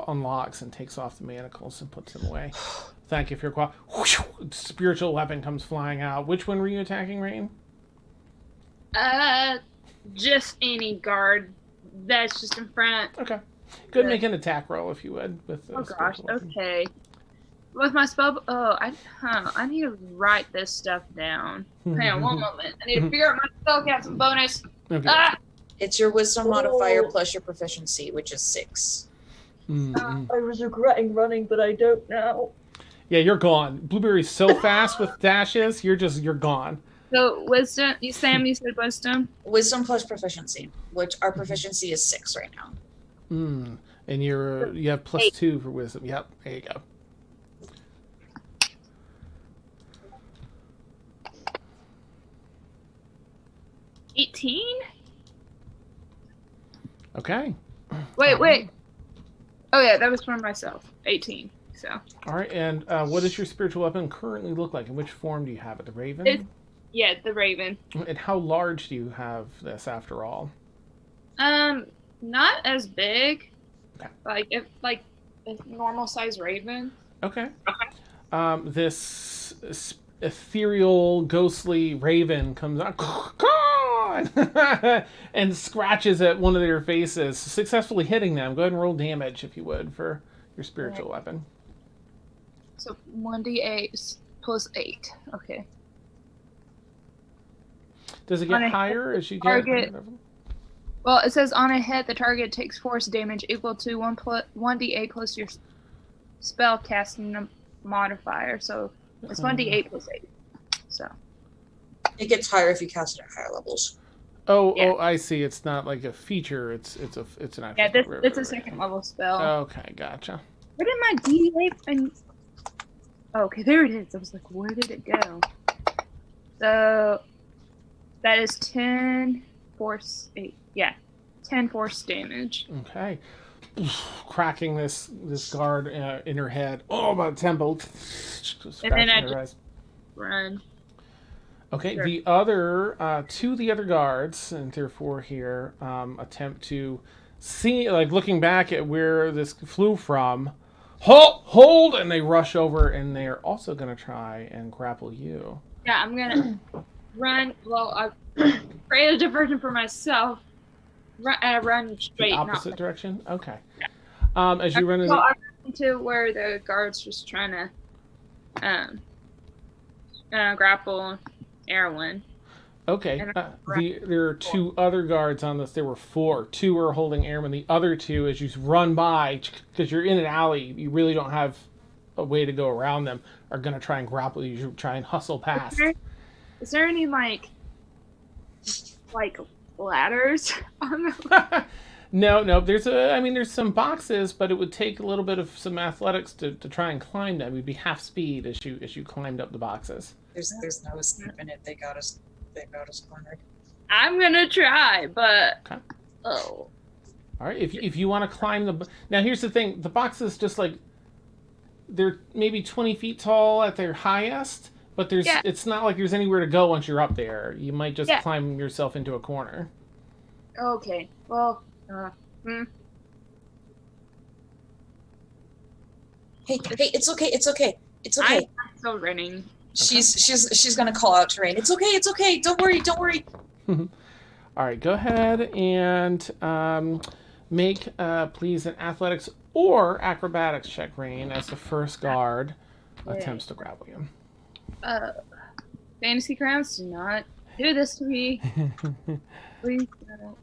unlocks and takes off the manacles and puts them away. Thank you for your spiritual weapon comes flying out. Which one were you attacking, Rain? Just any guard that's just in front. Okay. Good. Make an attack roll if you would. With Okay. With my spell, I need to write this stuff down. Hang on, one moment. I need to figure out my spellcasting bonus. Okay. It's your wisdom modifier plus your proficiency, which is 6. I was regretting running, but I don't now. Yeah, you're gone. Blueberry's so fast with dashes. You're gone. So wisdom. Sam, you said wisdom. Wisdom plus proficiency, which our proficiency is 6 right now. And you have plus 2 for wisdom. Yep. There you go. $18. Okay. Wait. Oh yeah, that was for myself. 18. So. All right, and what does your spiritual weapon currently look like? In which form do you have it? The Raven? The Raven. And how large do you have this, after all? Not as big. Okay. Like a normal size raven. Okay. This ethereal, ghostly raven comes out and scratches at one of their faces, successfully hitting them. Go ahead and roll damage, if you would, for your spiritual weapon. So 1d8 plus 8. Okay. Does it On get a higher as you target- get? Well, it says on a hit, the target takes force damage equal to 1d8 plus your spell casting modifier. So it's 1d8 plus 8. So. It gets higher if you cast it at higher levels. Oh, Yeah. oh, I see. It's not like a feature. It's an actual. Yeah, spell. it's a second level spell. Okay, gotcha. Where did my D8 and okay, there it is. I was like, where did it go? So that is 10 force 8. Yeah. 10 force damage. Okay. Cracking this guard in her head. Oh, about temple. And then I Scratching her eyes. Run. Okay, Sure. the other the other guards, and therefore here, attempt to see, like looking back at where this flew from. Hold, and they rush over, and they are also going to try and grapple you. Yeah, I'm gonna run. Well, I created a diversion for myself. Run straight. The not opposite direction. Okay. As you run into Well, I ran into where the guards just trying to grapple Aeronwen. Okay. And There are two other guards on this. There were 4. 2 are holding Airman. The other 2, as you run by, because you're in an alley, you really don't have a way to go around them, are going to try and grapple you. You try and hustle past. Is there any like ladders on the No. There's some boxes, but it would take a little bit of some athletics to try and climb them. You'd be half speed as you climbed up the boxes. There's no escaping it. They got us cornered. I'm gonna try, but Okay. oh. All right, if you want to climb the... Now, here's the thing. The boxes just like... They're maybe 20 feet tall at their highest, but it's not like there's anywhere to go once you're up there. You might just climb yourself into a corner. Okay. Well, Hey, it's okay. It's okay. I'm still running. She's gonna call out to Rain. It's okay. Don't worry. All right, go ahead and make, please, an athletics or acrobatics check, Rain, as the first guard attempts to grapple you. Fantasy crowns, do not do this to me. Please don't.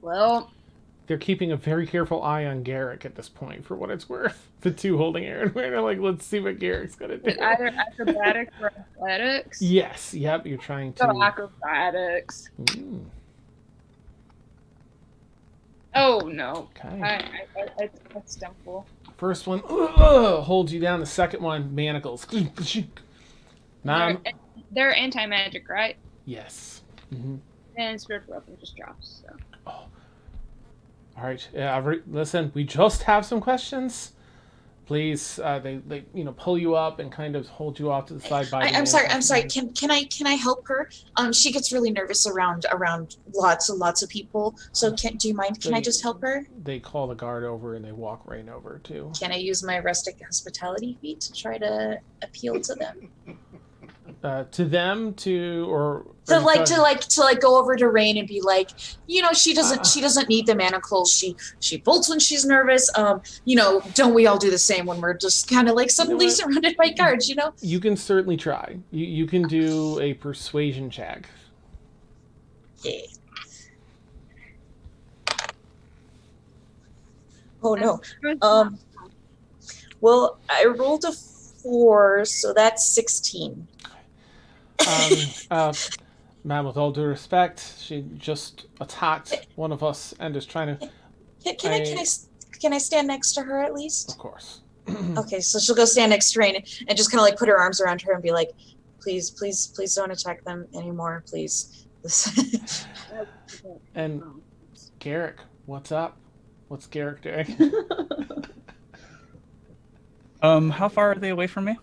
Well, They're keeping a very careful eye on Garrick at this point, for what it's worth. The 2 holding Aaron, they're like, let's see what Garrick's gonna do. it's either acrobatics or athletics. Yes, yep, you're trying to... So acrobatics. Ooh, Oh no. okay. I stumble. First one holds you down. The second one, manacles. They're anti-magic, right? Yes. Mm-hmm. And spiritual weapon just drops. So. All right. Listen, we just have some questions. Please, they pull you up and kind of hold you off to the side. I'm sorry. Can I help her? She gets really nervous around lots and lots of people. So do you mind? Can I just help her? They call the guard over and they walk Rain over too. Can I use my rustic hospitality feat to try to appeal to them? To them, to go over to Rain and be like, she doesn't need the manacles. She bolts when she's nervous. Don't we all do the same when we're just kind of like suddenly surrounded by guards? You can certainly try. You can do a persuasion check. Yeah. Oh no. Well, I rolled a 4, so that's 16. Ma'am, with all due respect, she just attacked one of us and is trying to... Can I stand next to her at least? Of course. Okay, so she'll go stand next to Rain and just kind of like put her arms around her and be like, please don't attack them anymore, please. And Garrick, what's up? What's Garrick doing? How far are they away from me?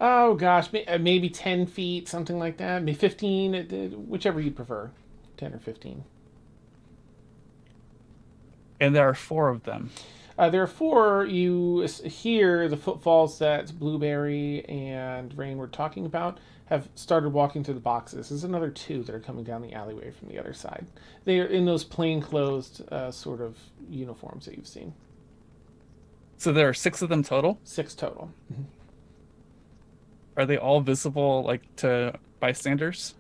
Oh gosh, maybe 10 feet, something like that. Maybe 15, whichever you prefer. 10 or 15. And there are 4 of them. There are 4. You hear the footfalls that Blueberry and Rain were talking about have started walking through the boxes. There's another 2 that are coming down the alleyway from the other side. They are in those plainclothes sort of uniforms that you've seen. So there are 6 of them total. 6 total. Are they all visible, like, to bystanders?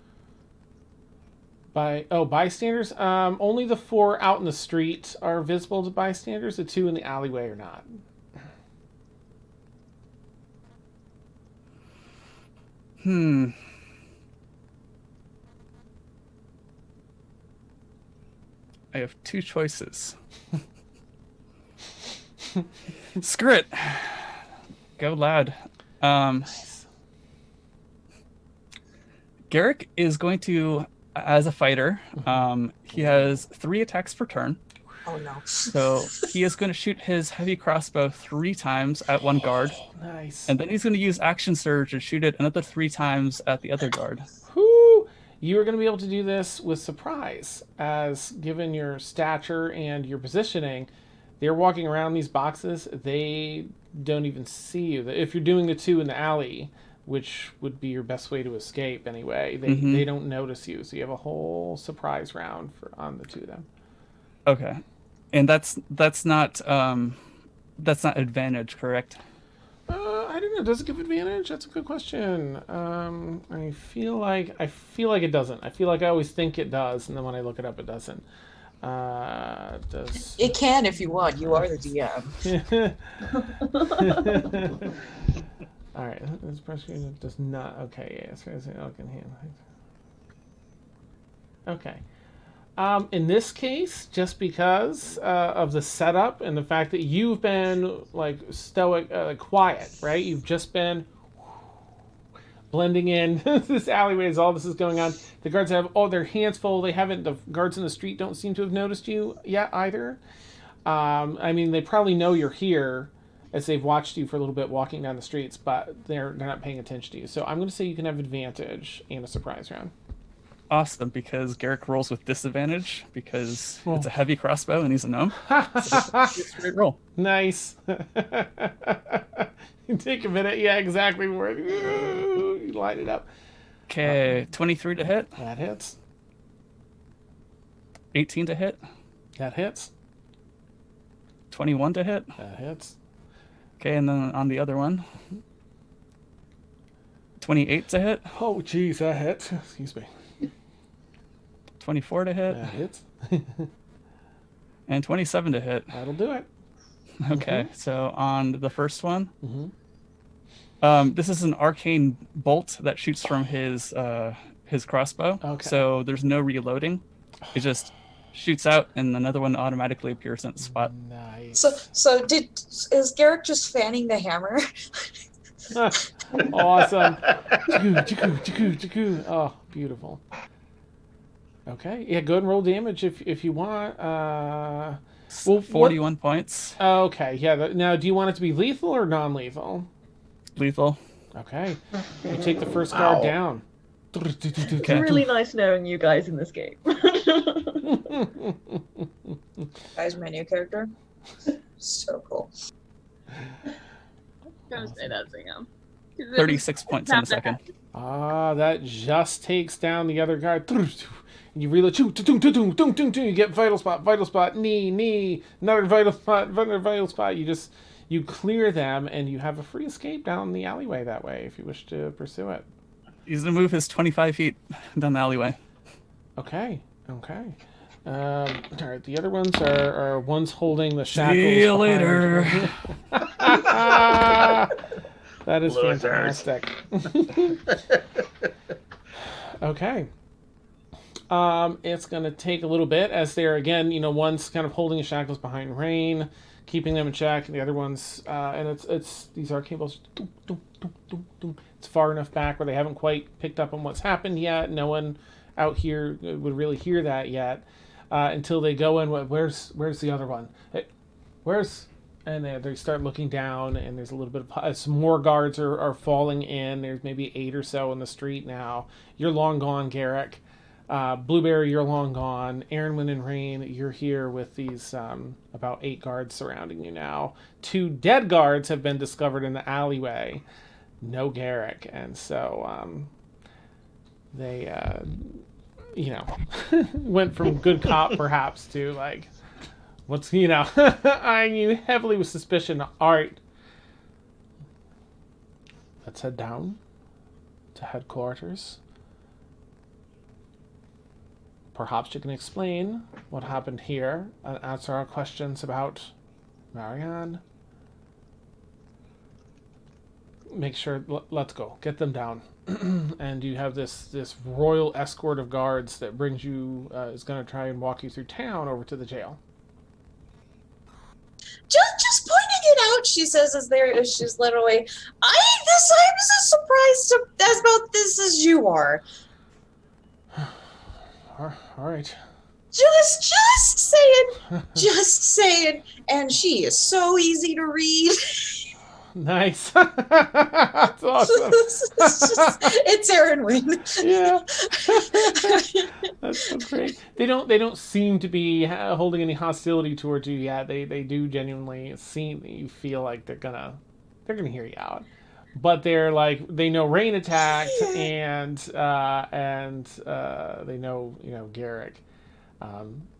Bystanders? Only the 4 out in the street are visible to bystanders. The 2 in the alleyway are not. I have 2 choices. Screw it. Go lad. Nice. Garrick is going to, as a fighter, he has 3 attacks per turn. Oh no. So he is going to shoot his heavy crossbow 3 times at one guard. Nice. And then he's going to use action surge and shoot it another 3 times at the other guard. Whoo! You are going to be able to do this with surprise, as given your stature and your positioning, they're walking around these boxes. They don't even see you. If you're doing the 2 in the alley, which would be your best way to escape anyway, they don't notice you. So you have a whole surprise round on the 2 of them. Okay. And that's not advantage, correct? I don't know. Does it give advantage? That's a good question. I feel like it doesn't. I feel like I always think it does, and then when I look it up, it doesn't. Does It can if you want. You are the DM. All right. This pressure does not. Okay. Yes. Okay. In this case, just because of the setup and the fact that you've been like stoic, quiet, right? You've just been blending in this alleyway as all this is going on. The guards have all their hands full. The guards in the street don't seem to have noticed you yet either. I mean, they probably know you're here as they've watched you for a little bit walking down the streets, but they're not paying attention to you. So I'm going to say you can have advantage and a surprise round. Awesome, because Garrick rolls with disadvantage because it's a heavy crossbow and he's a gnome. So it's a straight roll. Nice. You take a minute. Yeah, exactly. You light it up. Okay, 23 to hit. That hits. 18 to hit. That hits. 21 to hit. That hits. Okay, and then on the other one, 28 to hit. Oh, geez, that hits. Excuse me. 24 to hit. That hits. And 27 to hit. That'll do it. Okay, so on the first one, Mm-hmm. this is an arcane bolt that shoots from his crossbow. Okay. So there's no reloading. It just shoots out, and another one automatically appears in its spot. Nice. So is Garrick just fanning the hammer? Awesome. Oh, beautiful. Okay. Yeah, go ahead and roll damage if you want. Well, 41 points. Okay. Yeah. Now, do you want it to be lethal or non-lethal? Lethal. Okay. You take the first guard down. It's really nice knowing you guys in this game. Guys, my new character. So cool. Gonna say that to him. 36 points in a second. That just takes down the other guy. You reload. You get vital spot, knee, another vital spot. You clear them, and you have a free escape down the alleyway that way if you wish to pursue it. He's gonna move his 25 feet down the alleyway. Okay. All right. The other ones are ones holding the shackles. See you behind. later. That is Losers. fantastic. Okay. It's going to take a little bit as they're, again, one's kind of holding the shackles behind Rain, keeping them in check, and the other one's, and it's these arcane bolts, it's far enough back where they haven't quite picked up on what's happened yet. No one out here would really hear that yet until they go in. Where's the other one? Hey, and they start looking down, and there's a little bit of some more guards are falling in. There's maybe 8 or so in the street now. You're long gone, Garrick. Blueberry, you're long gone. Aeronwen and Rain, you're here with these about 8 guards surrounding you now. 2 dead guards have been discovered in the alleyway. No Garrick, and so they, went from good cop perhaps to like, what's eyeing you heavily with suspicion. All right, let's head down to headquarters. Perhaps you can explain what happened here and answer our questions about Marianne. Make sure, let's go. Get them down. And you have this royal escort of guards that brings you, is going to try and walk you through town over to the jail. Just pointing it out, she says as she's led away. I'm as surprised about this as you are. All right. Just saying. And she is so easy to read. Nice. That's awesome. It's Aeronwen. Yeah. That's so great. They don't seem to be holding any hostility towards you yet. They do genuinely seem that you feel like they're gonna hear you out. But they're like, they know Rain attacked, and they know Garrick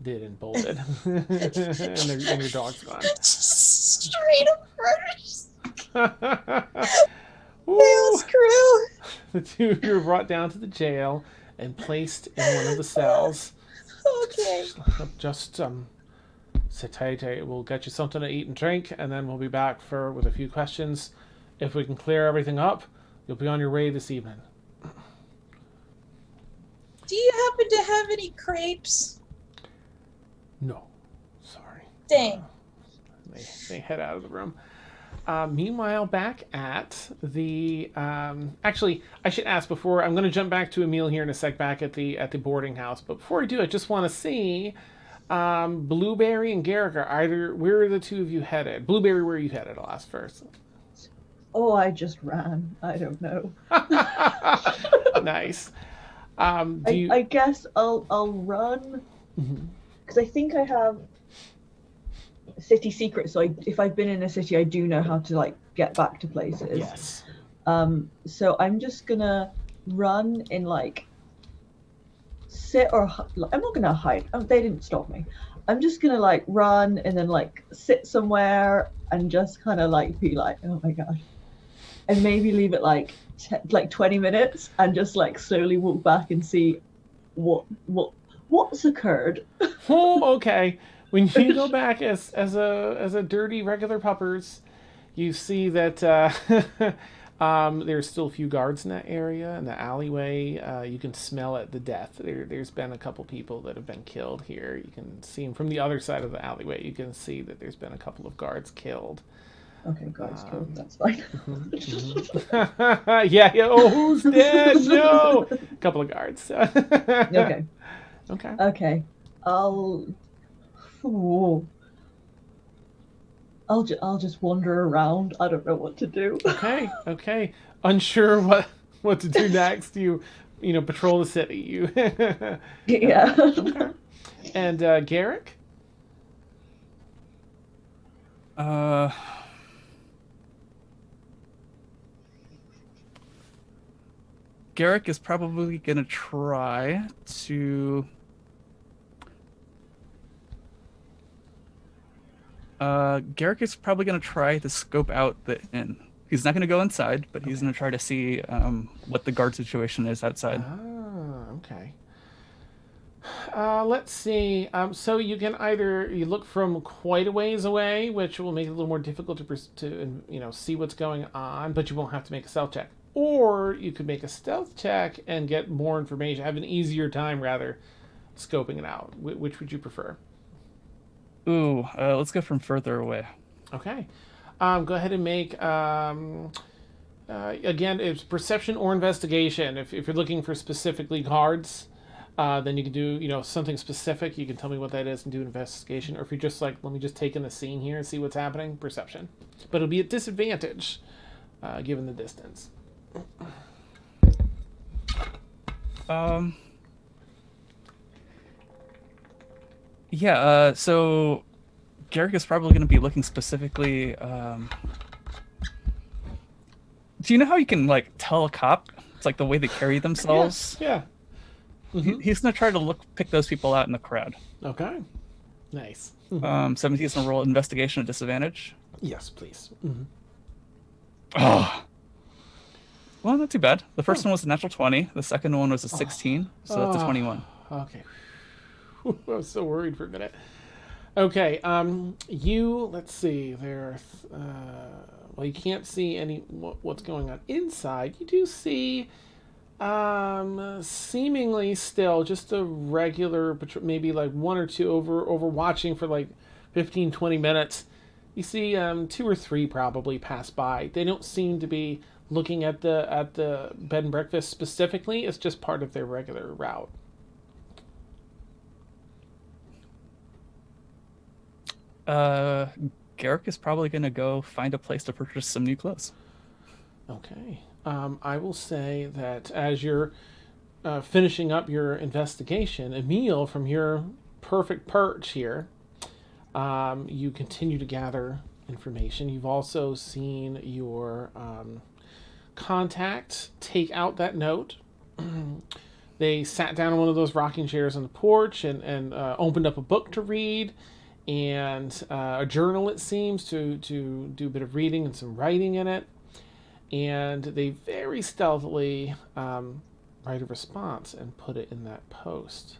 did and bolted, and your dog's gone. Straight up murders. Ooh. Crew. The 2 of you are brought down to the jail and placed in one of the cells. Okay. Just sit tight. We'll get you something to eat and drink, and then we'll be back with a few questions. If we can clear everything up, you'll be on your way this evening. Do you happen to have any crepes? No. Sorry. Dang. They head out of the room. Meanwhile, back at the... actually, I should ask before... I'm going to jump back to Emil here in a sec, back at the boarding house. But before I do, I just want to see... Blueberry and Garrick are either... Where are the 2 of you headed? Blueberry, where are you headed? I'll ask first. Oh, I just ran. I don't know. Nice. I guess I'll run because I think I have city secrets. So if I've been in a city, I do know how to like get back to places. Yes. So I'm just gonna run in like sit or I'm not gonna hide. They didn't stop me. I'm just gonna like run and then like sit somewhere and just kind of like be like, oh my gosh. And maybe leave it like 20 minutes and just like slowly walk back and see what's occurred. Oh, okay. When you go back as a dirty regular puppers, you see that there's still a few guards in that area in the alleyway. You can smell it, the death. There's been a couple people that have been killed here. You can see them from the other side of the alleyway. You can see that there's been a couple of guards killed. Okay, guys, cool. That's fine. Yeah. Oh, who's dead? No. A couple of guards. Okay. Okay. I'll just wander around. I don't know what to do. Okay. Unsure what to do next. You patrol the city. Yeah. Okay. And Garrick? Garrick is probably going to try to... Garrick is probably going to try to scope out the inn. He's not going to go inside, but he's going to try to see what the guard situation is outside. Okay. Let's see. So you can either look from quite a ways away, which will make it a little more difficult to see what's going on, but you won't have to make a stealth check. Or you could make a stealth check and get more information, have an easier time rather scoping it out. Which would you prefer? Ooh, let's go from further away. Okay. Go ahead and make again, it's perception or investigation. If you're looking for specifically guards, then you can do something specific. You can tell me what that is and do an investigation. Or if you're just like, let me just take in the scene here and see what's happening, perception. But it'll be at disadvantage given the distance. Yeah, so Garrick is probably going to be looking specifically. Do you know how you can like tell a cop? It's like the way they carry themselves. Yeah. He's going to try to pick those people out in the crowd. Okay. Nice. 17 is going to roll investigation at disadvantage. Yes, please. Oh. Well, not too bad. The first one was a natural 20. The second one was a 16, so that's a 21. Okay. I was so worried for a minute. Okay. Let's see. There. Well, you can't see what's going on inside. You do see, seemingly still just a regular, maybe like one or two over watching for like 15, 20 minutes. You see, 2 or 3 probably pass by. They don't seem to be looking at the bed and breakfast specifically. It's just part of their regular route. Garrick is probably going to go find a place to purchase some new clothes. Okay. I will say that as you're finishing up your investigation, Emil, from your perfect perch here, you continue to gather information. You've also seen your contact take out that note. They sat down in one of those rocking chairs on the porch and opened up a book to read, and a journal, it seems, to do a bit of reading and some writing in it. And they very stealthily write a response and put it in that post.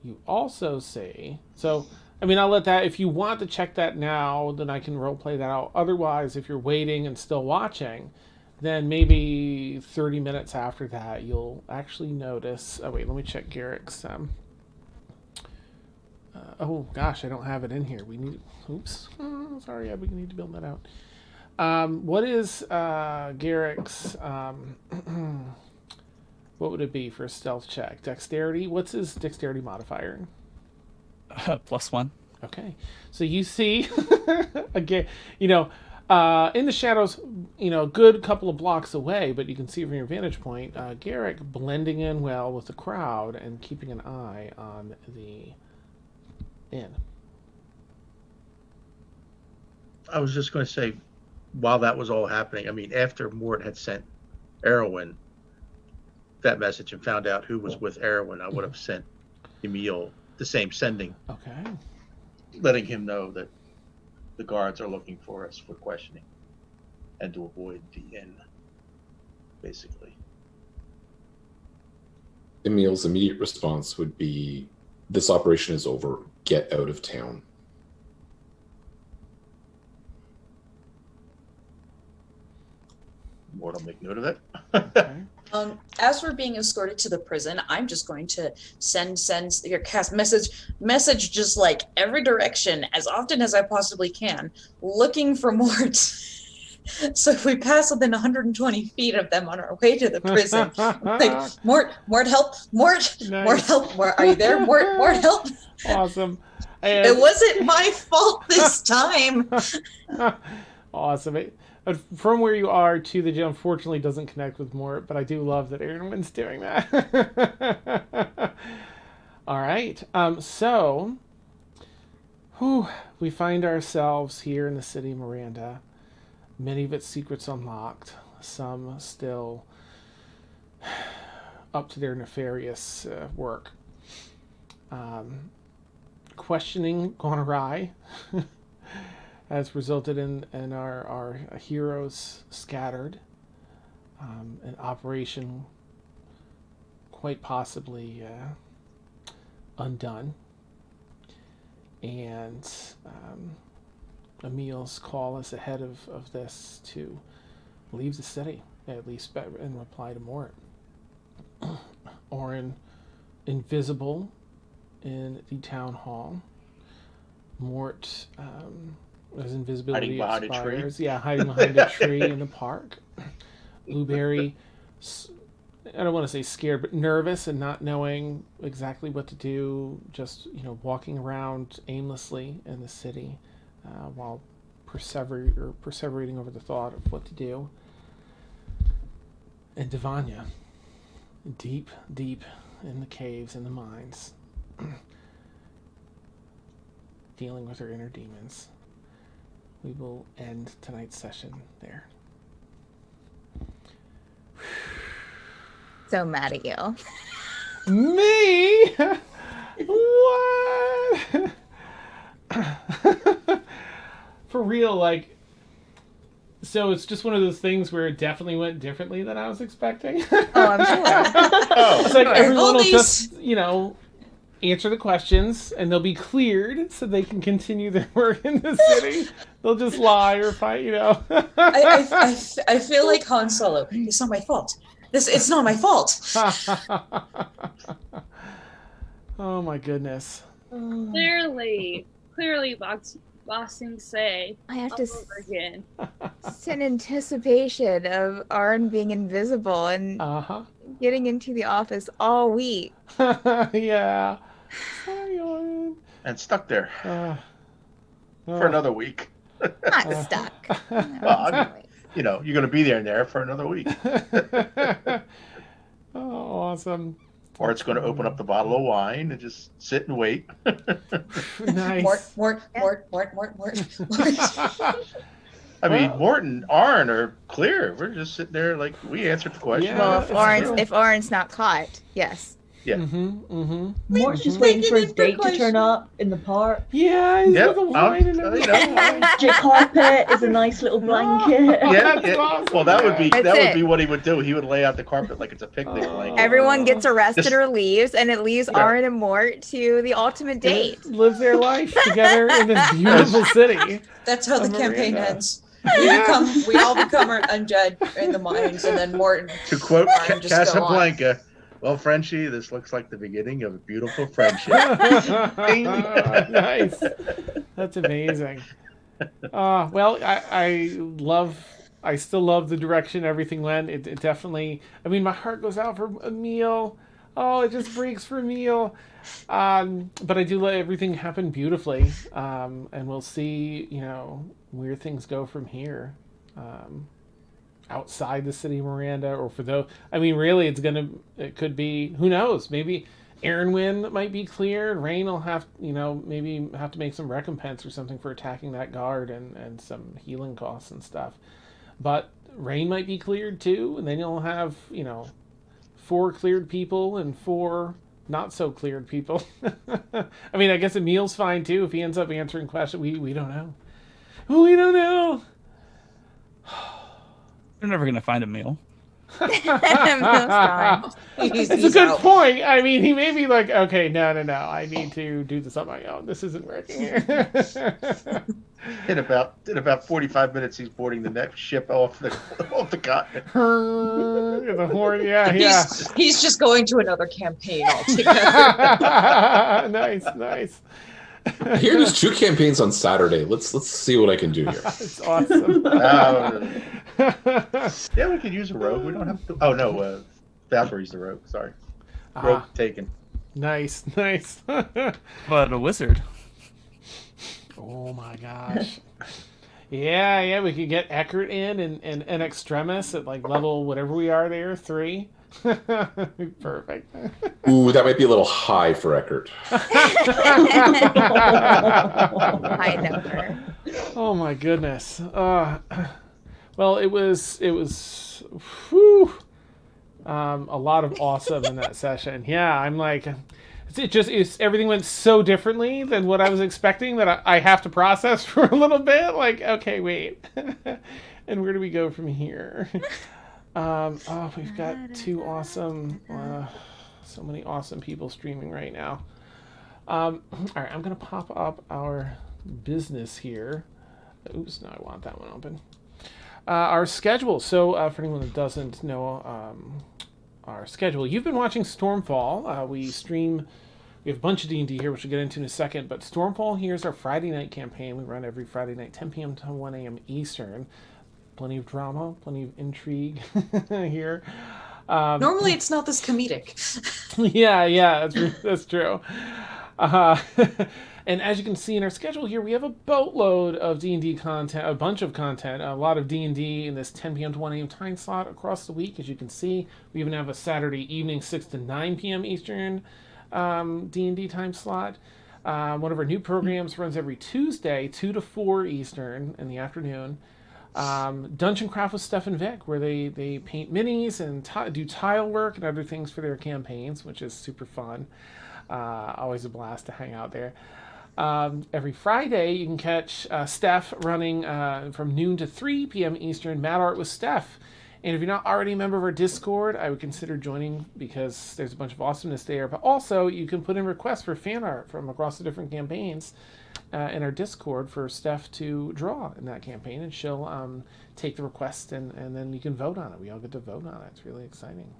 You also see, so, I mean, I'll let that, if you want to check that now, then I can roleplay that out. Otherwise, if you're waiting and still watching, then maybe 30 minutes after that, you'll actually notice, oh wait, let me check Garrick's, oh gosh, I don't have it in here. We need, oops, sorry, we need to build that out. What is Garrick's, what would it be for a stealth check? Dexterity? What's his dexterity modifier? +1. Okay. So you see, again, in the shadows, a good couple of blocks away, but you can see from your vantage point, Garrick blending in well with the crowd and keeping an eye on the inn. I was just going to say, while that was all happening, I mean, after Mort had sent Aeronwen that message and found out who was with Aeronwen, I would have sent Emil the same sending. Okay. Letting him know that the guards are looking for us for questioning and to avoid the inn, basically. Emil's immediate response would be, this operation is over. Get out of town. Mort will make note of that. Okay. As we're being escorted to the prison, I'm just going to send your cast message just like every direction as often as I possibly can, looking for Mort. So if we pass within 120 feet of them on our way to the prison, like, Mort, help, Mort, Nice. Mort, help, are you there? Mort, help. Awesome. It wasn't my fault this time. Awesome. From where you are to the gym, unfortunately, doesn't connect with Mort, but I do love that Aeronwen's doing that. All right. So, we find ourselves here in the city of Miranda. Many of its secrets unlocked. Some still up to their nefarious work. Questioning gone awry. Has resulted in our heroes scattered, an operation quite possibly undone, and Emil's call us ahead of this to leave the city, at least in reply to Mort. Aurynn invisible in the town hall. Mort, as invisibility hiding behind expires. Yeah, hiding behind a tree in the park. Blueberry, I don't want to say scared, but nervous and not knowing exactly what to do. Just, walking around aimlessly in the city while perseverating over the thought of what to do. And Davania, deep, deep in the caves, in the mines. dealing with her inner demons, we will end tonight's session there. So mad at you. Me? What? For real, like, so it's just one of those things where it definitely went differently than I was expecting. Oh, I'm sure. Oh, It's like everyone will Oldies. just, answer the questions and they'll be cleared so they can continue their work in the city. They'll just lie or fight, I feel like Han Solo. It's not my fault. It's not my fault. Oh my goodness. Clearly, bossing say I have all to over again. sit in anticipation of Aurynn being invisible and Uh-huh. getting into the office all week. Yeah. Sorry, Aurynn. and stuck there Oh. for another week. Not stuck. You're going to be there for another week. Oh, awesome. Or it's going to open up the bottle of wine and just sit and wait. Nice. Mort. I mean, Mort and Aurynn are clear. We're just sitting there like we answered the question. Yeah. Well, if Auryn's not caught, yes. Yeah. Mort's just waiting for his date to turn up in the park. Yeah, he's Yep, with the wine and everything. Magic carpet is a nice little blanket. Yeah, That's awesome. Well, that would be That's that would it. be what he would do. He would lay out the carpet like it's a picnic blanket. Everyone gets arrested Just- or leaves, and it leaves Yeah. Aurynn and Mort to the ultimate date. Live their life together in this beautiful city. That's how the campaign Miranda. ends. We all become undead in the mines, and then Mort. To quote Aurynn just go on. Casablanca, well, Frenchie, this looks like the beginning of a beautiful friendship. Nice. That's amazing. Well, I still love the direction everything went. It definitely, I mean, my heart goes out for Emil. Oh, it just breaks for Emil. But I do let everything happen beautifully. And we'll see, where things go from here. Outside the city of Miranda, or for those, I mean, really, it could be, who knows, maybe Aeronwen might be cleared. Rain will have, maybe have to make some recompense or something for attacking that guard and some healing costs and stuff. But Rain might be cleared too, and then you'll have, 4 cleared people and 4 not so cleared people. I mean, I guess Emil's fine too if he ends up answering questions. We don't know. We don't know. You're never gonna find a meal. Emil's gone. It's a good point. I mean, he may be like, okay, no, I need to do this on my own. This isn't working here. In about 45 minutes, he's boarding the next ship off the continent. The horn, yeah. He's just going to another campaign altogether. Nice. I hear there's 2 campaigns on Saturday. Let's see what I can do here. It's awesome. Yeah, we could use a rogue. We don't have to. Oh no, Valkyrie's the rogue. Sorry, rogue taken. Nice. But a wizard. Oh my gosh. Yeah, we could get Eckert in and Extremis at like level whatever we are there, 3. Perfect. Ooh, that might be a little high for Eckert. High number. Oh my goodness. Well, it was whew, a lot of awesome in that session. Yeah, I'm like, everything went so differently than what I was expecting that I have to process for a little bit. Like, okay, wait, and where do we go from here? We've got 2 awesome, so many awesome people streaming right now. All right, I'm gonna pop up our business here. Oops, no, I want that one open. Our schedule. So for anyone that doesn't know our schedule, you've been watching Stormfall. We have a bunch of D&D here, which we'll get into in a second, but Stormfall here is our Friday night campaign. We run every Friday night, 10 p.m. to 1 a.m. Eastern. Plenty of drama, plenty of intrigue here. Normally, it's not this comedic. Yeah, that's true. And as you can see in our schedule here, we have a boatload of D&D content, a bunch of content, a lot of D&D in this 10 p.m. to 1 a.m. time slot across the week. As you can see, we even have a Saturday evening, 6 to 9 p.m. Eastern D&D time slot. One of our new programs runs every Tuesday, 2 to 4 Eastern in the afternoon. Dungeon Craft with Steph and Vic, where they paint minis and do tile work and other things for their campaigns, which is super fun. Always a blast to hang out there. Every Friday, you can catch Steph running from noon to 3 p.m. Eastern, Mad Art with Steph. And if you're not already a member of our Discord, I would consider joining because there's a bunch of awesomeness there. But also, you can put in requests for fan art from across the different campaigns in our Discord for Steph to draw in that campaign. And she'll take the request and then you can vote on it. We all get to vote on it. It's really exciting.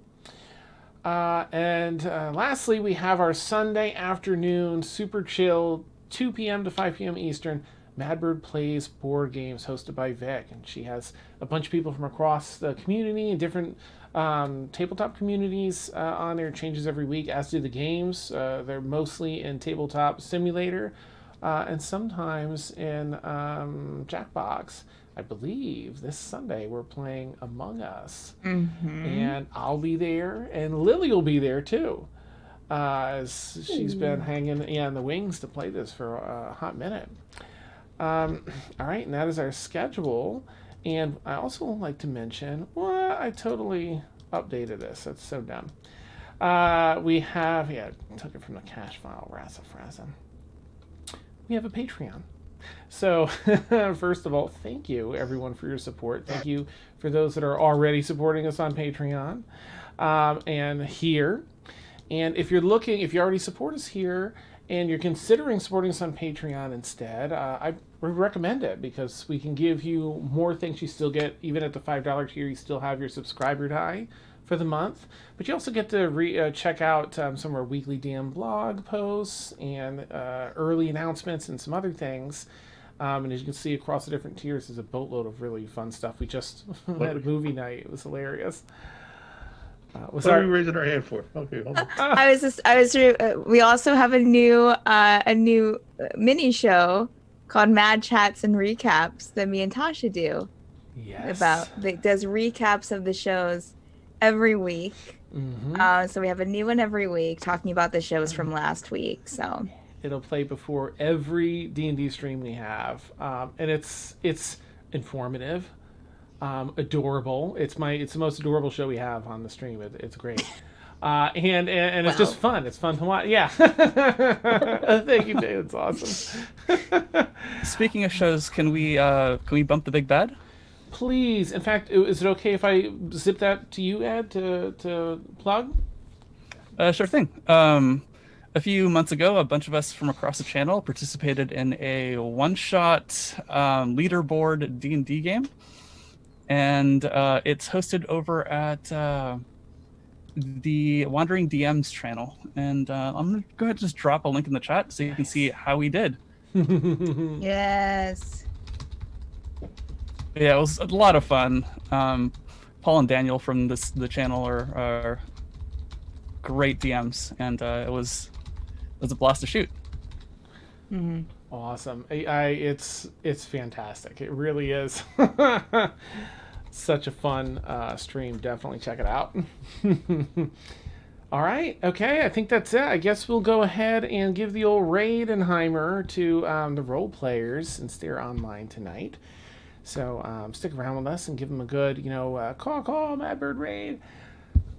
And lastly, we have our Sunday afternoon super chill, 2 p.m. to 5 p.m. Eastern, Madbird Plays Board Games, hosted by Vic. And she has a bunch of people from across the community and different tabletop communities on there. It changes every week, as do the games. They're mostly in Tabletop Simulator and sometimes in Jackbox. I believe this Sunday we're playing Among Us. Mm-hmm. And I'll be there, and Lily will be there too. As she's been hanging in the wings to play this for a hot minute. All right, and that is our schedule. And I also like to mention, I totally updated this. That's so dumb. We have, took it from the cache file, Rasa. We have a Patreon. So, first of all, thank you, everyone, for your support. Thank you for those that are already supporting us on Patreon and here. And if you already support us here and you're considering supporting us on Patreon instead, I would recommend it because we can give you more things. You still get, even at the $5 tier, you still have your subscriber die for the month. But you also get to check out some of our weekly DM blog posts and early announcements and some other things. And as you can see across the different tiers, there's a boatload of really fun stuff. We just had a movie night. It was hilarious. What are we raising our hand for? Okay, hold on. We also have a new mini show called Mad Chats and Recaps that me and Tasha do. Yes. That does recaps of the shows every week. Mm-hmm. So we have a new one every week talking about the shows from last week. So it'll play before every D&D stream we have, and it's informative. Adorable. It's the most adorable show we have on the stream. It's great. And it's just fun. It's fun to watch. Yeah. Thank you, Jay. It's awesome. Speaking of shows, can we bump the big bad? Please. In fact, is it okay if I zip that to you, Ed, to plug? Sure thing. A few months ago, a bunch of us from across the channel participated in a one-shot leaderboard D&D game. And it's hosted over at the Wandering DMs channel. And I'm going to go ahead and just drop a link in the chat so you can see how we did. Yes. Yeah, it was a lot of fun. Paul and Daniel from the channel are great DMs, and it was a blast to shoot. Mm-hmm. Awesome. It's fantastic. It really is. Such a fun stream. Definitely check it out. All right. Okay. I think that's it. I guess we'll go ahead and give the old Raidenheimer to the role players since they're online tonight. So stick around with us and give them a good, call, Madbird Raid.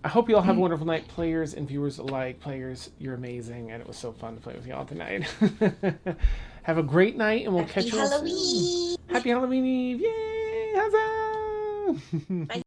I hope you all have a wonderful night, players and viewers alike. Players, you're amazing, and it was so fun to play with you all tonight. Have a great night, and we'll catch you all soon. Happy Halloween Eve! Yay! Huzzah!